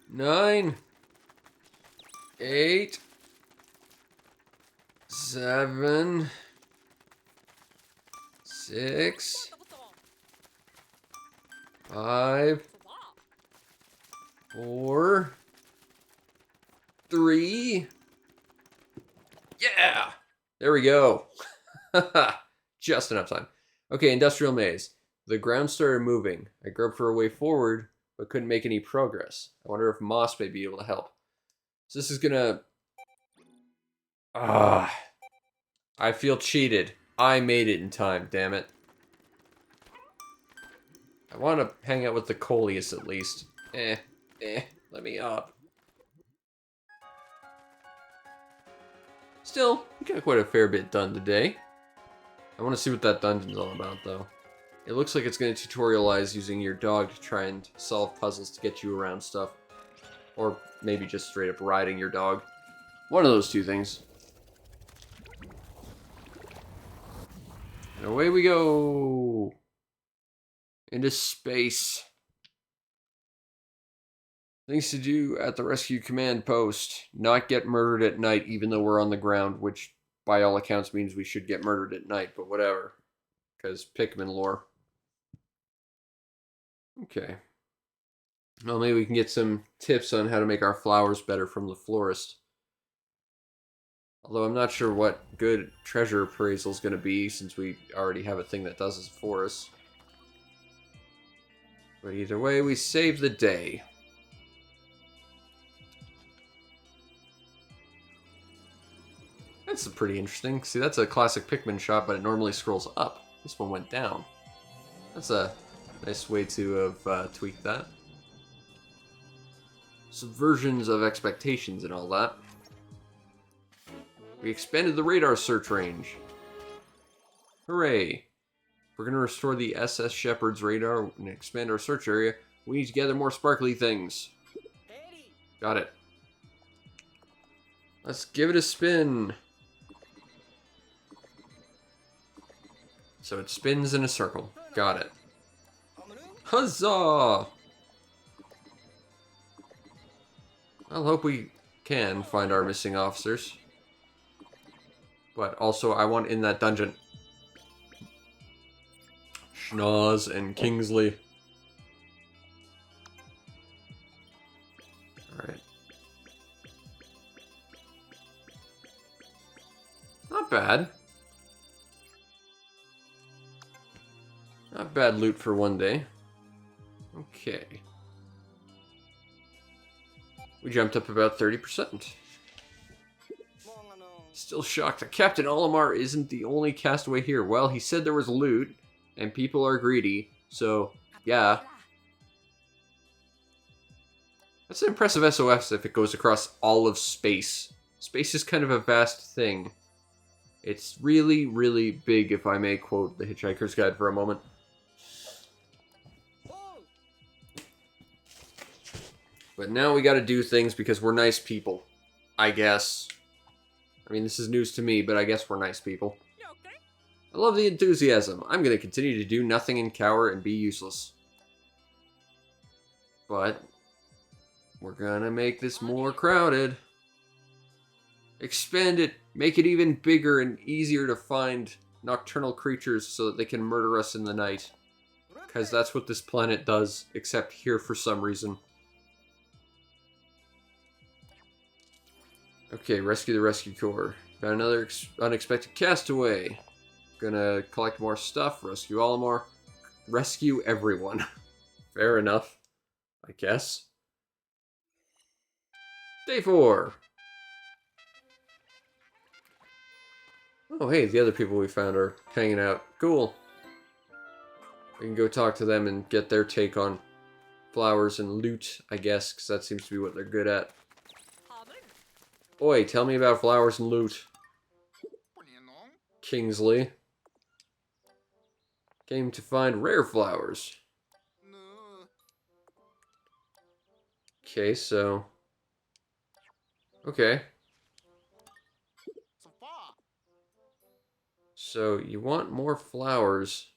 9, 8, 7, 6, 5, 4, 3. Yeah! There we go. Just enough time. Okay, industrial maze. The ground started moving. I groped for a way forward, but couldn't make any progress. I wonder if moss may be able to help. So this is gonna... I feel cheated. I made it in time, damn it. I want to hang out with the coleus at least. Let me up. Still, we got quite a fair bit done today. I want to see what that dungeon's all about, though. It looks like it's going to tutorialize using your dog to try and solve puzzles to get you around stuff. Or maybe just straight up riding your dog. One of those two things. And away we go! Into space. Things to do at the rescue command post. Not get murdered at night even though we're on the ground, which by all accounts means we should get murdered at night, but whatever. Because Pikmin lore. Okay. Well, maybe we can get some tips on how to make our flowers better from the florist. Although I'm not sure what good treasure appraisal is going to be, since we already have a thing that does this for us. But either way, we save the day. That's pretty interesting. See, that's a classic Pikmin shot, but it normally scrolls up. This one went down. That's a nice way to have tweaked that. Subversions of expectations and all that. We expanded the radar search range. Hooray! We're going to restore the SS Shepherd's radar and expand our search area. We need to gather more sparkly things. Got it. Let's give it a spin. So it spins in a circle. Got it. Huzzah! I'll hope we can find our missing officers. But also, I want in that dungeon. Schnoz and Kingsley. Alright. Not bad. Not bad loot for one day. Okay. We jumped up about 30%. Still shocked that Captain Olimar isn't the only castaway here. Well, he said there was loot, and people are greedy, so, yeah. That's an impressive SOS if it goes across all of space. Space is kind of a vast thing. It's really, really big, if I may quote The Hitchhiker's Guide for a moment. But now we gotta do things because we're nice people. I guess. I mean, this is news to me, but I guess we're nice people. I love the enthusiasm. I'm gonna continue to do nothing and cower and be useless. But we're gonna make this more crowded. Expand it. Make it even bigger and easier to find nocturnal creatures so that they can murder us in the night. Because that's what this planet does, except here for some reason. Okay, rescue the rescue corps. Got another unexpected castaway. Gonna collect more stuff, rescue Olimar. Rescue everyone. Fair enough, I guess. Day 4. Oh, hey, the other people we found are hanging out. Cool. We can go talk to them and get their take on flowers and loot, I guess, because that seems to be what they're good at. Oi, tell me about flowers and loot. Kingsley. Came to find rare flowers. Okay, so... Okay. So, you want more flowers.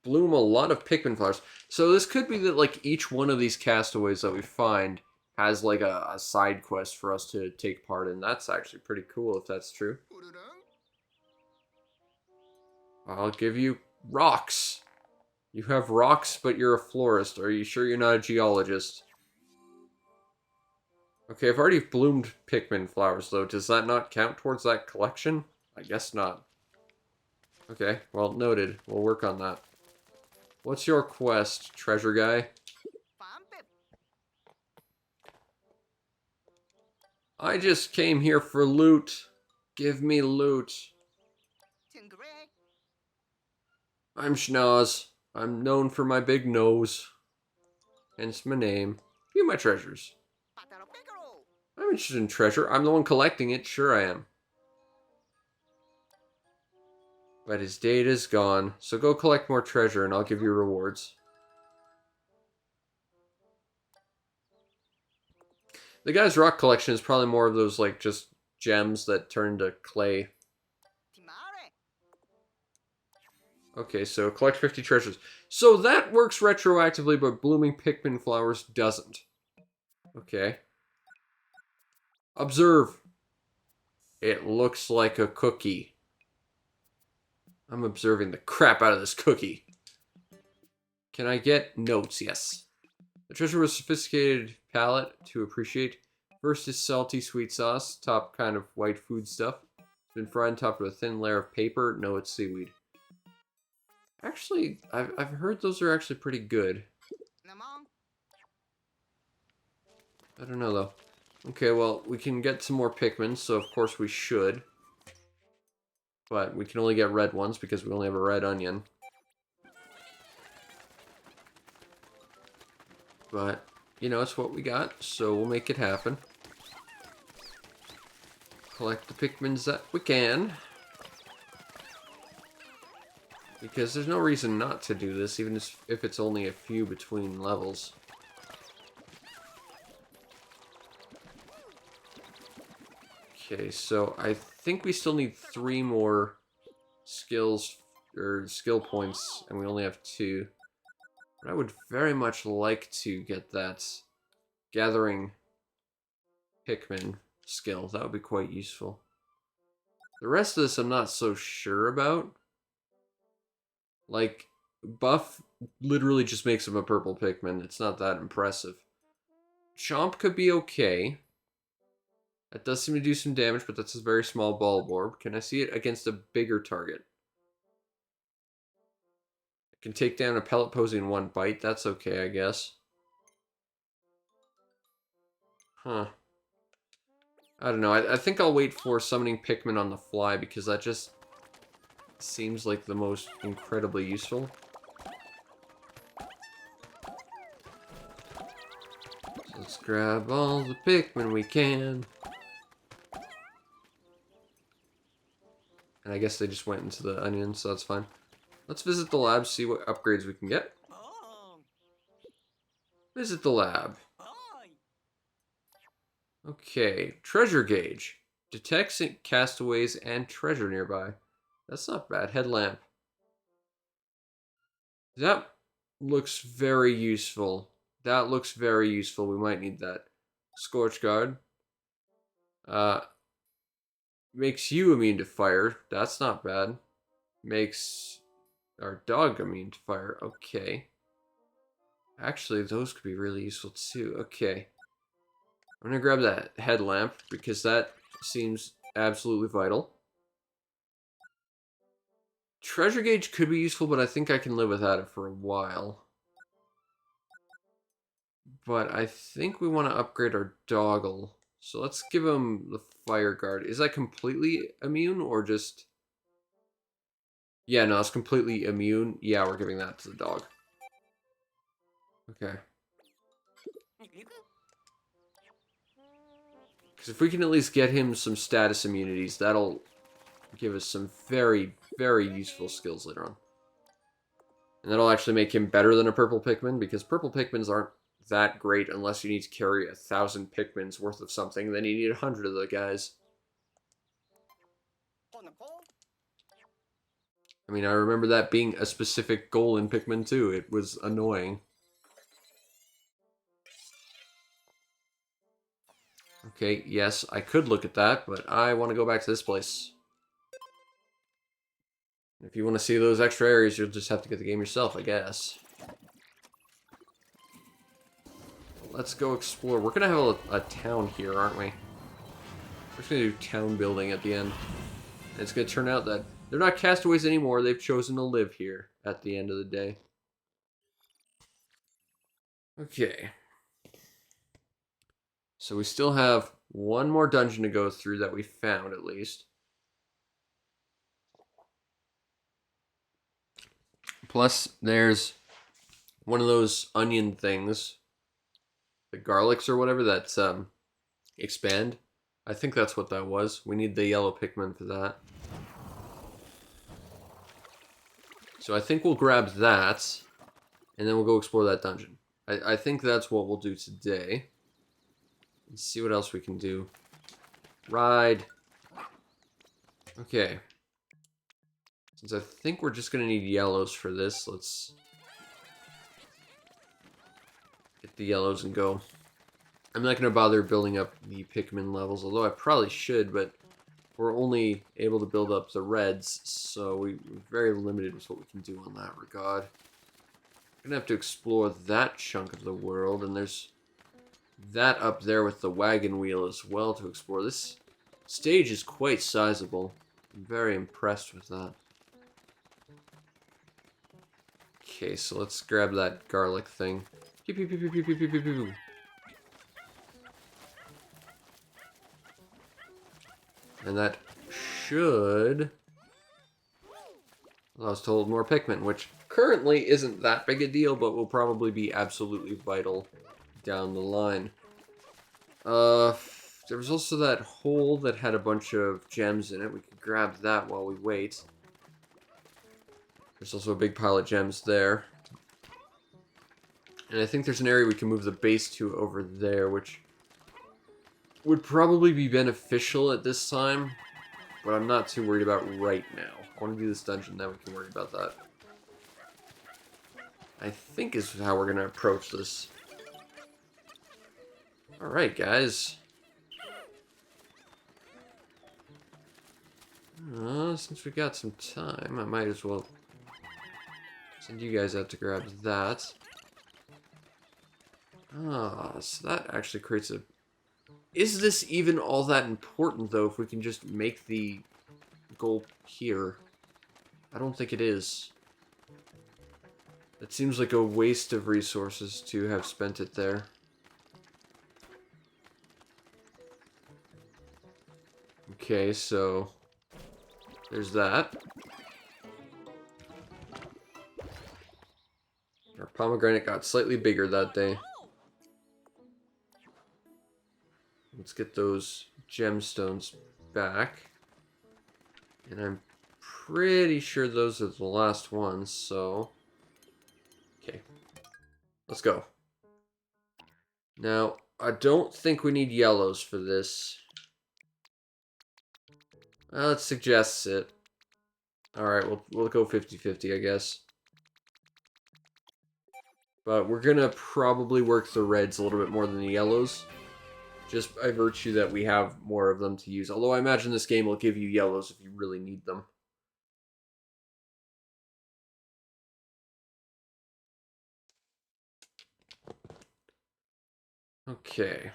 Bloom a lot of Pikmin flowers. So this could be that, like, each one of these castaways that we find has, like, a side quest for us to take part in. That's actually pretty cool if that's true. I'll give you rocks. You have rocks, but you're a florist. Are you sure you're not a geologist? Okay, I've already bloomed Pikmin flowers, though. Does that not count towards that collection? I guess not. Okay, well, noted. We'll work on that. What's your quest, treasure guy? I just came here for loot. Give me loot. I'm Schnoz. I'm known for my big nose. Hence my name. View my treasures. I'm interested in treasure. I'm the one collecting it. Sure I am. But his data's gone. So go collect more treasure and I'll give you rewards. The guy's rock collection is probably more of those, like, just gems that turn to clay. Okay, so collect 50 treasures. So that works retroactively, but blooming Pikmin flowers doesn't. Okay. Observe. It looks like a cookie. I'm observing the crap out of this cookie. Can I get notes? Yes. The treasure was a sophisticated palate to appreciate. First is salty sweet sauce, top kind of white food stuff. It's been fried and topped with a thin layer of paper. No, it's seaweed. Actually, I've heard those are actually pretty good. I don't know, though. Okay, well, we can get some more Pikmin, so of course we should. But we can only get red ones because we only have a red onion. But, you know, it's what we got, so we'll make it happen. Collect the Pikmins that we can. Because there's no reason not to do this, even if it's only a few between levels. Okay, so I think we still need 3 more skills, or skill points, and we only have 2. But I would very much like to get that gathering Pikmin skill. That would be quite useful. The rest of this I'm not so sure about. Like, buff literally just makes him a purple Pikmin. It's not that impressive. Chomp could be okay. That does seem to do some damage, but that's a very small ball orb. Can I see it against a bigger target? I can take down a pellet posing in 1 bite. That's okay, I guess. Huh. I don't know. I think I'll wait for summoning Pikmin on the fly because that just seems like the most incredibly useful. So let's grab all the Pikmin we can. And I guess they just went into the onion, so that's fine. Let's visit the lab, see what upgrades we can get. Visit the lab. Okay, treasure gauge. Detects castaways and treasure nearby. That's not bad. Headlamp. That looks very useful. That looks very useful. We might need that. Scorch guard. Makes you immune to fire. That's not bad. Makes our dog immune to fire. Okay. Actually, those could be really useful too. Okay. I'm gonna grab that headlamp because that seems absolutely vital. Treasure gauge could be useful, but I think I can live without it for a while. But I think we want to upgrade our doggle. So let's give him the fire guard. Is that completely immune or just... Yeah, no, it's completely immune. Yeah, we're giving that to the dog. Okay. Because if we can at least get him some status immunities, that'll give us some very, very useful skills later on. And that'll actually make him better than a purple Pikmin, because purple Pikmins aren't that great unless you need to carry 1,000 Pikmins worth of something. Then you need 100 of the guys. I mean, I remember that being a specific goal in Pikmin 2. It was annoying. Okay, yes, I could look at that, but I want to go back to this place. If you want to see those extra areas, you'll just have to get the game yourself, I guess. Let's go explore. We're going to have a town here, aren't we? We're just going to do town building at the end. And it's going to turn out that they're not castaways anymore. They've chosen to live here at the end of the day. Okay. So we still have one more dungeon to go through that we found, at least. Plus, there's one of those onion things, the garlics or whatever, that expand. I think that's what that was. We need the yellow Pikmin for that. So I think we'll grab that, and then we'll go explore that dungeon. I think that's what we'll do today. Let's see what else we can do. Ride. Okay. Since I think we're just going to need yellows for this, let's get the yellows and go. I'm not going to bother building up the Pikmin levels, although I probably should, but we're only able to build up the reds, so we're very limited with what we can do on that regard. I'm going to have to explore that chunk of the world, and there's that up there with the wagon wheel as well to explore. This stage is quite sizable. I'm very impressed with that. Okay, so let's grab that garlic thing. Pew, pew, pew, pew, pew, pew, pew, pew, pew. And that should allow us to hold more Pikmin, which currently isn't that big a deal, but will probably be absolutely vital down the line. There was also that hole that had a bunch of gems in it. We could grab that while we wait. There's also a big pile of gems there. And I think there's an area we can move the base to over there, which would probably be beneficial at this time, but I'm not too worried about right now. I want to do this dungeon, then we can worry about that. I think is how we're going to approach this. Alright, guys. Since we got some time, I might as well send you guys out to grab that. So that actually creates a... Is this even all that important, though, if we can just make the goal here? I don't think it is. It seems like a waste of resources to have spent it there. Okay, so... there's that. Our pomegranate got slightly bigger that day. Let's get those gemstones back. And I'm pretty sure those are the last ones, so... okay. Let's go. Now, I don't think we need yellows for this. Well, it suggests it. Alright, we'll go 50-50, I guess. But we're gonna probably work the reds a little bit more than the yellows. Just by virtue that we have more of them to use. Although I imagine this game will give you yellows if you really need them. Okay.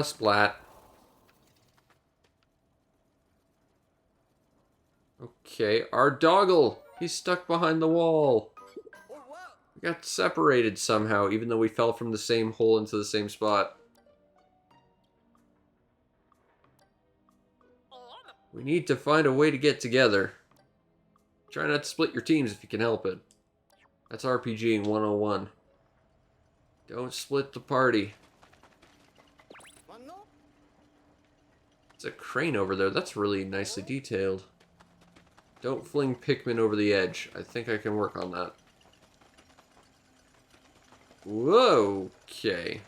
Splat. Okay, our doggle! He's stuck behind the wall. We got separated somehow, even though we fell from the same hole into the same spot. We need to find a way to get together. Try not to split your teams if you can help it. That's RPGing 101. Don't split the party. It's a crane over there. That's really nicely detailed. Don't fling Pikmin over the edge. I think I can work on that. Whoa, okay.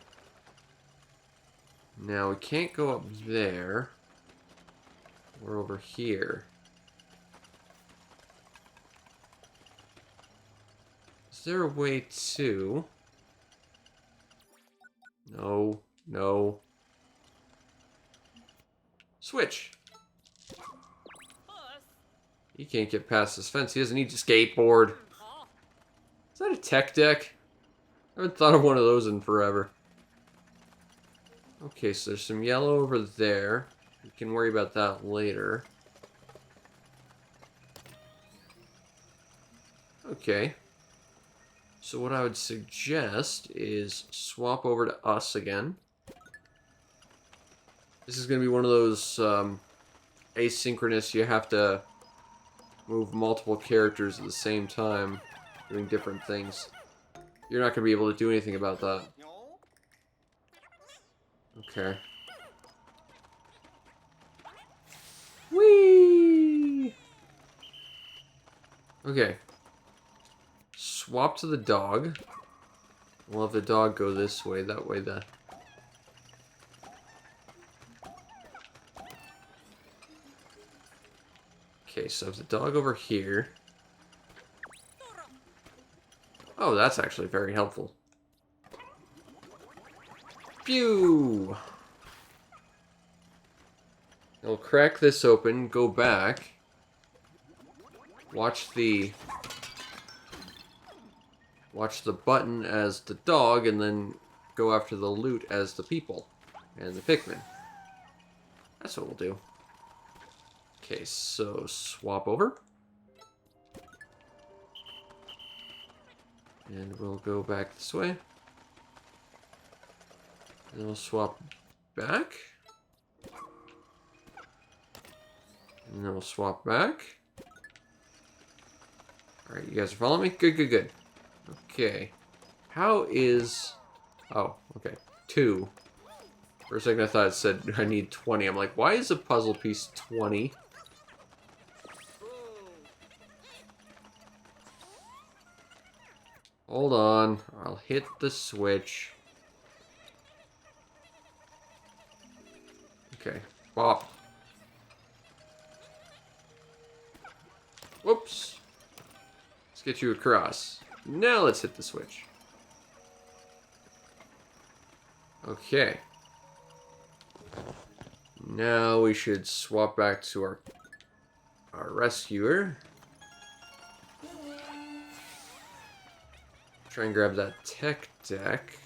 Now we can't go up there. We're over here. Is there a way to... no, no. Switch. He can't get past this fence. He doesn't need to skateboard. Is that a tech deck? I haven't thought of one of those in forever. Okay, so there's some yellow over there. We can worry about that later. Okay. So what I would suggest is swap over to us again. This is going to be one of those asynchronous, you have to move multiple characters at the same time, doing different things. You're not going to be able to do anything about that. Okay. Whee! Okay. Swap to the dog. We'll have the dog go this way, that way the... Okay, so if the dog over here... Oh, that's actually very helpful. Phew! I'll crack this open, go back, watch the button as the dog, and then go after the loot as the people and the Pikmin. That's what we'll do. Okay, so swap over. And we'll go back this way. And then we'll swap back. And then we'll swap back. Alright, you guys are following me? Good, good, good. Okay. How is... Oh, okay. 2. For a second I thought it said I need 20. I'm like, why is a puzzle piece 20? Hold on. I'll hit the switch. Okay. Bop. Whoops. Let's get you across. Now let's hit the switch. Okay. Now we should swap back to our rescuer. Try and grab that tech deck.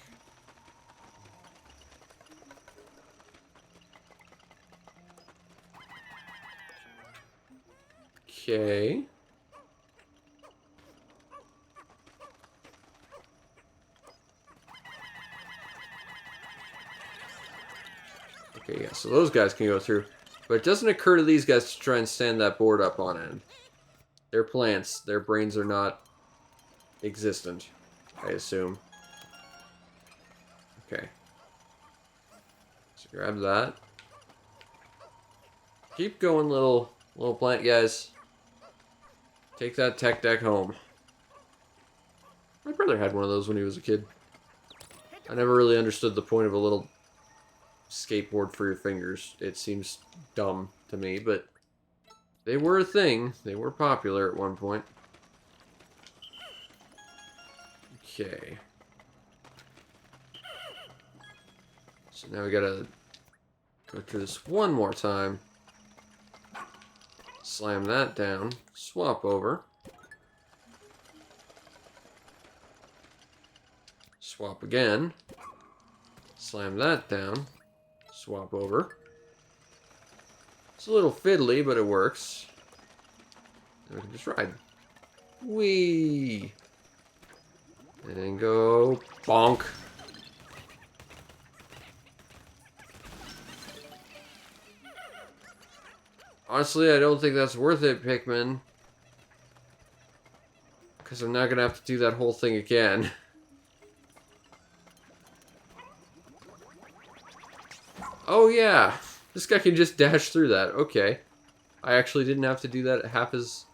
Okay. Okay, yeah, so those guys can go through. But it doesn't occur to these guys to try and stand that board up on end. They're plants. Their brains are not existent, I assume. Okay. So grab that. Keep going, little plant guys. Take that tech deck home. My brother had one of those when he was a kid. I never really understood the point of a little skateboard for your fingers. It seems dumb to me, but they were a thing. They were popular at one point. Okay. So now we gotta go through this one more time. Slam that down. Swap over. Swap again. Slam that down. Swap over. It's a little fiddly, but it works. And we can just ride. Whee! And then go bonk. Honestly, I don't think that's worth it, Pikmin. Because I'm not going to have to do that whole thing again. Oh yeah, this guy can just dash through that. Okay. I actually didn't have to do that half as...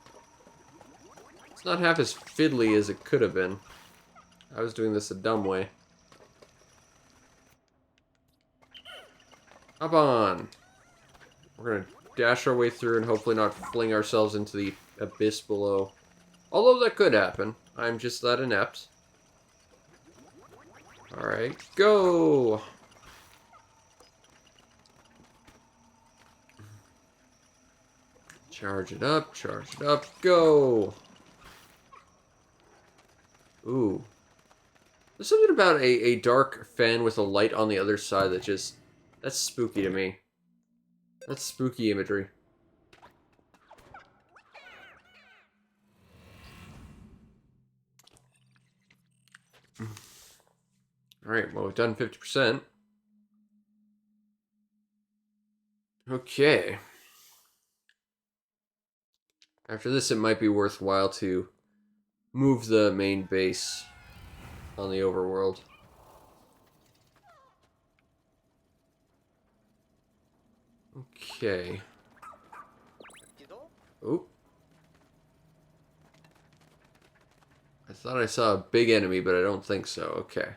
It's not half as fiddly as it could have been. I was doing this a dumb way. Hop on. We're gonna dash our way through and hopefully not fling ourselves into the abyss below. Although that could happen. I'm just that inept. Alright, go! Charge it up, go! Ooh. There's something about a dark fan with a light on the other side that just... That's spooky to me. That's spooky imagery. Alright, well, we've done 50%. Okay. After this, it might be worthwhile to move the main base on the overworld. Okay. Oh. I thought I saw a big enemy, but I don't think so. Okay.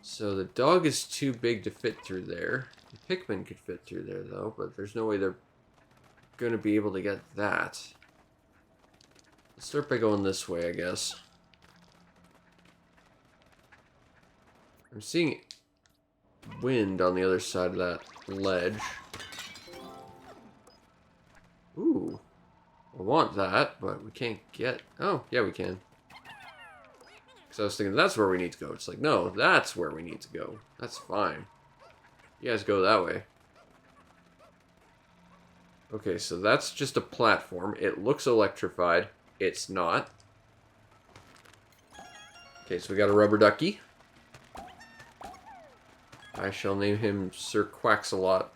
So the dog is too big to fit through there. The Pikmin could fit through there, though, but there's no way they're going to be able to get that. Let's start by going this way, I guess. I'm seeing wind on the other side of that ledge. Ooh. I want that, but we can't get... Oh, yeah, we can. Because I was thinking that's where we need to go. It's like, no, that's where we need to go. That's fine. You guys go that way. Okay, so that's just a platform. It looks electrified. It's not. Okay, so we got a rubber ducky. I shall name him Sir Quaxalot.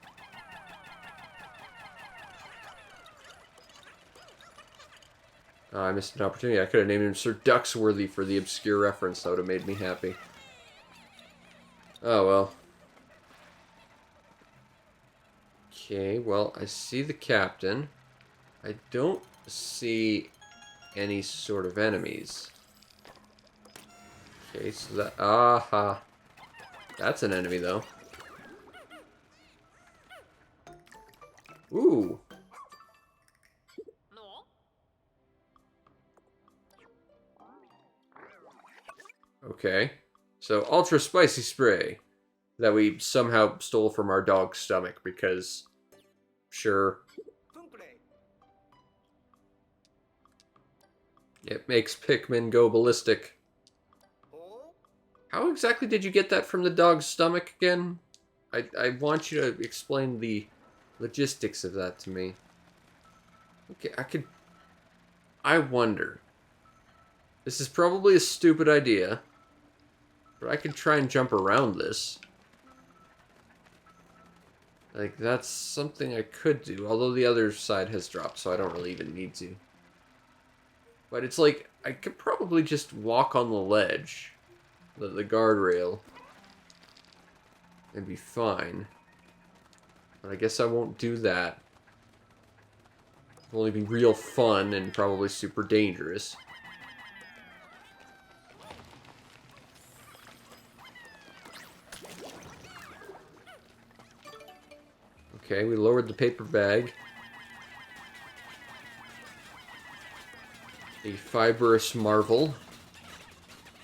I missed an opportunity. I could have named him Sir Ducksworthy for the obscure reference. That would have made me happy. Oh, well. Okay, well, I see the captain. I don't see any sort of enemies. Okay, so that... Aha. That's an enemy, though. Ooh. Okay. So, ultra spicy spray that we somehow stole from our dog's stomach because, sure, it makes Pikmin go ballistic. How exactly did you get that from the dog's stomach again? I want you to explain the logistics of that to me. Okay, I wonder. This is probably a stupid idea, but I could try and jump around this. Like, that's something I could do, although the other side has dropped, so I don't really even need to. But it's like, I could probably just walk on the ledge, the guardrail, and be fine. But I guess I won't do that. It'll only be real fun and probably super dangerous. Okay, we lowered the paper bag. A fibrous marvel,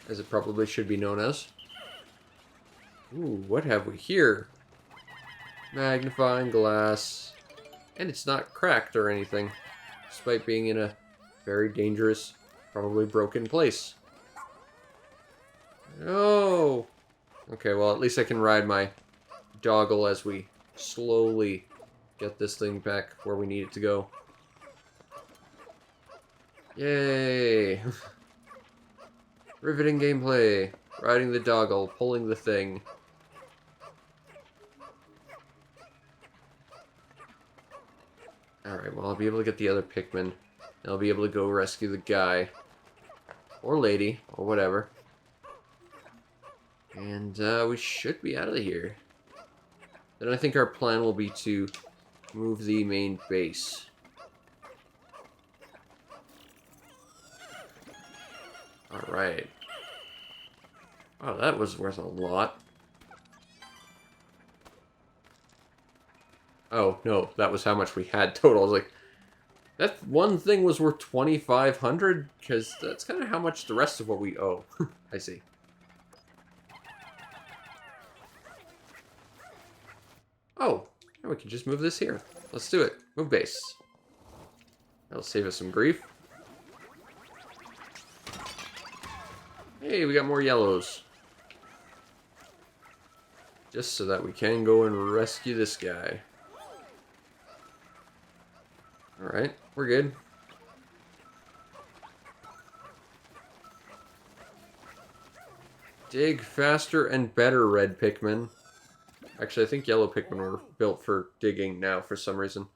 as it probably should be known as. Ooh, what have we here? Magnifying glass. And it's not cracked or anything, despite being in a very dangerous, probably broken place. Oh! Okay, well, at least I can ride my doggle as we slowly get this thing back where we need it to go. Yay! Riveting gameplay. Riding the doggle, pulling the thing. Alright, well, I'll be able to get the other Pikmin. And I'll be able to go rescue the guy. Or lady, or whatever. And we should be out of here. Then I think our plan will be to move the main base. Alright. Wow, that was worth a lot. Oh, no, that was how much we had total. I was like, that one thing was worth 2,500? Because that's kind of how much the rest of what we owe. I see. Oh, now we can just move this here. Let's do it. Move base. That'll save us some grief. Hey, we got more yellows. Just so that we can go and rescue this guy. Alright, we're good. Dig faster and better, red Pikmin. Actually, I think yellow Pikmin were built for digging now for some reason.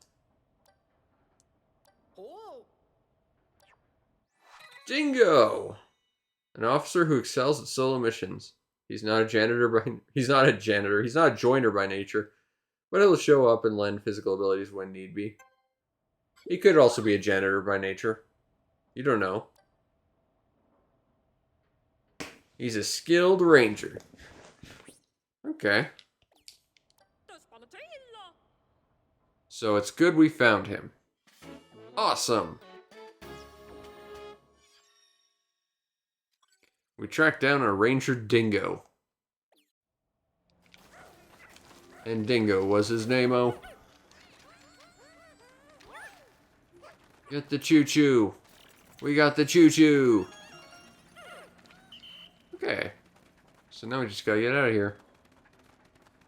Dingo! An officer who excels at solo missions. He's not a joiner by nature, but he'll show up and lend physical abilities when need be. He could also be a janitor by nature. You don't know. He's a skilled ranger. Okay. So it's good we found him. Awesome. We tracked down a ranger Dingo. And Dingo was his name-o. Get the choo-choo. We got the choo-choo. Okay. So now we just gotta get out of here.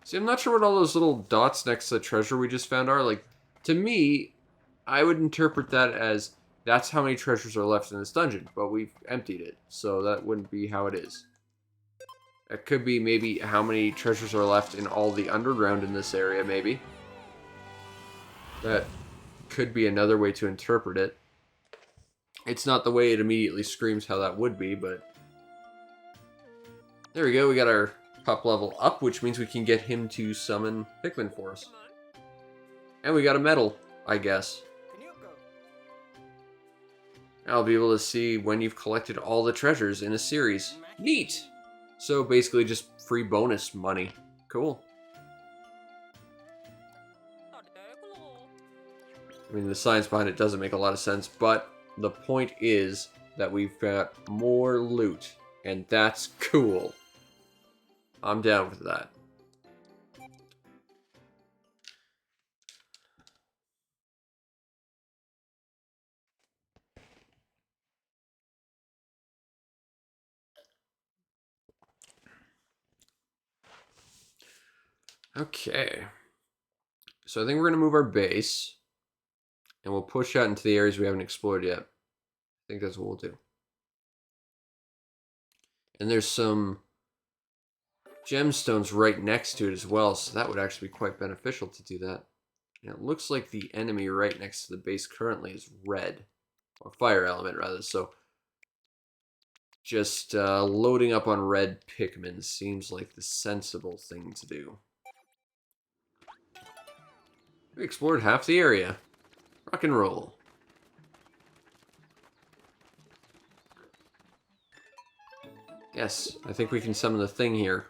See, I'm not sure what all those little dots next to the treasure we just found are. Like, to me, I would interpret that as that's how many treasures are left in this dungeon, but we've emptied it, so that wouldn't be how it is. It could be maybe how many treasures are left in all the underground in this area, maybe. That could be another way to interpret it. It's not the way it immediately screams how that would be, but... There we go, we got our pup level up, which means we can get him to summon Pikmin for us. And we got a medal, I guess. I'll be able to see when you've collected all the treasures in a series. Neat! So basically just free bonus money. Cool. I mean, the science behind it doesn't make a lot of sense, but the point is that we've got more loot, and that's cool. I'm down with that. Okay. So I think we're going to move our base, and we'll push out into the areas we haven't explored yet. I think that's what we'll do. And there's some gemstones right next to it as well, so that would actually be quite beneficial to do that. And it looks like the enemy right next to the base currently is red, or fire element rather, so just loading up on red Pikmin seems like the sensible thing to do. We explored half the area. Rock and roll. Yes, I think we can summon the thing here.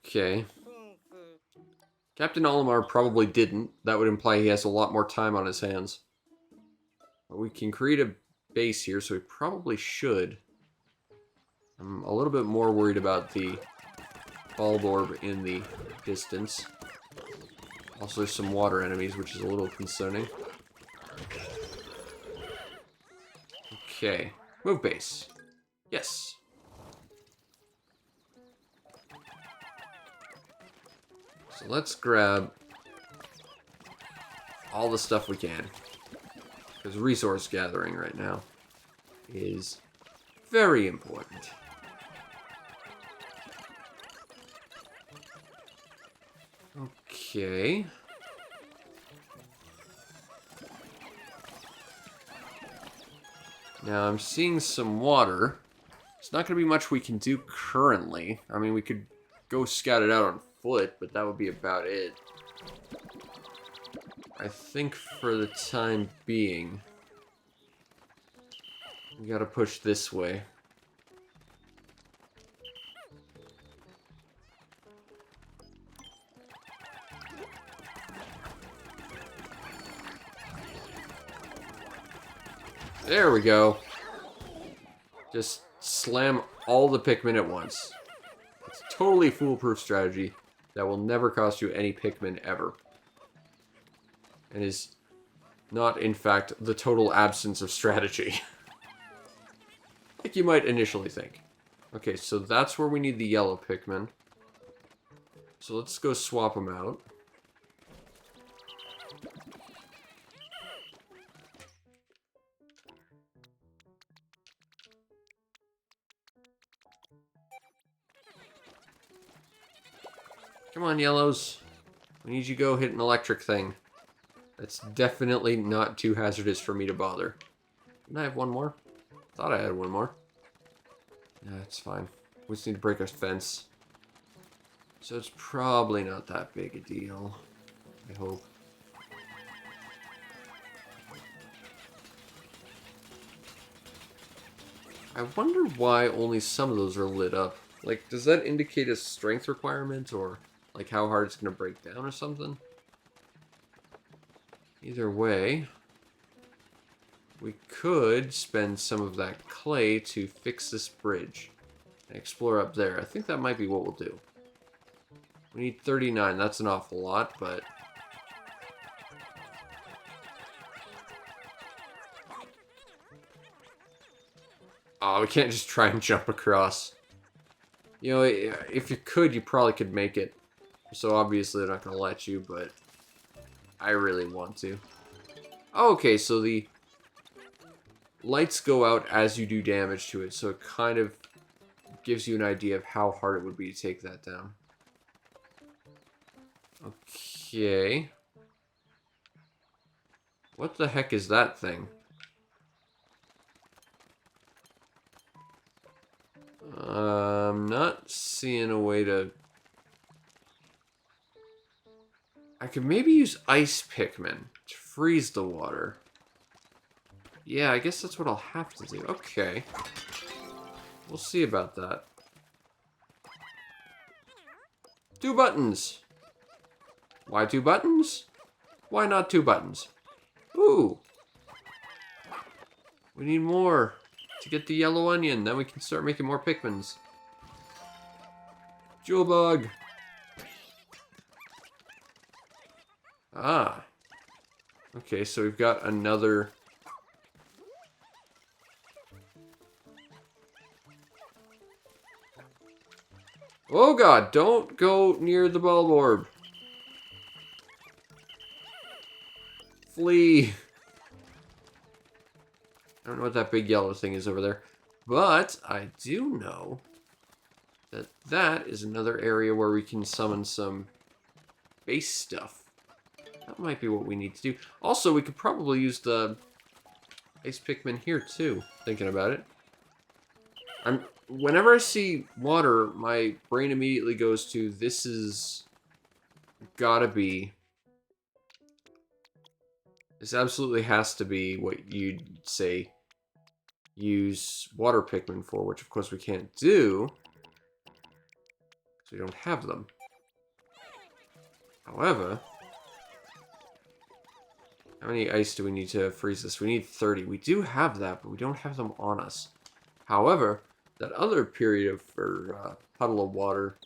Okay. Captain Olimar probably didn't. That would imply he has a lot more time on his hands. But we can create a base here, so we probably should. I'm a little bit more worried about the bulb orb in the distance. Also, there's some water enemies, which is a little concerning. Okay. Move base. Yes. So let's grab all the stuff we can. Because resource gathering right now is very important. Okay. Now I'm seeing some water. It's not going to be much we can do currently. I mean, we could go scout it out on foot, but that would be about it. I think for the time being, we gotta push this way. There we go. Just slam all the Pikmin at once. It's a totally foolproof strategy that will never cost you any Pikmin ever. And is not, in fact, the total absence of strategy. Like you might initially think. Okay, so that's where we need the yellow Pikmin. So let's go swap them out. Come on, yellows. We need you to go hit an electric thing. That's definitely not too hazardous for me to bother. Didn't I have one more? Thought I had one more. Yeah, it's fine. We just need to break our fence. So it's probably not that big a deal. I hope. I wonder why only some of those are lit up. Like, does that indicate a strength requirement or like how hard it's going to break down or something? Either way, we could spend some of that clay to fix this bridge and explore up there. I think that might be what we'll do. We need 39. That's an awful lot, but... Oh, we can't just try and jump across. You know, if you could, you probably could make it. So obviously they're not going to let you, but I really want to. Okay, so the lights go out as you do damage to it, so it kind of gives you an idea of how hard it would be to take that down. Okay. What the heck is that thing? I'm not seeing a way to... I could maybe use ice Pikmin to freeze the water. Yeah, I guess that's what I'll have to do. Okay. We'll see about that. 2 buttons! Why 2 buttons? Why not 2 buttons? Ooh! We need more to get the yellow onion. Then we can start making more Pikmins. Jewel bug! Ah. Okay, so we've got another... Oh god, don't go near the bulb orb. Flee. I don't know what that big yellow thing is over there. But I do know that that is another area where we can summon some base stuff. That might be what we need to do. Also, we could probably use the ice Pikmin here too, thinking about it. Whenever I see water, my brain immediately goes to, this is gotta be... This absolutely has to be what you'd say use water Pikmin for, which of course we can't do, because we don't have them. However, how many ice do we need to freeze this? We need 30. We do have that, but we don't have them on us. However, that other period of puddle of water,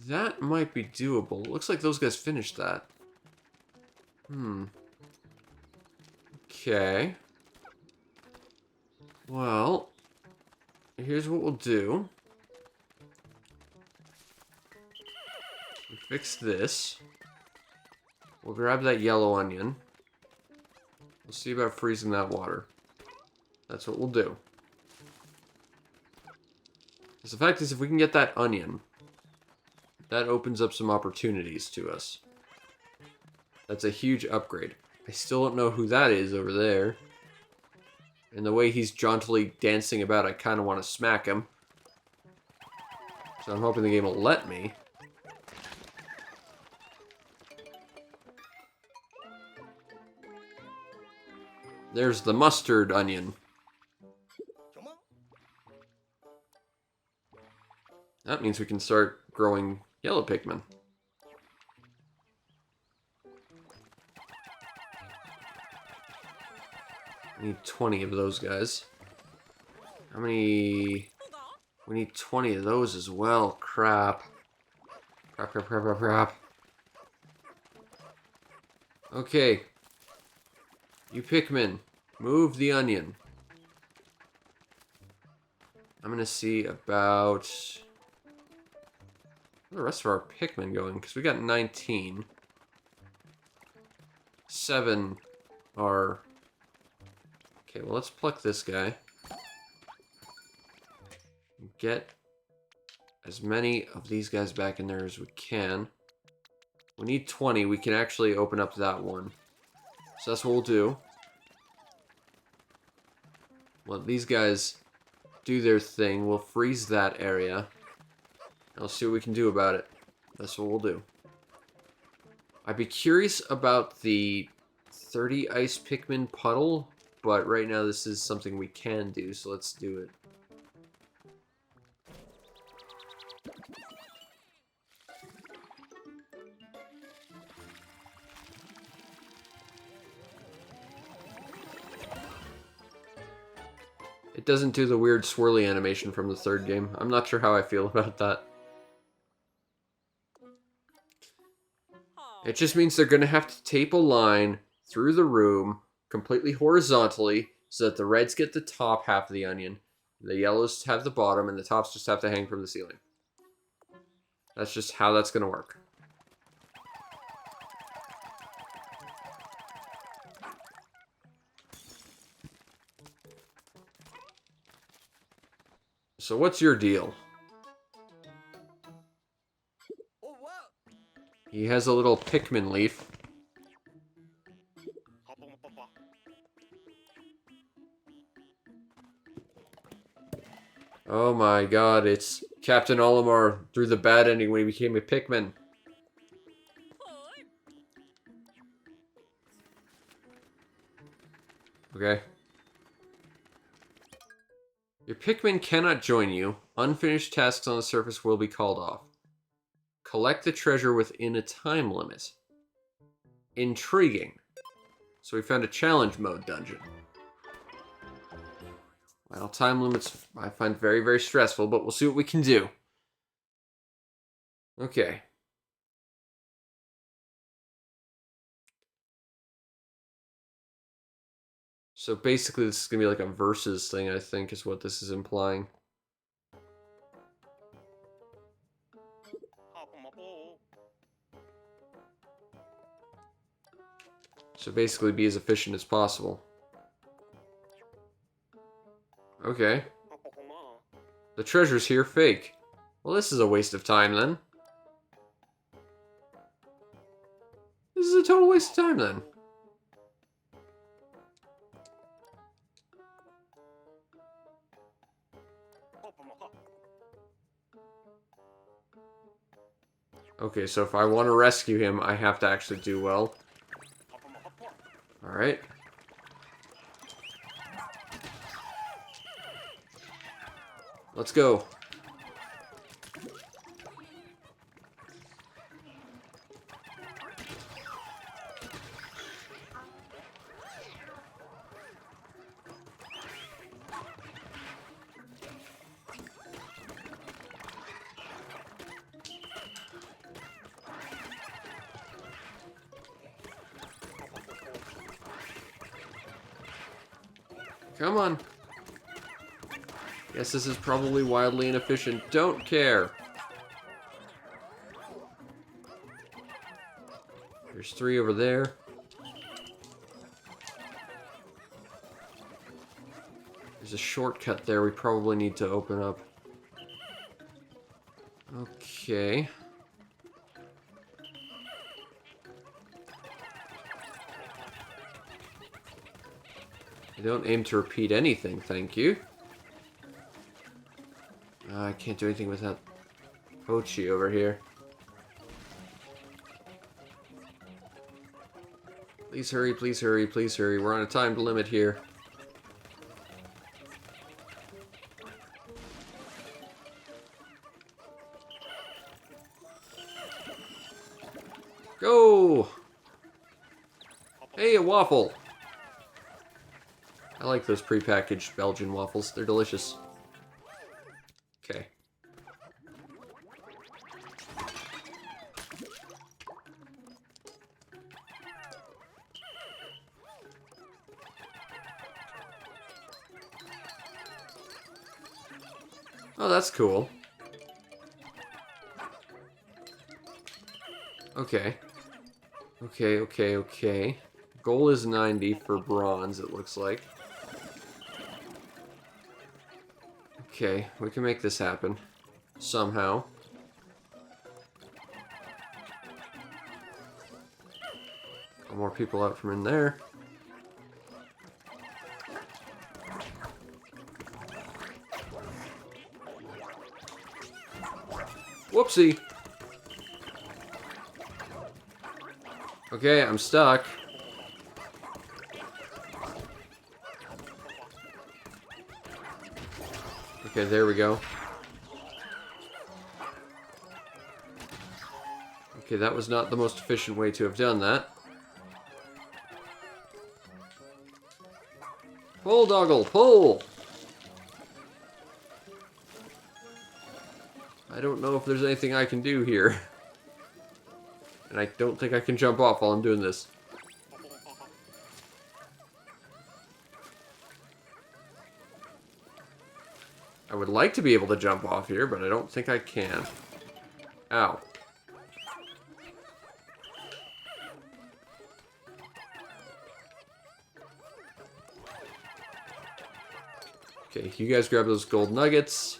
that might be doable. Looks like those guys finished that. Okay. Well, here's what we'll do. We fix this. We'll grab that yellow onion. We'll see about freezing that water. That's what we'll do. Because the fact is, if we can get that onion, that opens up some opportunities to us. That's a huge upgrade. I still don't know who that is over there. And the way he's jauntily dancing about, I kind of want to smack him. So I'm hoping the game will let me. There's the mustard onion. That means we can start growing yellow Pikmin. We need 20 of those guys. How many... We need 20 of those as well. Crap. Crap. Okay. You Pikmin, move the onion. I'm gonna see about... Where are the rest of our Pikmin going? Because we got 19. 7 are... Okay, well, let's pluck this guy. Get as many of these guys back in there as we can. We need 20. We can actually open up that one. So that's what we'll do. Let these guys do their thing. We'll freeze that area. I'll see what we can do about it. That's what we'll do. I'd be curious about the 30 ice Pikmin puddle, but right now this is something we can do, so let's do it. It doesn't do the weird swirly animation from the third game. I'm not sure how I feel about that. It just means they're going to have to tape a line through the room completely horizontally so that the reds get the top half of the onion, the yellows have the bottom, and the tops just have to hang from the ceiling. That's just how that's going to work. So what's your deal? He has a little Pikmin leaf. Oh my god, it's Captain Olimar through the bad ending when he became a Pikmin. Okay. Your Pikmin cannot join you. Unfinished tasks on the surface will be called off. Collect the treasure within a time limit. Intriguing. So we found a challenge mode dungeon. Well, time limits I find very, very stressful, but we'll see what we can do. Okay. So basically this is going to be like a versus thing, I think, is what this is implying. So basically be as efficient as possible. Okay. The treasure's here fake. Well, this is a waste of time then. This is a total waste of time then. Okay, so if I want to rescue him, I have to actually do well. Alright. Let's go. Come on. Yes, this is probably wildly inefficient. Don't care. There's 3 over there. There's a shortcut there we probably need to open up. Okay. I don't aim to repeat anything, thank you. I can't do anything with that Pochi over here. Please hurry, please hurry, please hurry. We're on a time limit here. Go! Hey, a waffle! I like those prepackaged Belgian waffles. They're delicious. Okay. Oh, that's cool. Okay. Okay. Goal is 90 for bronze, it looks like. Okay, we can make this happen. somehow. More people out from in there. Whoopsie. Okay, I'm stuck. Okay, there we go. Okay, that was not the most efficient way to have done that. Pull, Doggle, pull! I don't know if there's anything I can do here. And I don't think I can jump off while I'm doing this. I would like to be able to jump off here, but I don't think I can. Ow. Okay, you guys grab those gold nuggets.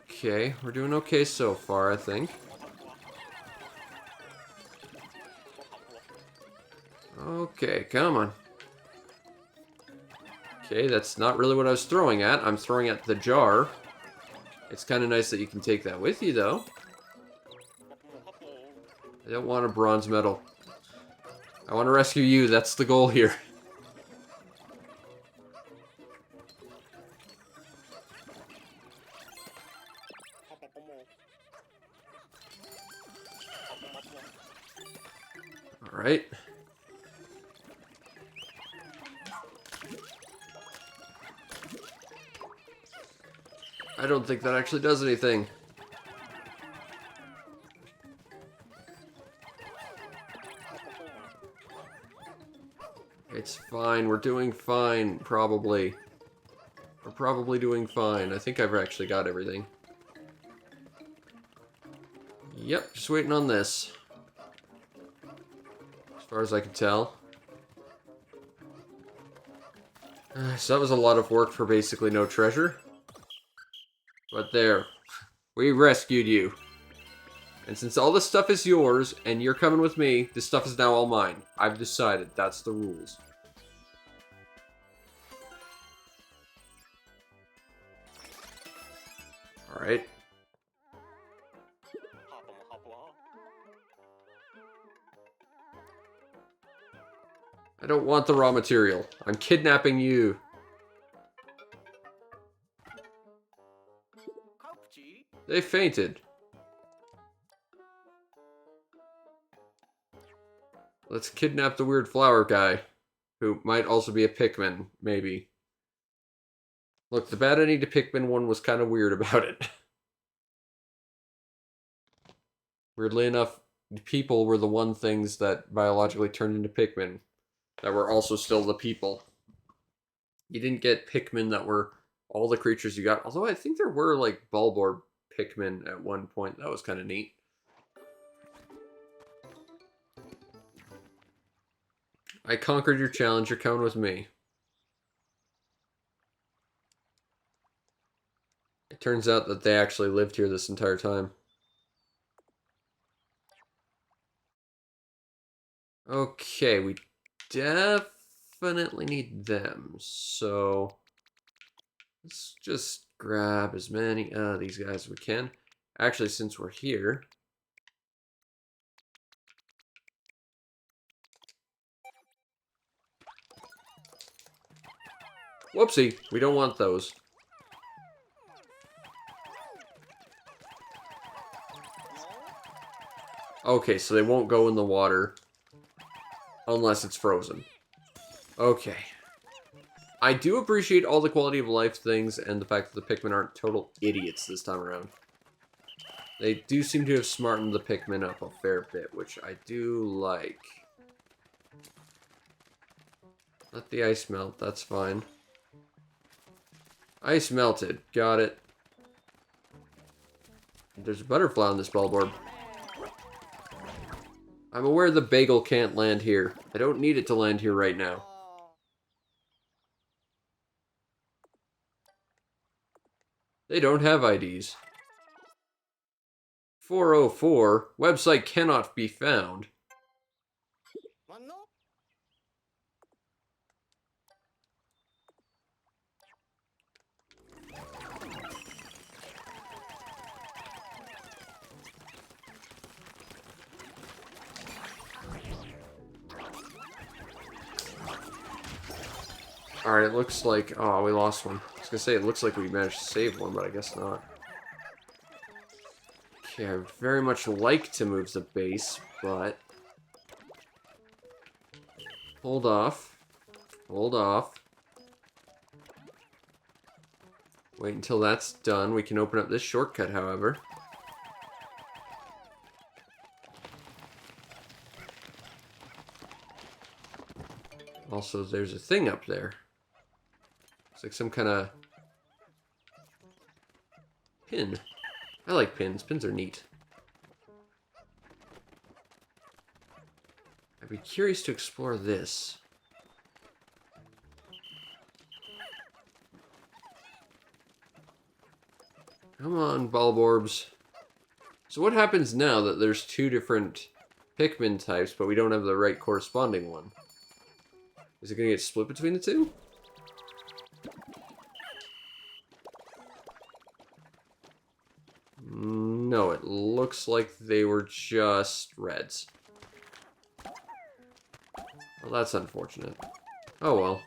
Okay, we're doing okay so far, I think. Okay, come on. Okay, that's not really what I was throwing at. I'm throwing at the jar. It's kind of nice that you can take that with you, though. I don't want a bronze medal. I want to rescue you. That's the goal here. Alright. I don't think that actually does anything. It's fine. We're doing fine, probably. We're probably doing fine. I think I've actually got everything. Yep, just waiting on this. As far as I can tell. So that was a lot of work for basically no treasure. But there. We rescued you. And since all this stuff is yours, and you're coming with me, this stuff is now all mine. I've decided. That's the rules. Alright. I don't want the raw material. I'm kidnapping you. They fainted. Let's kidnap the weird flower guy, who might also be a Pikmin, maybe. Look, the Bad Ending to Pikmin one was kind of weird about it. Weirdly enough, people were the one things that biologically turned into Pikmin that were also still the people. You didn't get Pikmin that were all the creatures you got, although I think there were, like, Bulborb Pikmin at one point. That was kind of neat. I conquered your challenge. You're coming with me. It turns out that they actually lived here this entire time. Okay, we definitely need them. So let's just grab as many of these guys as we can. Actually, since we're here, whoopsie, we don't want those. Okay, so they won't go in the water unless it's frozen. Okay. I do appreciate all the quality of life things and the fact that the Pikmin aren't total idiots this time around. They do seem to have smartened the Pikmin up a fair bit, which I do like. Let the ice melt, that's fine. Ice melted, got it. There's a butterfly on this ballboard. I'm aware the bagel can't land here. I don't need it to land here right now. They don't have IDs. 404. Website cannot be found. Alright, it looks like... Oh, we lost one. I was gonna say, it looks like we managed to save one, but I guess not. Okay, I would very much like to move the base, but... Hold off. Hold off. Wait until that's done. We can open up this shortcut, however. Also, there's a thing up there. It's like some kind of pin. I like pins. Pins are neat. I'd be curious to explore this. Come on, Bulborbs. So what happens now that there's two different Pikmin types, but we don't have the right corresponding one? Is it going to get split between the two? No, it looks like they were just reds. Well, that's unfortunate. Oh well.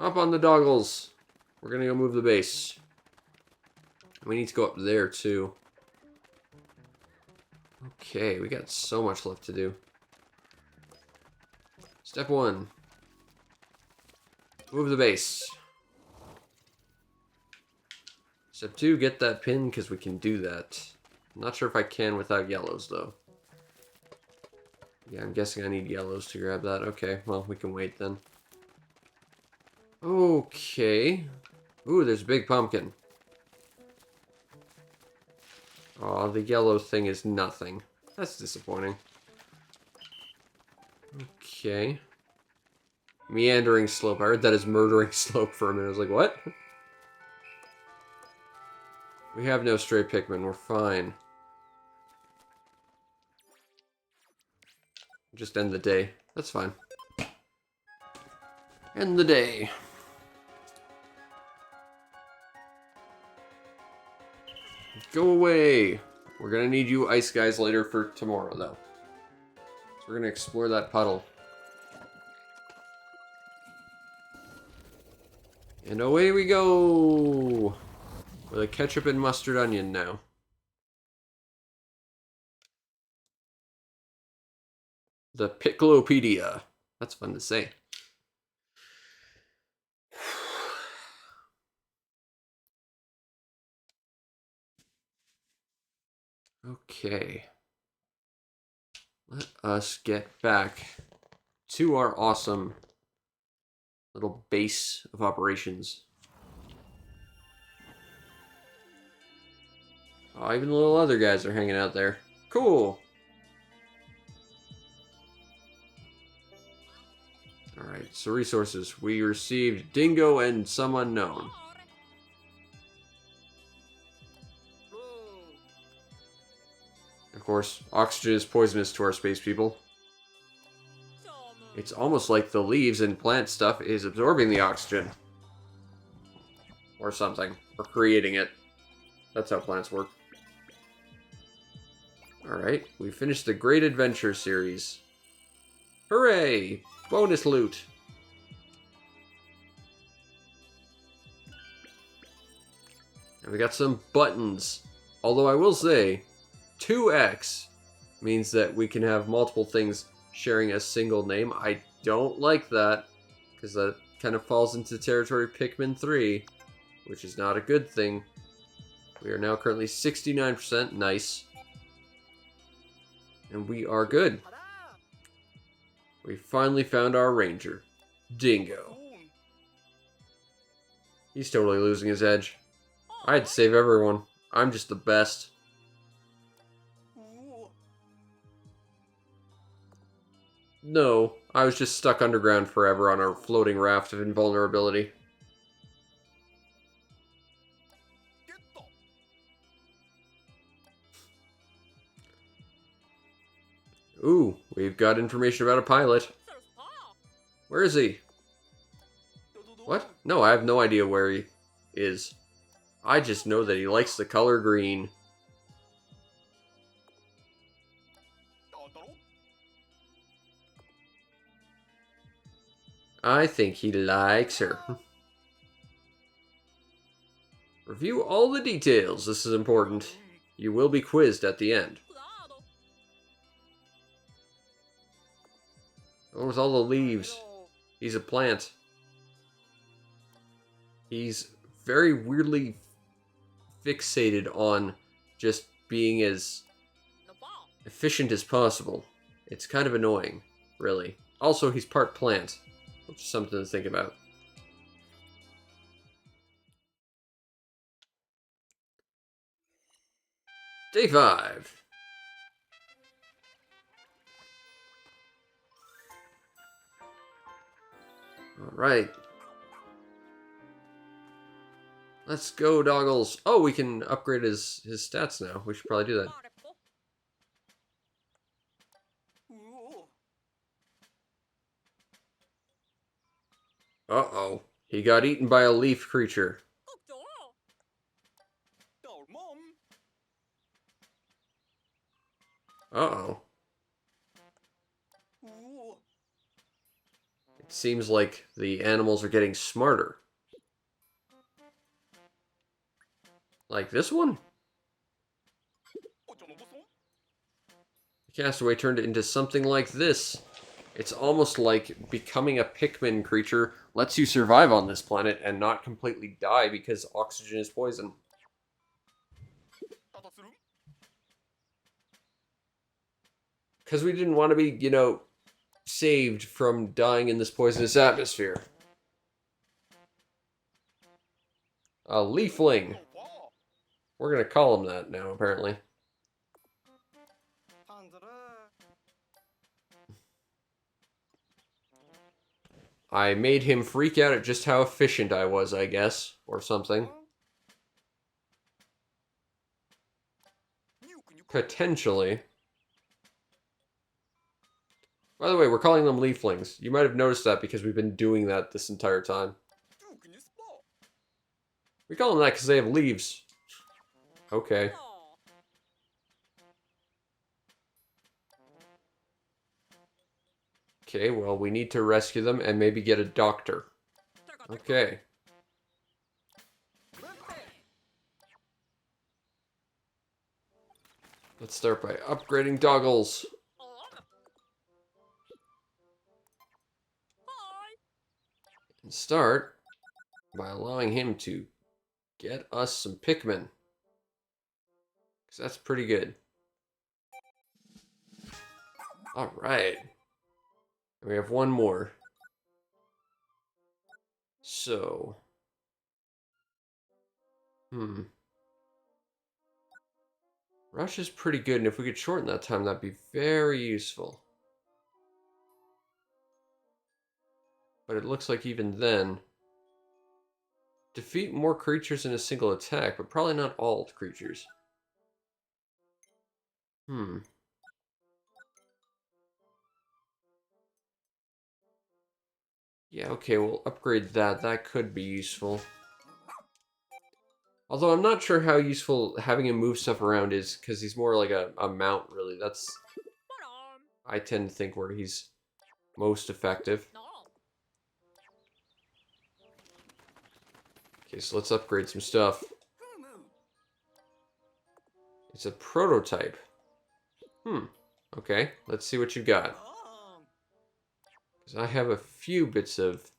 Hop on the doggles. We're gonna go move the base. We need to go up there too. Okay, we got so much left to do. Step 1. Move the base. Step 2, get that pin, because we can do that. I'm not sure if I can without yellows, though. Yeah, I'm guessing I need yellows to grab that. Okay, well, we can wait then. Okay. Ooh, there's a big pumpkin. Aw, the yellow thing is nothing. That's disappointing. Okay. Meandering slope. I heard that as murdering slope for a minute. I was like, what? We have no stray Pikmin. We're fine. Just end the day. That's fine. End the day. Go away. We're gonna need you ice guys later for tomorrow, though. So we're gonna explore that puddle. And away we go! With a ketchup and mustard onion now. The Piccolopedia. That's fun to say. Okay. Let us get back to our awesome little base of operations. Oh, even the little other guys are hanging out there. Cool. Alright, so resources. We received Dingo and some unknown. Of course, oxygen is poisonous to our space people. It's almost like the leaves and plant stuff is absorbing the oxygen. Or something. Or creating it. That's how plants work. Alright, we finished the Great Adventure series. Hooray! Bonus loot! And we got some buttons. Although I will say, 2x means that we can have multiple things sharing a single name. I don't like that, because that kind of falls into territory of Pikmin 3, which is not a good thing. We are now currently 69%. Nice. And we are good. We finally found our ranger, Dingo. He's totally losing his edge. I'd save everyone. I'm just the best. No, I was just stuck underground forever on a floating raft of invulnerability. Ooh, we've got information about a pilot. Where is he? What? No, I have no idea where he is. I just know that he likes the color green. I think he likes her. Review all the details. This is important. You will be quizzed at the end. Oh, with all the leaves. He's a plant. He's very weirdly fixated on just being as efficient as possible. It's kind of annoying, really. Also, he's part plant, which is something to think about. Day 5. Alright. Let's go, Doggles. Oh, we can upgrade his stats now. We should probably do that. Uh-oh. He got eaten by a leaf creature. Uh-oh. It seems like the animals are getting smarter. Like this one? The castaway turned it into something like this. It's almost like becoming a Pikmin creature lets you survive on this planet and not completely die because oxygen is poison. Because we didn't want to be, saved from dying in this poisonous atmosphere. A leafling. We're going to call him that now, apparently. I made him freak out at just how efficient I was, I guess, or something. Potentially. By the way, we're calling them leaflings. You might have noticed that because we've been doing that this entire time. We call them that because they have leaves. Okay. Okay, well, we need to rescue them and maybe get a doctor. Okay. Let's start by upgrading Doggles. And start by allowing him to get us some Pikmin. Because that's pretty good. Alright. We have one more. So. Rush is pretty good, and if we could shorten that time, that'd be very useful. But it looks like even then... Defeat more creatures in a single attack, but probably not all creatures. Yeah, okay, we'll upgrade that. That could be useful. Although I'm not sure how useful having him move stuff around is, because he's more like a mount, really. That's... I tend to think where he's most effective. Okay, so let's upgrade some stuff. It's a prototype. Okay, let's see what you got. Because I have a few bits of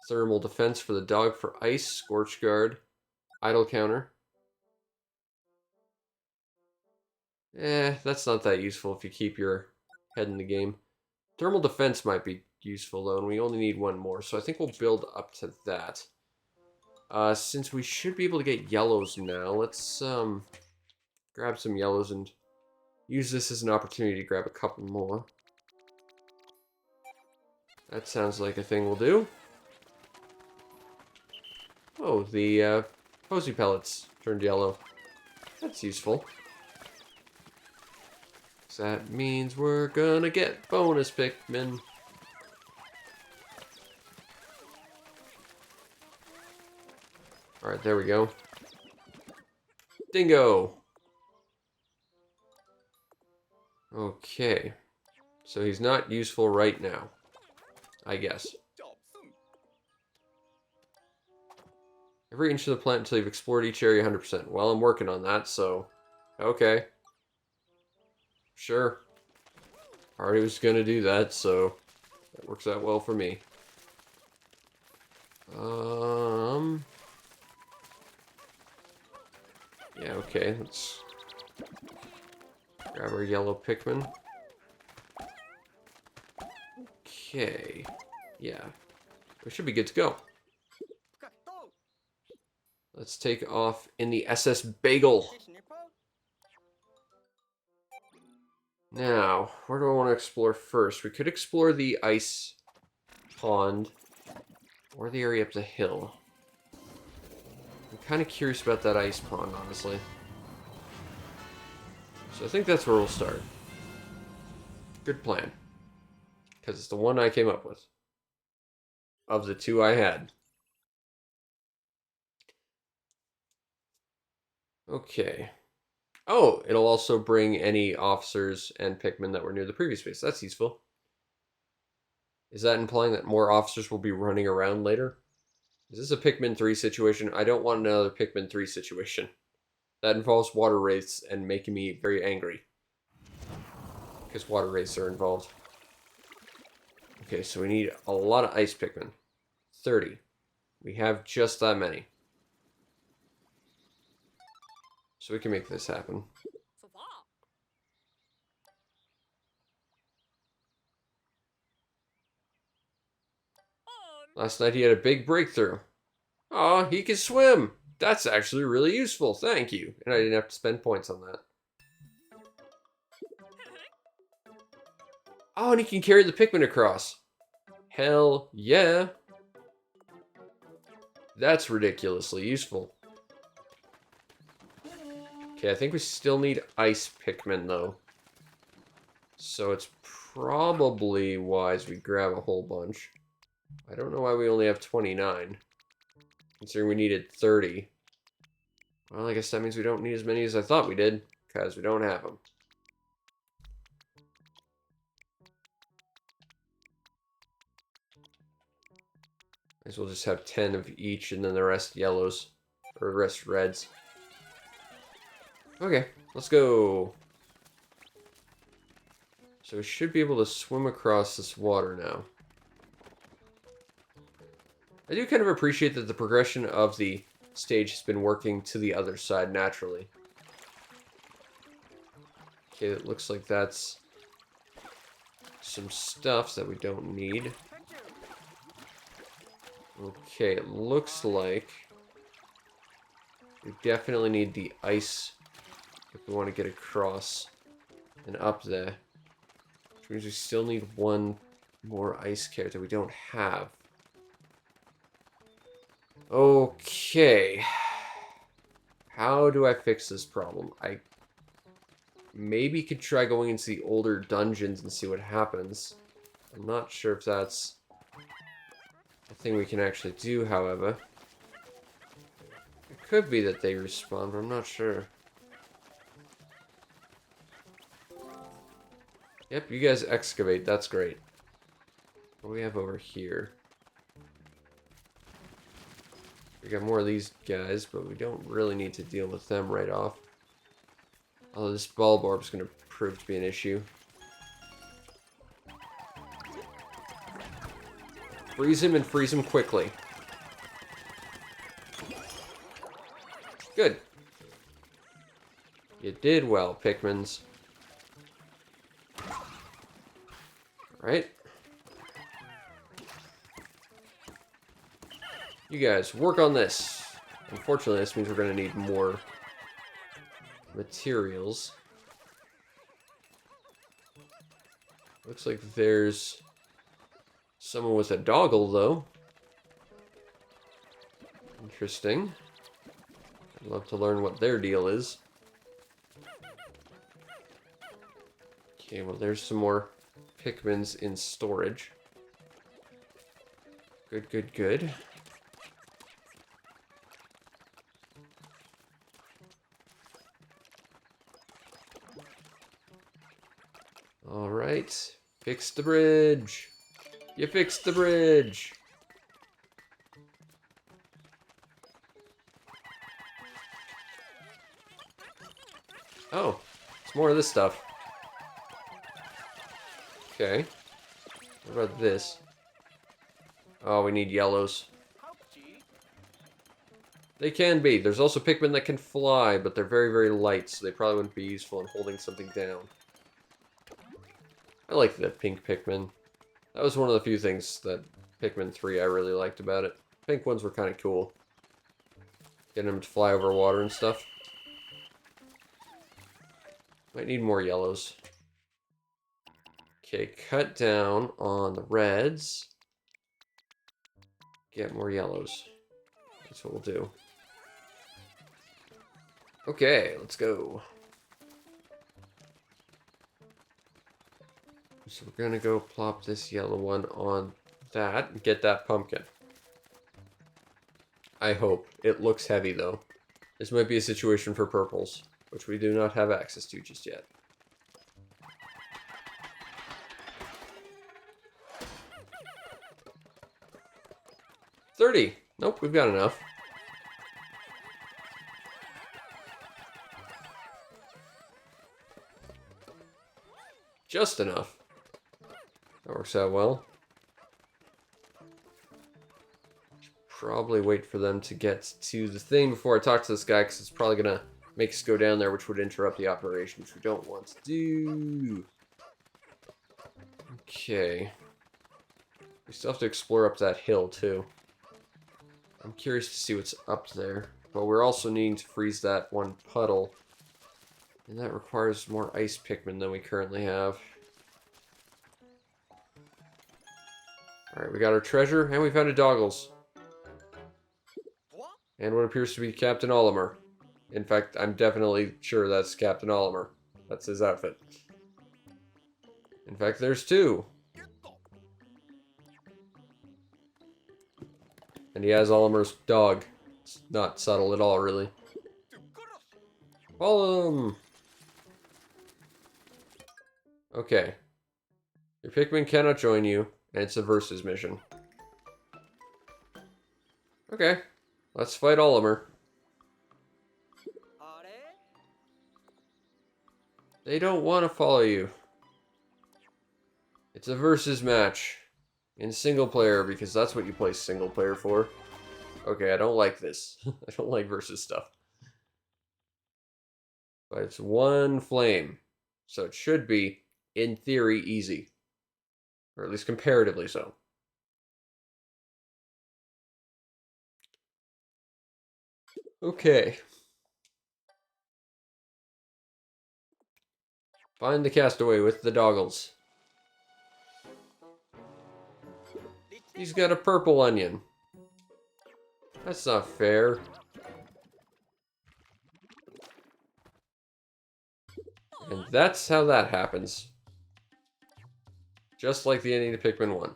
thermal defense for the dog for ice, scorch guard, idle counter. That's not that useful if you keep your head in the game. Thermal defense might be useful though, and we only need one more, so I think we'll build up to that. Since we should be able to get yellows now, let's grab some yellows and use this as an opportunity to grab a couple more. That sounds like a thing we'll do. Oh, the posy pellets turned yellow. That's useful. That means we're gonna get bonus Pikmin. Alright, there we go. Dingo! Okay. So he's not useful right now, I guess. Every inch of the plant until you've explored each area 100%. Well, I'm working on that, so... Okay. Sure. Already was gonna do that, so... That works out well for me. Yeah, okay, let's... grab our yellow Pikmin. Okay. Yeah. We should be good to go. Let's take off in the SS Bagel. Now, where do I want to explore first? We could explore the ice pond or the area up the hill. I'm kind of curious about that ice pond, honestly. So I think that's where we'll start. Good plan. Because it's the one I came up with. Of the two I had. Okay. Oh, it'll also bring any officers and Pikmin that were near the previous base. That's useful. Is that implying that more officers will be running around later? Is this a Pikmin 3 situation? I don't want another Pikmin 3 situation. That involves water wraiths and making me very angry. Because water wraiths are involved. Okay, so we need a lot of ice Pikmin. 30. We have just that many. So we can make this happen. Last night he had a big breakthrough. Aw, he can swim! That's actually really useful, thank you. And I didn't have to spend points on that. Oh, and he can carry the Pikmin across. Hell yeah. That's ridiculously useful. Okay, I think we still need ice Pikmin, though. So it's probably wise we grab a whole bunch. I don't know why we only have 29. Considering we needed 30. Well, I guess that means we don't need as many as I thought we did. Because we don't have them. Might as well just have 10 of each and then the rest yellows. Or the rest reds. Okay, let's go. So we should be able to swim across this water now. I do kind of appreciate that the progression of the stage has been working to the other side naturally. Okay, it looks like that's some stuff that we don't need. Okay, it looks like we definitely need the ice if we want to get across and up there. Which means we still need one more ice character we don't have. Okay. How do I fix this problem? I maybe could try going into the older dungeons and see what happens. I'm not sure if that's a thing we can actually do, however. It could be that they respawn, but I'm not sure. Yep, you guys excavate. That's great. What do we have over here? We got more of these guys, but we don't really need to deal with them right off. Although this ball barb is going to prove to be an issue. Freeze him and freeze him quickly. Good. You did well, Pikmins. Right? You guys, work on this. Unfortunately, this means we're going to need more materials. Looks like there's someone with a doggle, though. Interesting. I'd love to learn what their deal is. Okay, well, there's some more Pikmins in storage. Good, good, good. Alright. Fix the bridge. You fixed the bridge. Oh, it's more of this stuff. Okay. What about this? Oh, we need yellows. They can be. There's also Pikmin that can fly, but they're very, very light, so they probably wouldn't be useful in holding something down. I like the pink Pikmin. That was one of the few things that Pikmin 3 I really liked about it. Pink ones were kind of cool. Getting them to fly over water and stuff. Might need more yellows. Okay, cut down on the reds. Get more yellows. That's what we'll do. Okay, let's go. So we're gonna go plop this yellow one on that and get that pumpkin. I hope. It looks heavy though. This might be a situation for purples, which we do not have access to just yet. $30. Nope, we've got enough. Just enough. That works out well. Probably wait for them to get to the thing before I talk to this guy, because it's probably going to make us go down there, which would interrupt the operation, which we don't want to do. Okay. We still have to explore up that hill, too. I'm curious to see what's up there. But we're also needing to freeze that one puddle. And that requires more ice Pikmin than we currently have. Alright, we got our treasure, and we found a Doggles. And what appears to be Captain Olimar. In fact, I'm definitely sure that's Captain Olimar. That's his outfit. In fact, there's two. And he has Olimar's dog. It's not subtle at all, really. Follow him! Okay. Your Pikmin cannot join you, and it's a versus mission. Okay. Let's fight Olimar. They don't want to follow you. It's a versus match. In single player, because that's what you play single player for. Okay, I don't like this. I don't like versus stuff. But it's one flame. So it should be, in theory, easy. Or at least comparatively so. Okay. Find the castaway with the Doggles. He's got a purple onion. That's not fair. And that's how that happens. Just like the ending to Pikmin 1.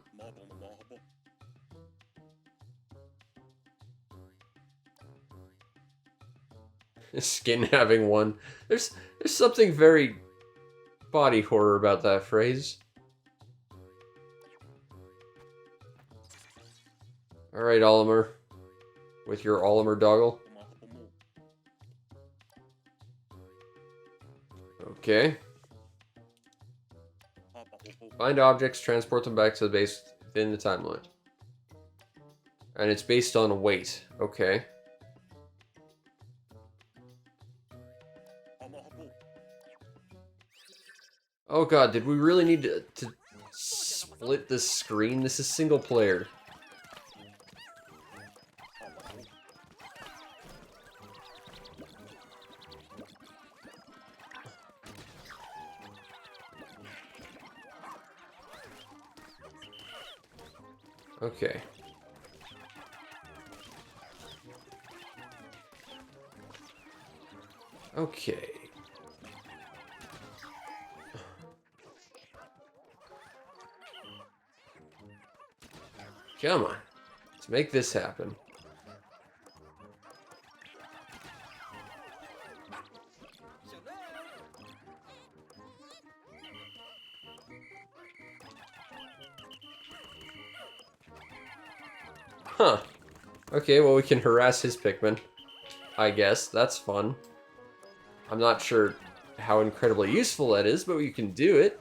Skin having one. There's something very body horror about that phrase. Alright, Olimar. With your Olimar Doggle. Okay. Find objects, transport them back to the base within the time limit. And it's based on weight. Okay. Oh god, did we really need to split the screen? This is single player. Okay. Okay. Come on. Let's make this happen. Huh. Okay, well, we can harass his Pikmin. I guess. That's fun. I'm not sure how incredibly useful that is, but we can do it.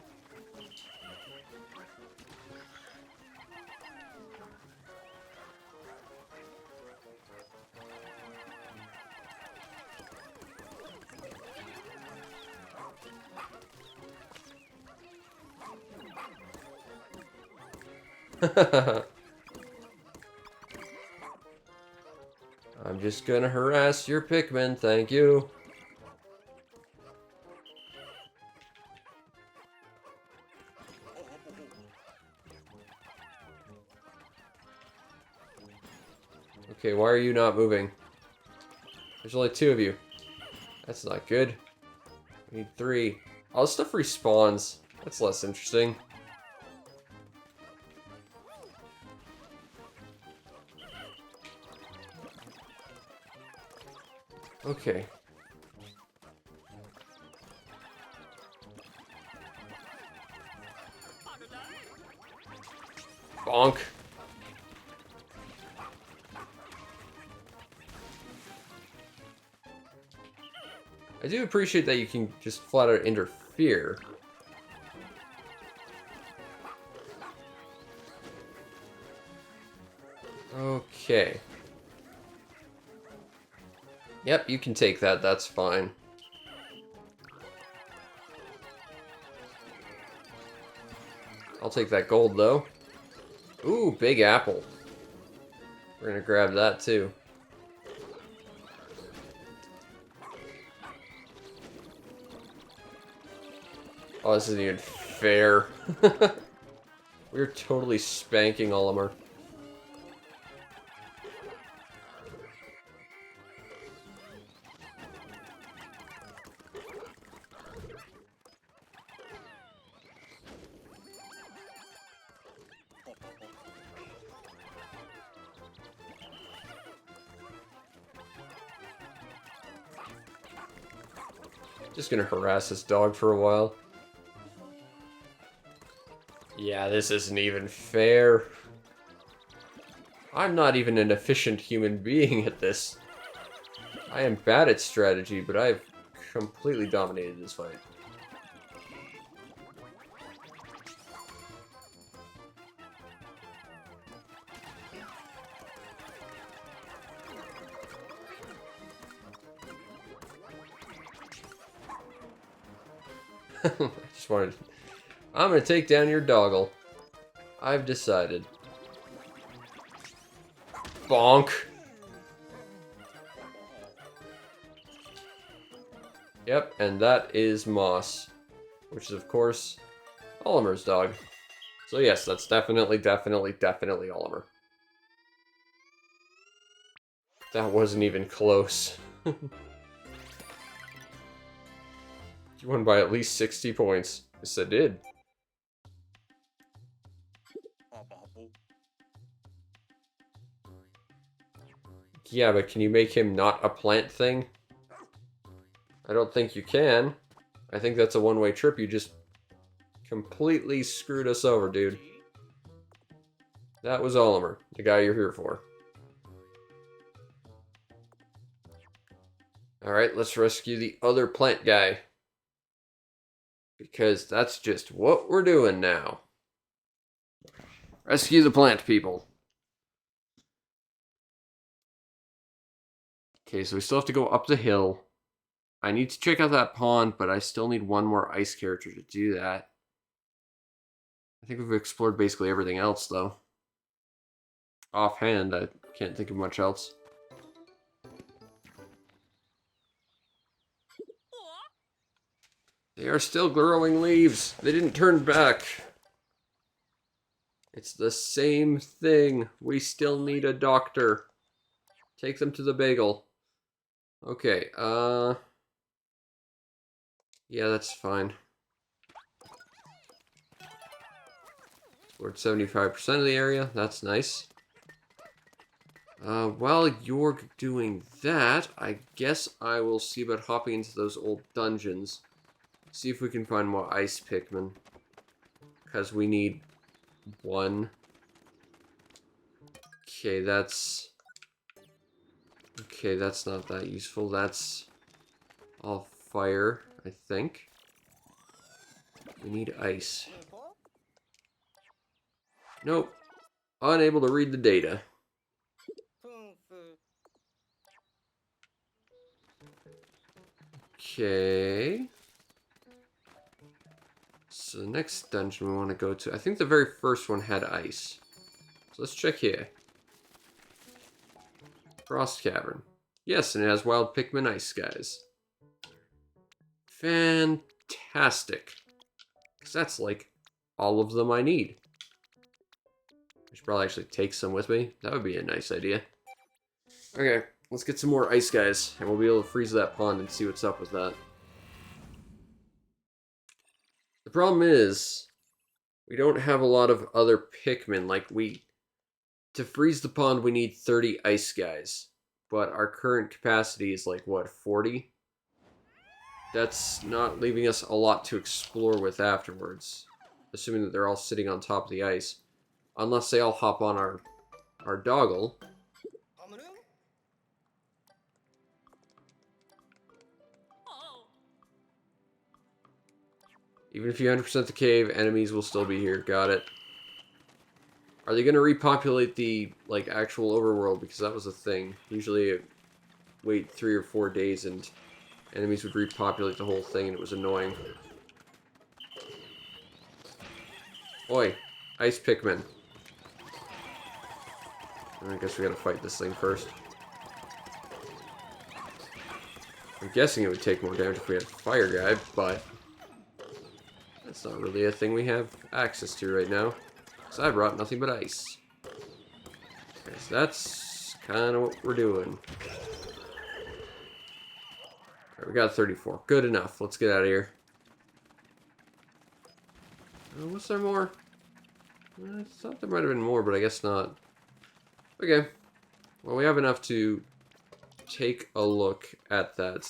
I'm just gonna harass your Pikmin, thank you. Okay, why are you not moving? There's only 2 of you. That's not good. We need 3. All this stuff respawns. That's less interesting. Okay. Bonk. I do appreciate that you can just flat out interfere. Okay. Yep, you can take that, that's fine. I'll take that gold, though. Ooh, big apple. We're gonna grab that, too. Oh, this isn't even fair. We're totally spanking Olimar. Just gonna harass this dog for a while. Yeah, this isn't even fair. I'm not even an efficient human being at this. I am bad at strategy, but I've completely dominated this fight. I just wanted... I'm gonna take down your doggle. I've decided. Bonk. Yep, and that is Moss. Which is, of course, Olimar's dog. So yes, that's definitely Olimer. That wasn't even close. You won by at least 60 points. Yes, I did. Yeah, but can you make him not a plant thing? I don't think you can. I think that's a one-way trip. You just completely screwed us over, dude. That was Olimer, the guy you're here for. Alright, let's rescue the other plant guy. Because that's just what we're doing now. Rescue the plant people. Okay, so we still have to go up the hill. I need to check out that pond, but I still need one more ice character to do that. I think we've explored basically everything else, though. Offhand, I can't think of much else. They are still growing leaves. They didn't turn back. It's the same thing. We still need a doctor. Take them to the bagel. Okay, yeah, that's fine. We're at 75% of the area. That's nice. While you're doing that, I guess I will see about hopping into those old dungeons. See if we can find more ice Pikmin. Because we need one. Okay, that's... Okay, that's not that useful. That's all fire, I think. We need ice. Nope. Unable to read the data. Okay. So the next dungeon we want to go to, I think the very first one had ice. So let's check here. Frost Cavern. Yes, and it has wild Pikmin ice guys. Fantastic. Because that's like all of them I need. I should probably actually take some with me. That would be a nice idea. Okay, let's get some more ice guys, and we'll be able to freeze that pond and see what's up with that. The problem is, we don't have a lot of other Pikmin. Like, to freeze the pond, we need 30 ice guys. But our current capacity is like, what, 40? That's not leaving us a lot to explore with afterwards. Assuming that they're all sitting on top of the ice. Unless they all hop on our doggle. Even if you 100% the cave, enemies will still be here. Got it. Are they going to repopulate the, like, actual overworld? Because that was a thing. Usually, wait 3 or 4 days and enemies would repopulate the whole thing, and it was annoying. Oi, ice Pikmin. I guess we gotta fight this thing first. I'm guessing it would take more damage if we had a fire guy, but that's not really a thing we have access to right now. So I brought nothing but ice. Okay, so that's kind of what we're doing. Alright, we got 34. Good enough. Let's get out of here. Was there more? I thought there might have been more, but I guess not. Okay. Well, we have enough to take a look at that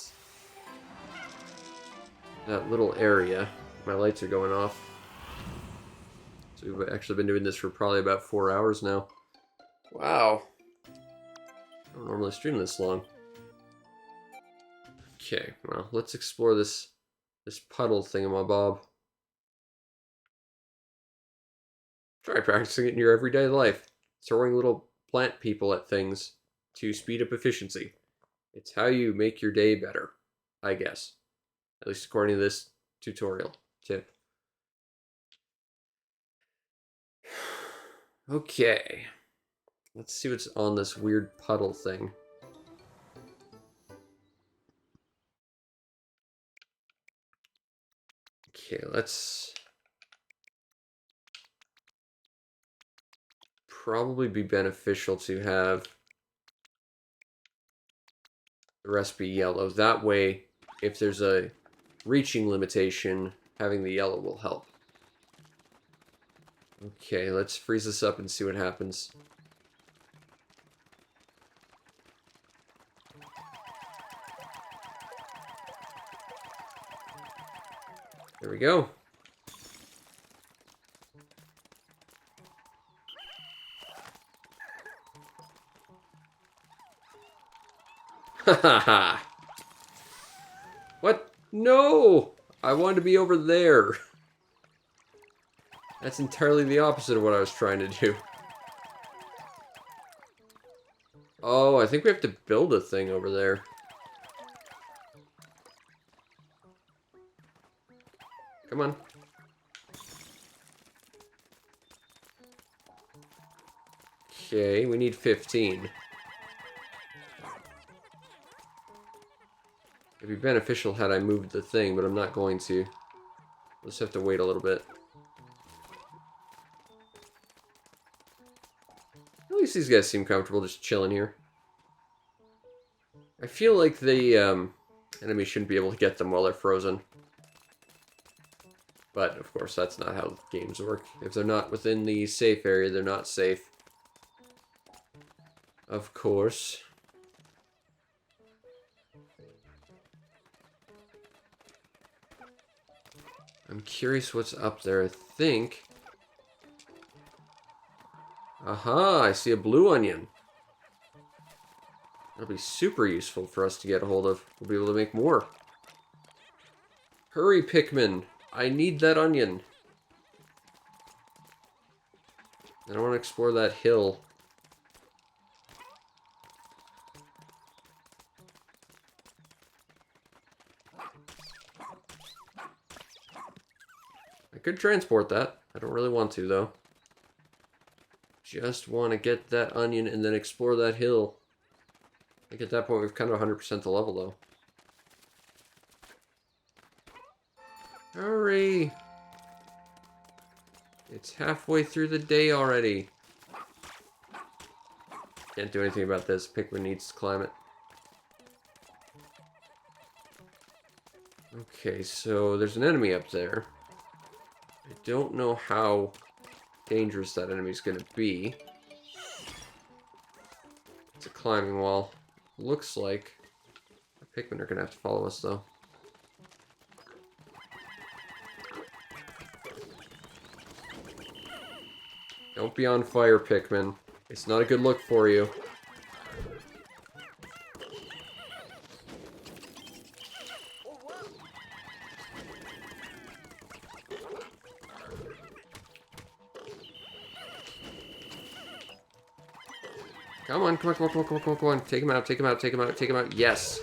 little area. My lights are going off. So we've actually been doing this for probably about 4 hours now. Wow. I don't normally stream this long. Okay, well, let's explore this puddle thingamabob. Try practicing it in your everyday life. Throwing little plant people at things to speed up efficiency. It's how you make your day better, I guess. At least according to this tutorial tip. Okay. Let's see what's on this weird puddle thing. Okay, let's probably be beneficial to have the rest be yellow. That way, if there's a reaching limitation, having the yellow will help. Okay, let's freeze this up and see what happens. There we go. Hahaha. What? No! I wanted to be over there. That's entirely the opposite of what I was trying to do. Oh, I think we have to build a thing over there. Come on. Okay, we need 15. It'd be beneficial had I moved the thing, but I'm not going to. We'll just have to wait a little bit. At least these guys seem comfortable just chilling here. I feel like the enemy shouldn't be able to get them while they're frozen. But, of course, that's not how games work. If they're not within the safe area, they're not safe. Of course. I'm curious what's up there. I think... Aha, I see a blue onion. That'll be super useful for us to get a hold of. We'll be able to make more. Hurry, Pikmin. I need that onion. And I want to explore that hill. I could transport that. I don't really want to, though. Just want to get that onion and then explore that hill. I think at that point we've kind of 100% the level, though. Hurry! It's halfway through the day already. Can't do anything about this. Pikmin needs to climb it. Okay, so there's an enemy up there. I don't know how dangerous that enemy's gonna be. It's a climbing wall. Looks like our Pikmin are gonna have to follow us, though. Don't be on fire, Pikmin. It's not a good look for you. Come on, come on, come on, come on, come on, come on, come on. Take him out, take him out, take him out, take him out. Yes.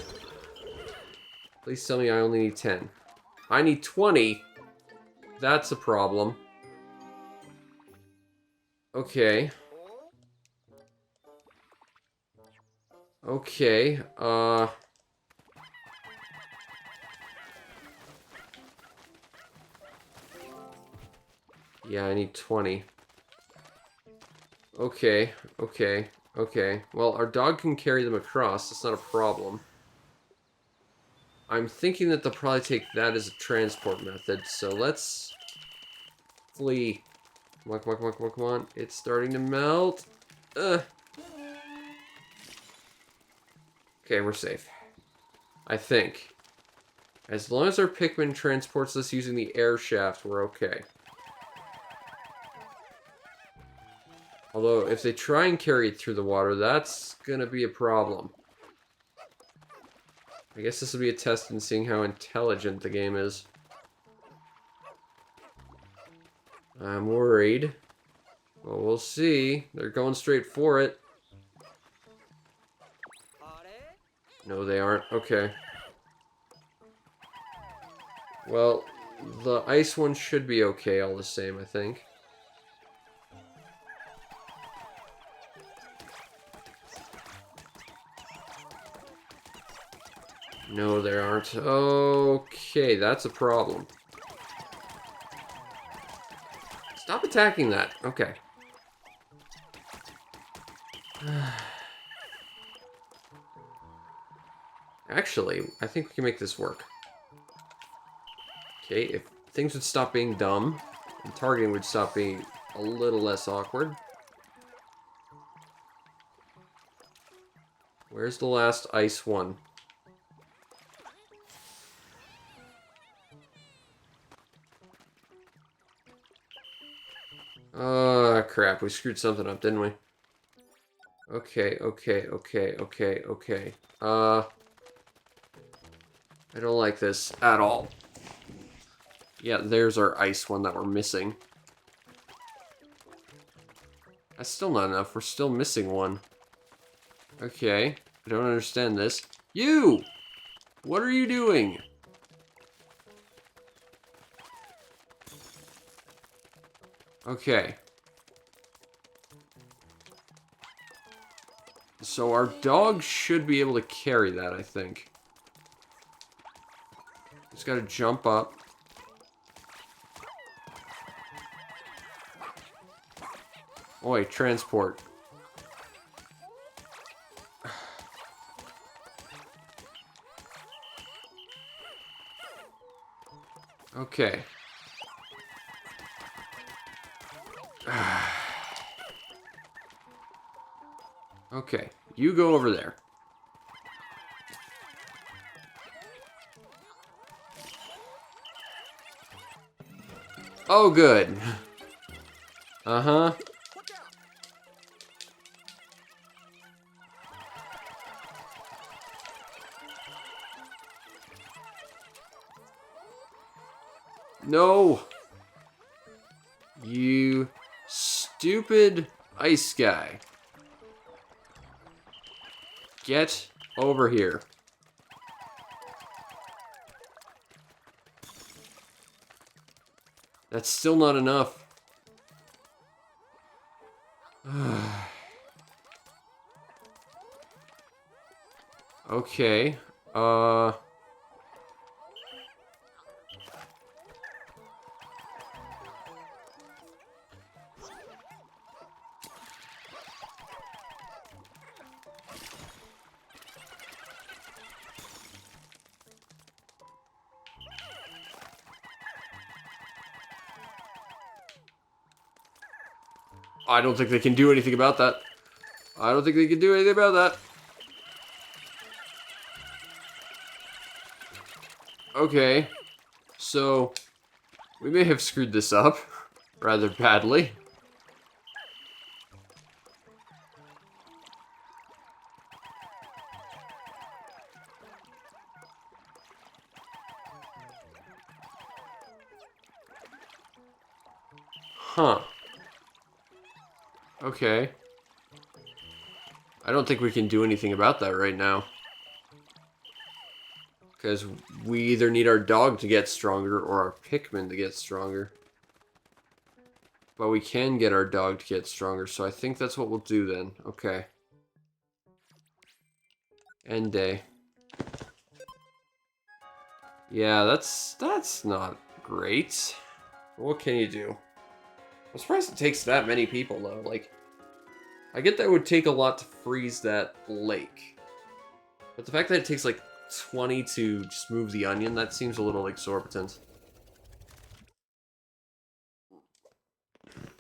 Please tell me I only need 10. I need 20. That's a problem. Okay. Okay, yeah, I need 20. Okay, okay, okay. Well, our dog can carry them across. That's not a problem. I'm thinking that they'll probably take that as a transport method, so let's flee. Come on, come on, come on, come on, come on. It's starting to melt. Ugh. Okay, we're safe. I think. As long as our Pikmin transports us using the air shaft, we're okay. Although, if they try and carry it through the water, that's gonna be a problem. I guess this will be a test in seeing how intelligent the game is. I'm worried. Well, we'll see. They're going straight for it. No, they aren't. Okay. Well, the ice one should be okay all the same, I think. No, there aren't. Okay, that's a problem. Stop attacking that. Okay. Actually, I think we can make this work. Okay, if things would stop being dumb, and targeting would stop being a little less awkward. Where's the last ice one? Crap, we screwed something up, didn't we? Okay, okay, okay, okay, okay. I don't like this at all. Yeah, there's our ice one that we're missing. That's still not enough. We're still missing one. Okay, I don't understand this. You! What are you doing? Okay. So our dog should be able to carry that, I think. Just gotta jump up. Oi, transport. Okay. Okay, you go over there. Oh, good. Uh-huh. No! You stupid ice guy. Get over here. That's still not enough. Okay. I don't think they can do anything about that. I don't think they can do anything about that. Okay. So, we may have screwed this up rather badly. Huh. Okay. I don't think we can do anything about that right now. Because we either need our dog to get stronger or our Pikmin to get stronger. But we can get our dog to get stronger, so I think that's what we'll do then. Okay. End day. Yeah, that's not great. What can you do? I'm surprised it takes that many people, though. Like, I get that it would take a lot to freeze that lake. But the fact that it takes, like, 20 to just move the onion, that seems a little exorbitant.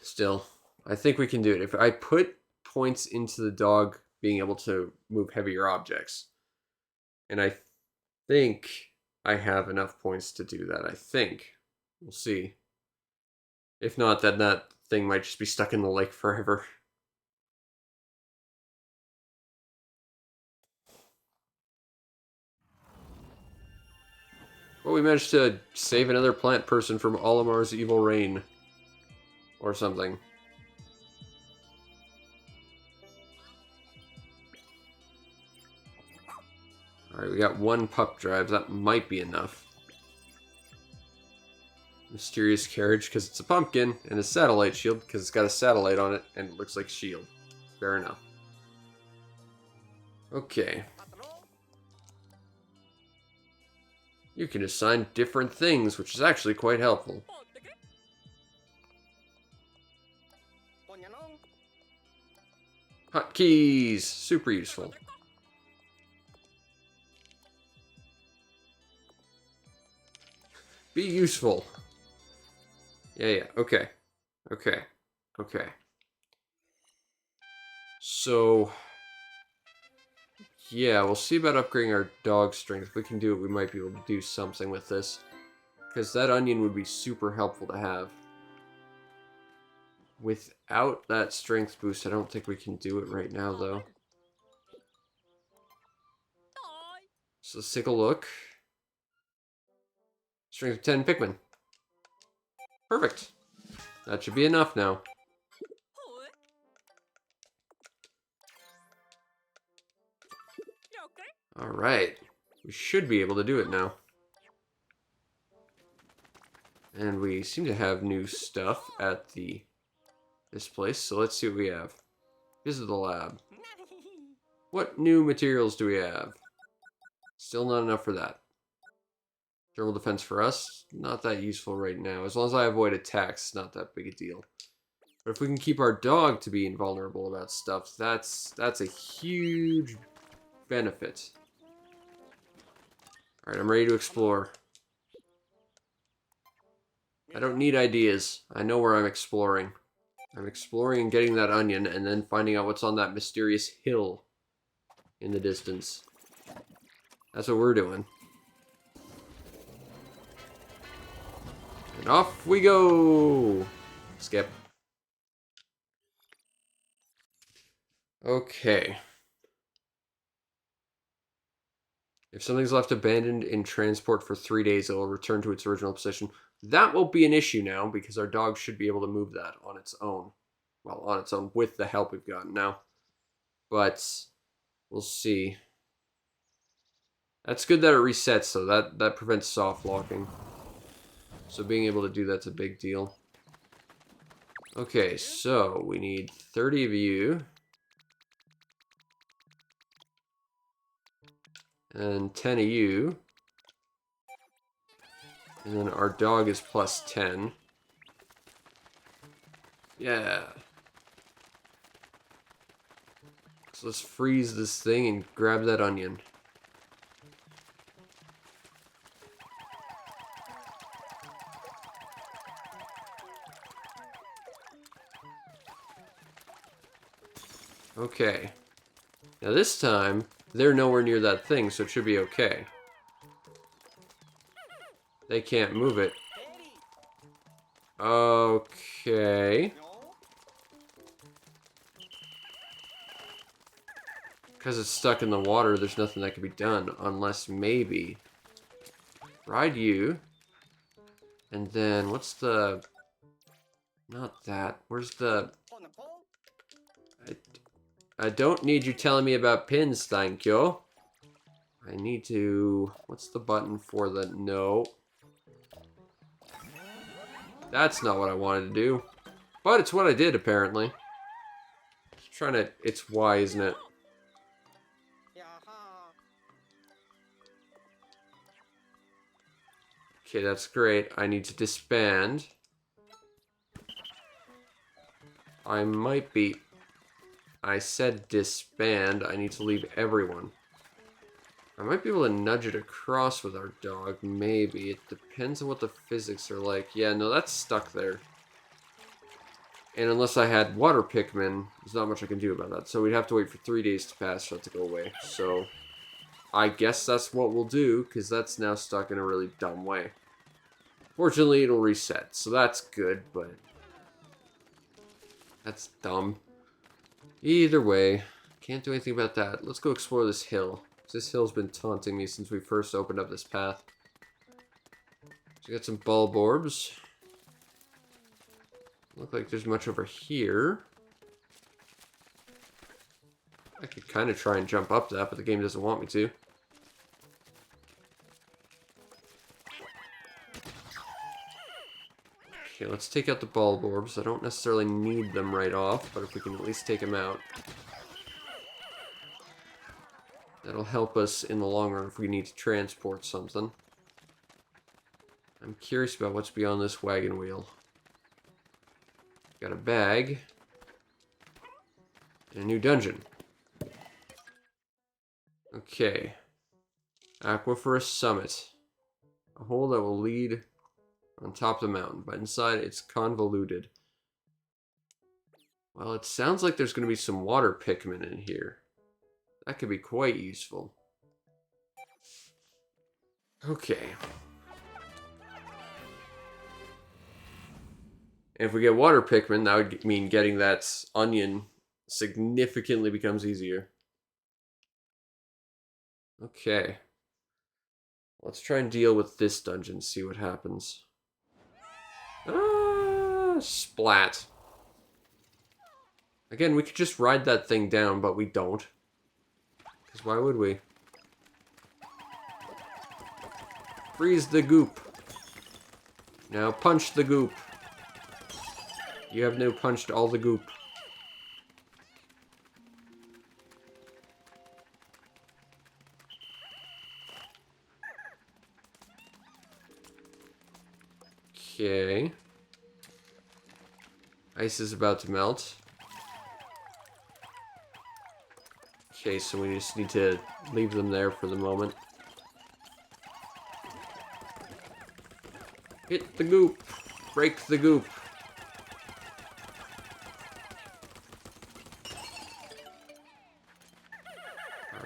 Still, I think we can do it. If I put points into the dog being able to move heavier objects, and I think I have enough points to do that. I think. We'll see. If not, then that thing might just be stuck in the lake forever. Well, we managed to save another plant person from Olimar's evil reign. Or something. Alright, we got one pup drive. That might be enough. Mysterious carriage, because it's a pumpkin. And a satellite shield, because it's got a satellite on it, and it looks like a shield. Fair enough. Okay. You can assign different things, which is actually quite helpful. Hotkeys! Super useful. Be useful. Yeah, okay. Okay. Okay. So, yeah, we'll see about upgrading our dog strength. If we can do it, we might be able to do something with this. Because that onion would be super helpful to have. Without that strength boost, I don't think we can do it right now, though. So let's take a look. Strength of 10 Pikmin. Perfect. That should be enough now. Alright. We should be able to do it now. And we seem to have new stuff at this place, so let's see what we have. Visit the lab. What new materials do we have? Still not enough for that. Thermal defense for us, not that useful right now. As long as I avoid attacks, not that big a deal. But if we can keep our dog to be invulnerable about stuff, that's a huge benefit. Alright, I'm ready to explore. I don't need ideas. I know where I'm exploring. I'm exploring and getting that onion, and then finding out what's on that mysterious hill in the distance. That's what we're doing. And off we go! Skip. Okay. If something's left abandoned in transport for 3 days, it will return to its original position. That won't be an issue now, because our dog should be able to move that on its own. Well, on its own, with the help we've gotten now. But, we'll see. That's good that it resets, so that prevents soft locking. So being able to do that's a big deal. Okay, so we need 30 of you. And 10 of you. And then our dog is plus 10. Yeah. So let's freeze this thing and grab that onion. Okay. Now this time, they're nowhere near that thing, so it should be okay. They can't move it. Okay. Because it's stuck in the water, there's nothing that can be done. Unless maybe... ride you. And then, what's the... not that. Where's the... I don't need you telling me about pins, thank you. I need to... what's the button for the... no. That's not what I wanted to do. But it's what I did, apparently. Just trying to... it's Y, isn't it? Okay, that's great. I need to disband. I might be... I said disband. I need to leave everyone. I might be able to nudge it across with our dog. Maybe. It depends on what the physics are like. Yeah, no, that's stuck there. And unless I had water Pikmin, there's not much I can do about that. So we'd have to wait for 3 days to pass for it to go away. So I guess that's what we'll do, because that's now stuck in a really dumb way. Fortunately, it'll reset, so that's good, but that's dumb. Either way, can't do anything about that. Let's go explore this hill. This hill's been taunting me since we first opened up this path. So we got some bulb orbs. Look like there's much over here. I could kind of try and jump up that, but the game doesn't want me to. Okay, let's take out the bulb orbs. I don't necessarily need them right off, but if we can at least take them out, that'll help us in the long run if we need to transport something. I'm curious about what's beyond this wagon wheel. Got a bag. And a new dungeon. Okay. Aquifer Summit. A hole that will lead on top of the mountain, but inside it's convoluted. Well, it sounds like there's going to be some water Pikmin in here. That could be quite useful. Okay. And if we get water Pikmin, that would mean getting that onion significantly becomes easier. Okay. Let's try and deal with this dungeon, see what happens. Ah, splat. Again, we could just ride that thing down, but we don't. Because why would we? Freeze the goop. Now punch the goop. You have now punched all the goop. Okay. Ice is about to melt. Okay, so we just need to leave them there for the moment. Hit the goop. Break the goop.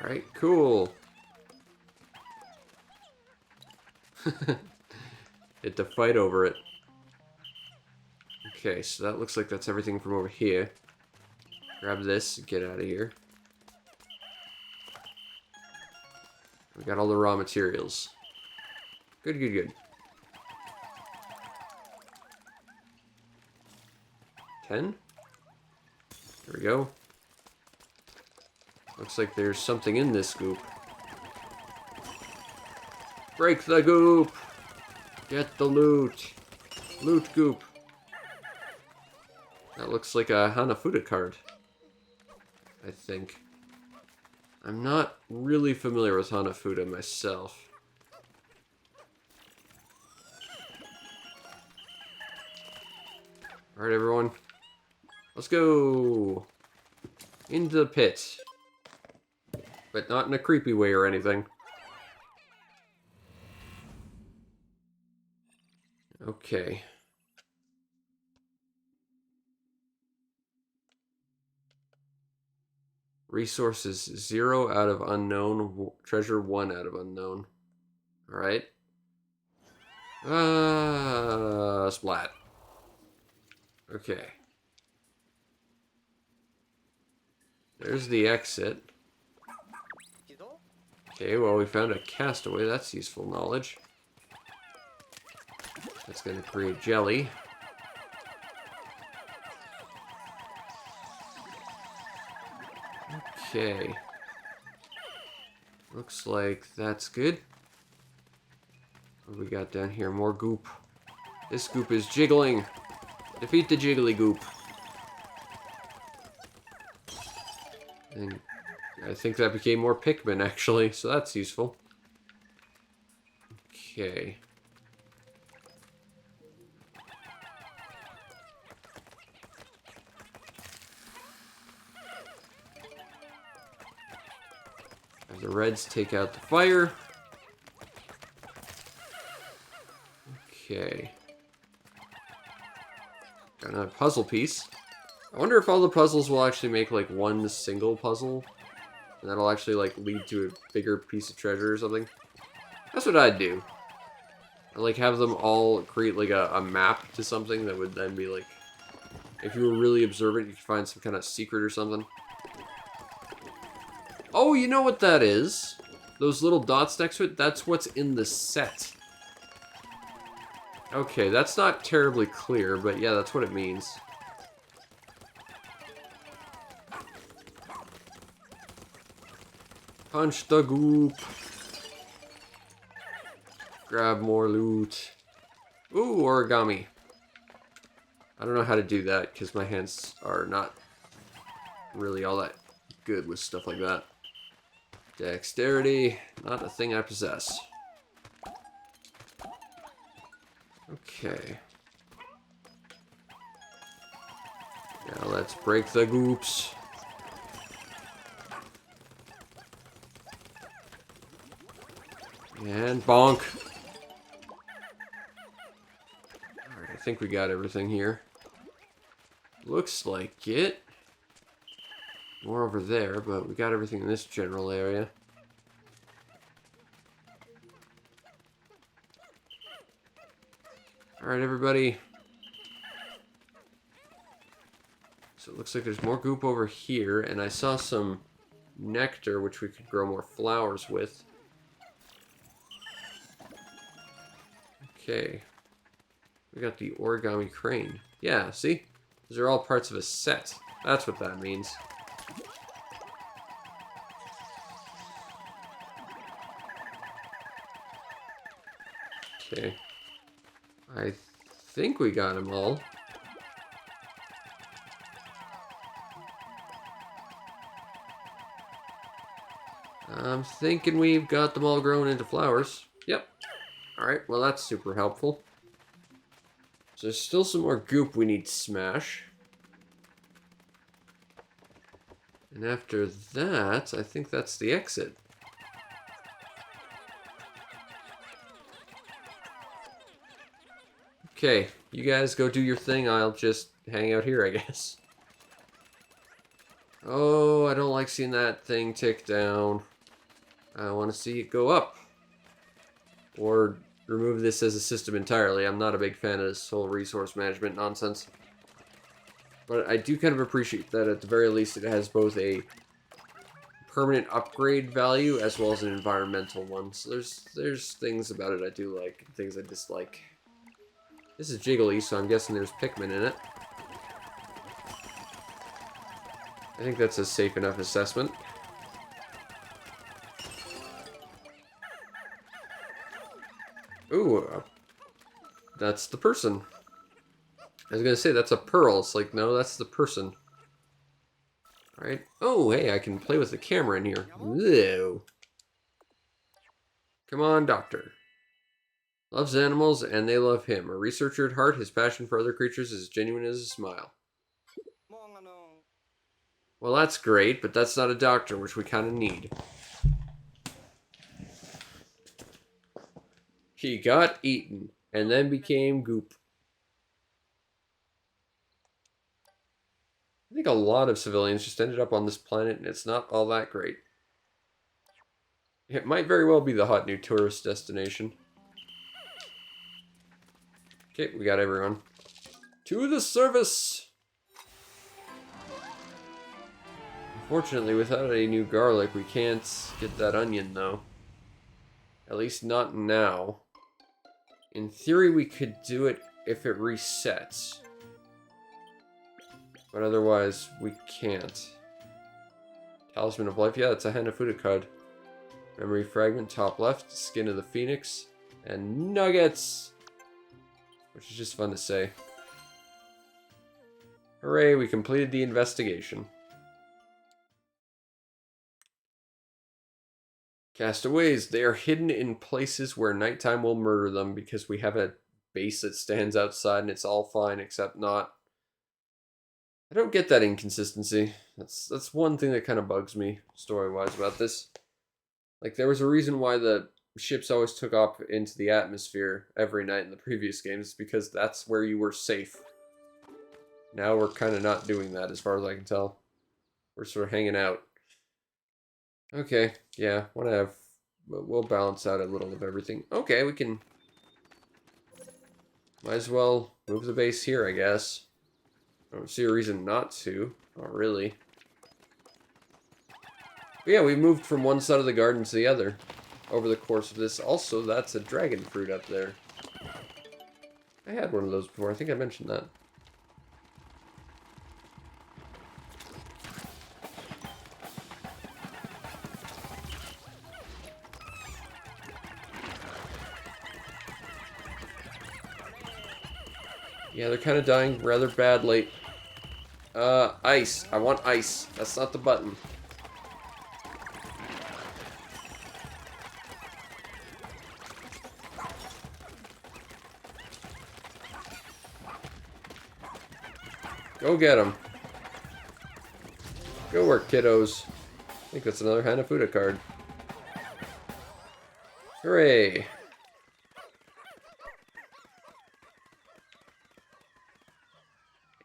Alright, cool. Had to fight over it. Okay, so that looks like that's everything from over here. Grab this and get out of here. We got all the raw materials. Good, good, good. 10? There we go. Looks like there's something in this goop. Break the goop! Get the loot! Loot goop! That looks like a Hanafuda card. I think. I'm not really familiar with Hanafuda myself. Alright, everyone. Let's go! Into the pit. But not in a creepy way or anything. Okay. Resources 0 out of unknown. Treasure 1 out of unknown. Alright. Splat. Okay. There's the exit. Okay, well, we found a castaway. That's useful knowledge. That's going to create jelly. Okay. Looks like that's good. What do we got down here? More goop. This goop is jiggling. Defeat the jiggly goop. And I think that became more Pikmin, actually, so that's useful. Okay. Have the reds take out the fire. Okay. Got another puzzle piece. I wonder if all the puzzles will actually make, like, one single puzzle. And that'll actually, like, lead to a bigger piece of treasure or something. That's what I'd do. I'd, like, have them all create, like, a map to something that would then be, like... If you were really observant, you could find some kind of secret or something. Oh, you know what that is? Those little dots next to it? That's what's in the set. Okay, that's not terribly clear, but yeah, that's what it means. Punch the goop. Grab more loot. Ooh, origami. I don't know how to do that because my hands are not really all that good with stuff like that. Dexterity, not a thing I possess. Okay. Now let's break the goops. And bonk. Alright, I think we got everything here. Looks like it. More over there, but we got everything in this general area. Alright, everybody. So it looks like there's more goop over here, and I saw some nectar, which we could grow more flowers with. Okay. We got the origami crane. Yeah, see? These are all parts of a set. That's what that means. Okay. I think we got them all. I'm thinking we've got them all grown into flowers. Yep. Alright, well that's super helpful. So there's still some more goop we need to smash. And after that, I think that's the exit. Okay, you guys go do your thing, I'll just hang out here, I guess. Oh, I don't like seeing that thing tick down. I want to see it go up. Or remove this as a system entirely. I'm not a big fan of this whole resource management nonsense. But I do kind of appreciate that at the very least it has both a permanent upgrade value as well as an environmental one. So there's things about it I do like and things I dislike. This is jiggly, so I'm guessing there's Pikmin in it. I think that's a safe enough assessment. Ooh, that's the person. I was gonna say that's a pearl. It's like, no, that's the person. Alright. Oh, hey, I can play with the camera in here. Ew. Come on, doctor. Loves animals, and they love him. A researcher at heart, his passion for other creatures is as genuine as a smile. Well, that's great, but that's not a doctor, which we kind of need. He got eaten, and then became goop. I think a lot of civilians just ended up on this planet, and it's not all that great. It might very well be the hot new tourist destination. Okay, we got everyone. To the service! Unfortunately, without a new garlic, we can't get that onion, though. At least not now. In theory, we could do it if it resets. But otherwise, we can't. Talisman of Life. Yeah, it's a Hanafuda card. Memory Fragment, top left. Skin of the Phoenix. And Nuggets! Which is just fun to say. Hooray, we completed the investigation. Castaways, they are hidden in places where nighttime will murder them because we have a base that stands outside and it's all fine except not. I don't get that inconsistency. That's one thing that kind of bugs me story-wise about this. Like, there was a reason why the ships always took off into the atmosphere every night in the previous games, because that's where you were safe. Now we're kind of not doing that as far as I can tell. We're sort of hanging out. Okay, yeah, whatever. We'll balance out a little of everything. Okay, we can... Might as well move the base here, I guess. I don't see a reason not to. Not really. But yeah, we moved from one side of the garden to the other over the course of this. Also, that's a dragon fruit up there. I had one of those before. I think I mentioned that. Yeah, they're kind of dying rather badly. Ice. I want ice. That's not the button. Go get them. Go work, kiddos. I think that's another Hanafuda card. Hooray.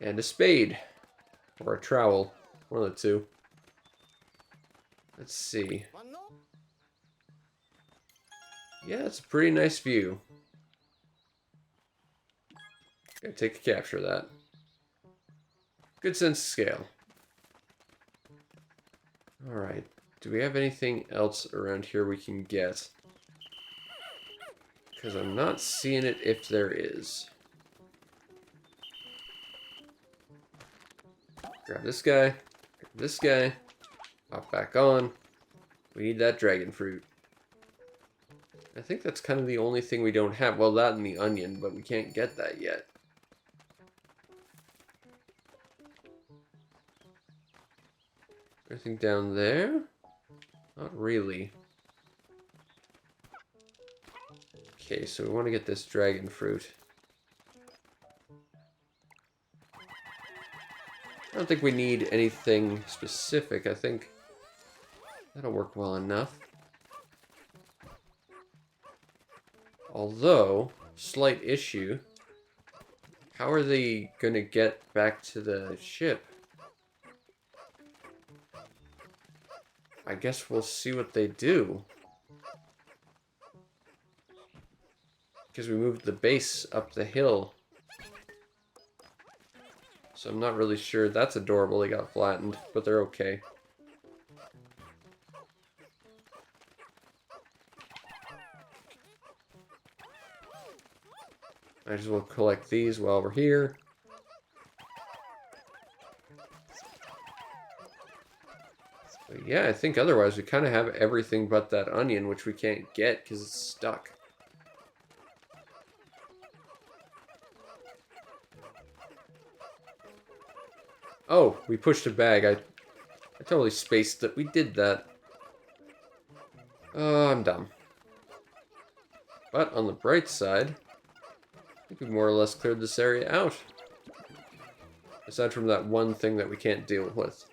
And a spade. Or a trowel. One of the two. Let's see. Yeah, it's a pretty nice view. Gotta take a capture of that. Good sense of scale. Alright. Do we have anything else around here we can get? Because I'm not seeing it if there is. Grab this guy. Grab this guy. Hop back on. We need that dragon fruit. I think that's kind of the only thing we don't have. Well, that and the onion, but we can't get that yet. Anything down there? Not really. Okay, so we want to get this dragon fruit. I don't think we need anything specific. I think that'll work well enough. Although, slight issue. How are they going to get back to the ship? I guess we'll see what they do. Because we moved the base up the hill. So I'm not really sure. That's adorable. They got flattened, but they're okay. Might as well collect these while we're here. But yeah, I think otherwise we kind of have everything but that onion, which we can't get because it's stuck. Oh, we pushed a bag. I totally spaced that we did that. Oh, I'm dumb. But on the bright side, I think we more or less cleared this area out. Aside from that one thing that we can't deal with.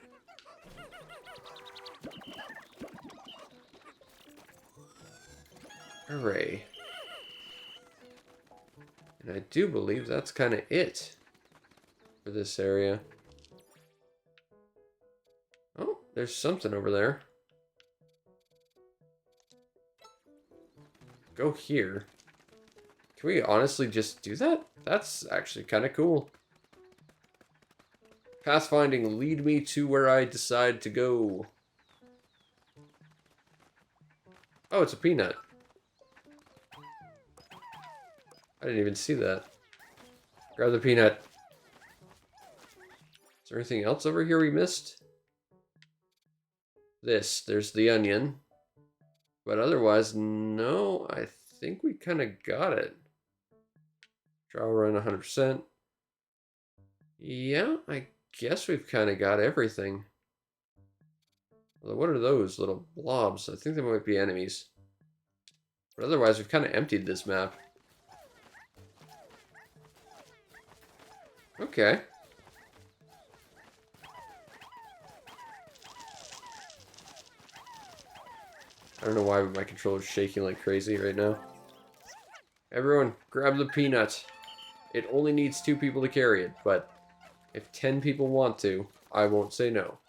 Hooray. And I do believe that's kind of it for this area. Oh, there's something over there. Go here. Can we honestly just do that? That's actually kind of cool. Pathfinding, lead me to where I decide to go. Oh, it's a peanut. I didn't even see that. Grab the peanut. Is there anything else over here we missed? There's the onion. But otherwise, no, I think we kind of got it. Draw run 100%. Yeah, I guess we've kind of got everything. Although, what are those little blobs? I think they might be enemies. But otherwise, we've kind of emptied this map. Okay. I don't know why my controller's shaking like crazy right now. Everyone, grab the peanut. It only needs 2 people to carry it, but if 10 people want to, I won't say no.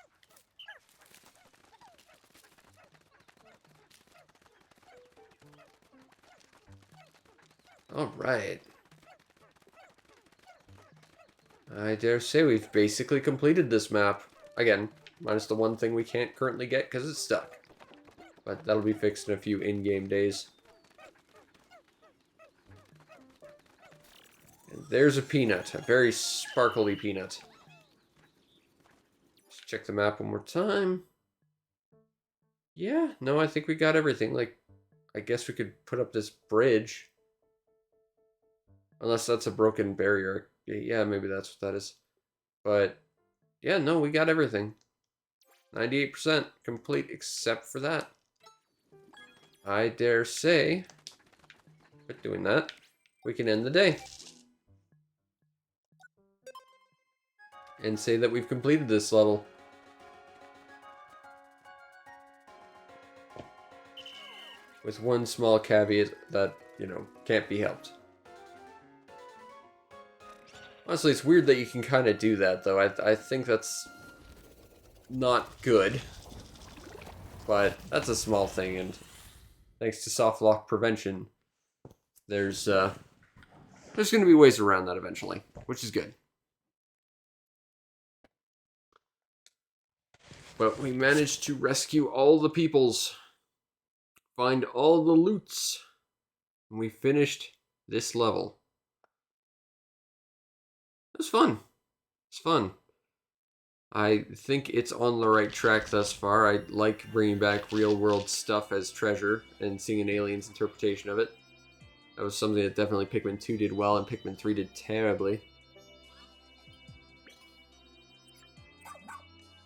Alright. I dare say we've basically completed this map. Again, minus the one thing we can't currently get because it's stuck. But that'll be fixed in a few in-game days. And there's a peanut. A very sparkly peanut. Let's check the map one more time. Yeah, no, I think we got everything. Like, I guess we could put up this bridge. Unless that's a broken barrier. Yeah, maybe that's what that is. But, yeah, no, we got everything. 98% complete except for that. I dare say, quit doing that, we can end the day. And say that we've completed this level. With one small caveat that, you know, can't be helped. Honestly, it's weird that you can kind of do that, though. I think that's not good. But that's a small thing, and thanks to soft lock prevention, there's going to be ways around that eventually, which is good. But we managed to rescue all the peoples, find all the loots, and we finished this level. It was fun. It's fun. I think it's on the right track thus far. I like bringing back real-world stuff as treasure and seeing an alien's interpretation of it. That was something that definitely Pikmin 2 did well and Pikmin 3 did terribly.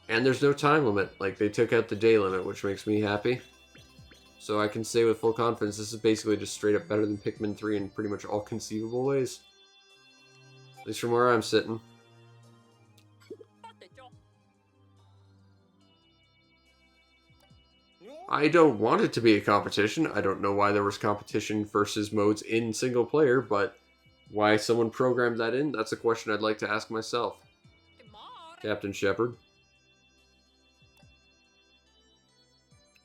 And there's no time limit. Like, they took out the day limit, which makes me happy. So I can say with full confidence, this is basically just straight up better than Pikmin 3 in pretty much all conceivable ways. At least from where I'm sitting. I don't want it to be a competition. I don't know why there was competition versus modes in single player, but why someone programmed that in, that's a question I'd like to ask myself. Captain Shepard.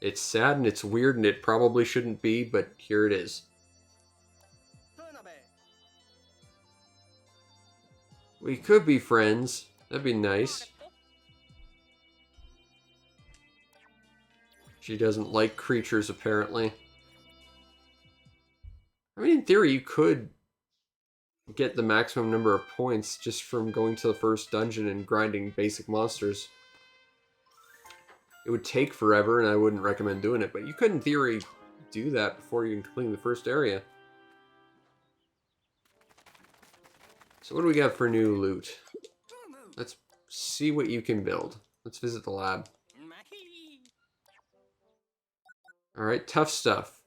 It's sad and it's weird and it probably shouldn't be, but here it is. We could be friends. That'd be nice. She doesn't like creatures, apparently. I mean, in theory, you could get the maximum number of points just from going to the first dungeon and grinding basic monsters. It would take forever, and I wouldn't recommend doing it, but you could, in theory, do that before you complete the first area. So what do we got for new loot? Let's see what you can build. Let's visit the lab. Alright, tough stuff.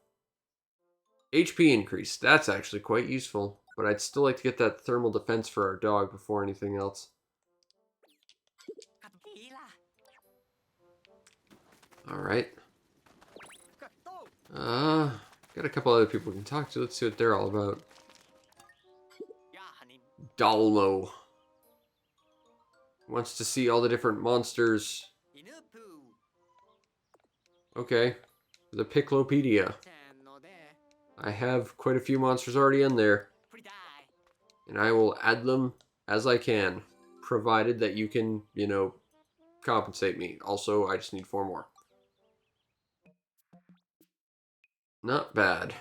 HP increase. That's actually quite useful. But I'd still like to get that thermal defense for our dog before anything else. Alright. Got a couple other people we can talk to. Let's see what they're all about. Dalmo wants to see all the different monsters. Okay. The Piclopedia. I have quite a few monsters already in there. And I will add them as I can. Provided that you can, you know, compensate me. Also, I just need 4 more. Not bad.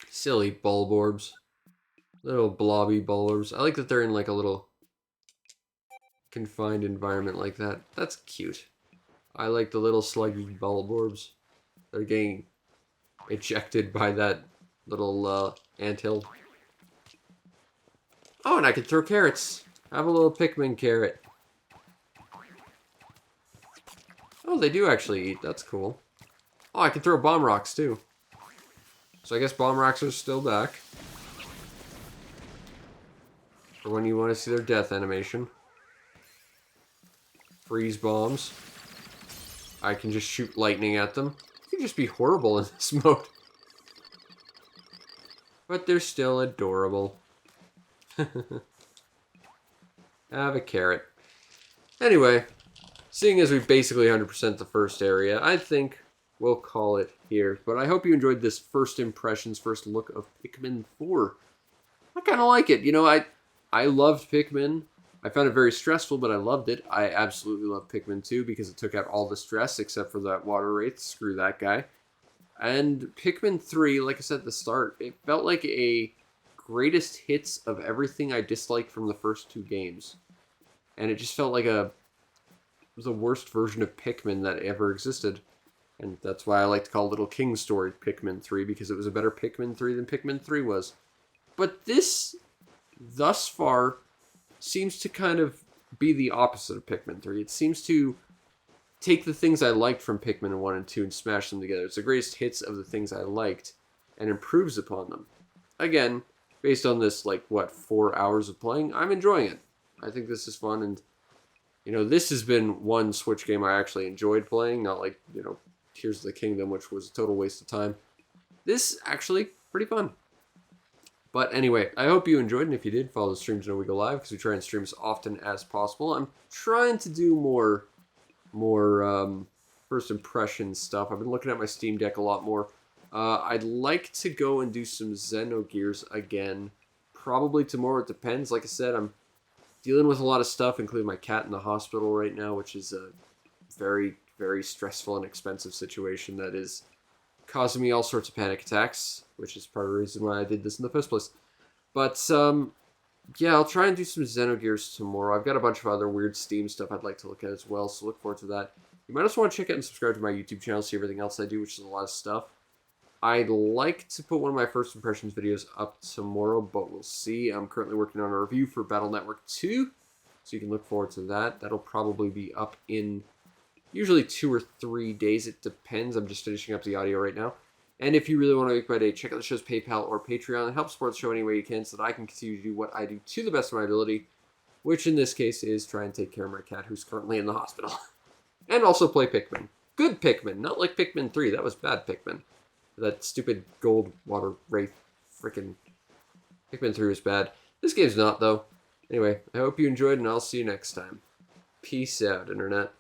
Silly bulborbs. Little blobby bulborbs. I like that they're in like a little confined environment like that. That's cute. I like the little sluggy bulborbs. They're getting ejected by that little anthill. Oh, and I can throw carrots. Have a little Pikmin carrot. Oh, they do actually eat. That's cool. Oh, I can throw bomb rocks too. So I guess bomb rocks are still back. For when you want to see their death animation. Freeze bombs. I can just shoot lightning at them. You can just be horrible in this mode. But they're still adorable. Have a carrot. Anyway, seeing as we basically 100% the first area, I think we'll call it here. But I hope you enjoyed this first impressions, first look of Pikmin 4. I kind of like it. You know, I loved Pikmin. I found it very stressful, but I loved it. I absolutely love Pikmin 2 because it took out all the stress except for that water wraith. Screw that guy. And Pikmin 3, like I said at the start, it felt like a greatest hits of everything I disliked from the first 2 games. And it just felt like the worst version of Pikmin that ever existed. And that's why I like to call Little King's Story Pikmin 3, because it was a better Pikmin 3 than Pikmin 3 was. But this, thus far, seems to kind of be the opposite of Pikmin 3. It seems to take the things I liked from Pikmin 1 and 2 and smash them together. It's the greatest hits of the things I liked and improves upon them. Again, based on this, like, what, 4 hours of playing, I'm enjoying it. I think this is fun, and, you know, this has been one Switch game I actually enjoyed playing, not like, you know, Tears of the Kingdom, which was a total waste of time. This, actually, pretty fun. But anyway, I hope you enjoyed, and if you did, follow the streams when we go live, because we try and stream as often as possible. I'm trying to do more first impression stuff. I've been looking at my Steam Deck a lot more. I'd like to go and do some Xenogears again. Probably tomorrow, it depends. Like I said, I'm dealing with a lot of stuff, including my cat in the hospital right now, which is a very, very stressful and expensive situation that is causing me all sorts of panic attacks, which is part of the reason why I did this in the first place. But, yeah, I'll try and do some Xenogears tomorrow. I've got a bunch of other weird Steam stuff I'd like to look at as well, so look forward to that. You might also want to check out and subscribe to my YouTube channel, see everything else I do, which is a lot of stuff. I'd like to put one of my first impressions videos up tomorrow, but we'll see. I'm currently working on a review for Battle Network 2, so you can look forward to that. That'll probably be up in usually 2 or 3 days. It depends. I'm just finishing up the audio right now. And if you really want to make my day, check out the show's PayPal or Patreon and help support the show any way you can so that I can continue to do what I do to the best of my ability, which in this case is try and take care of my cat who's currently in the hospital. And also play Pikmin. Good Pikmin, not like Pikmin 3. That was bad Pikmin. That stupid gold water wraith frickin' Pikmin 3 was bad. This game's not, though. Anyway, I hope you enjoyed, and I'll see you next time. Peace out, Internet.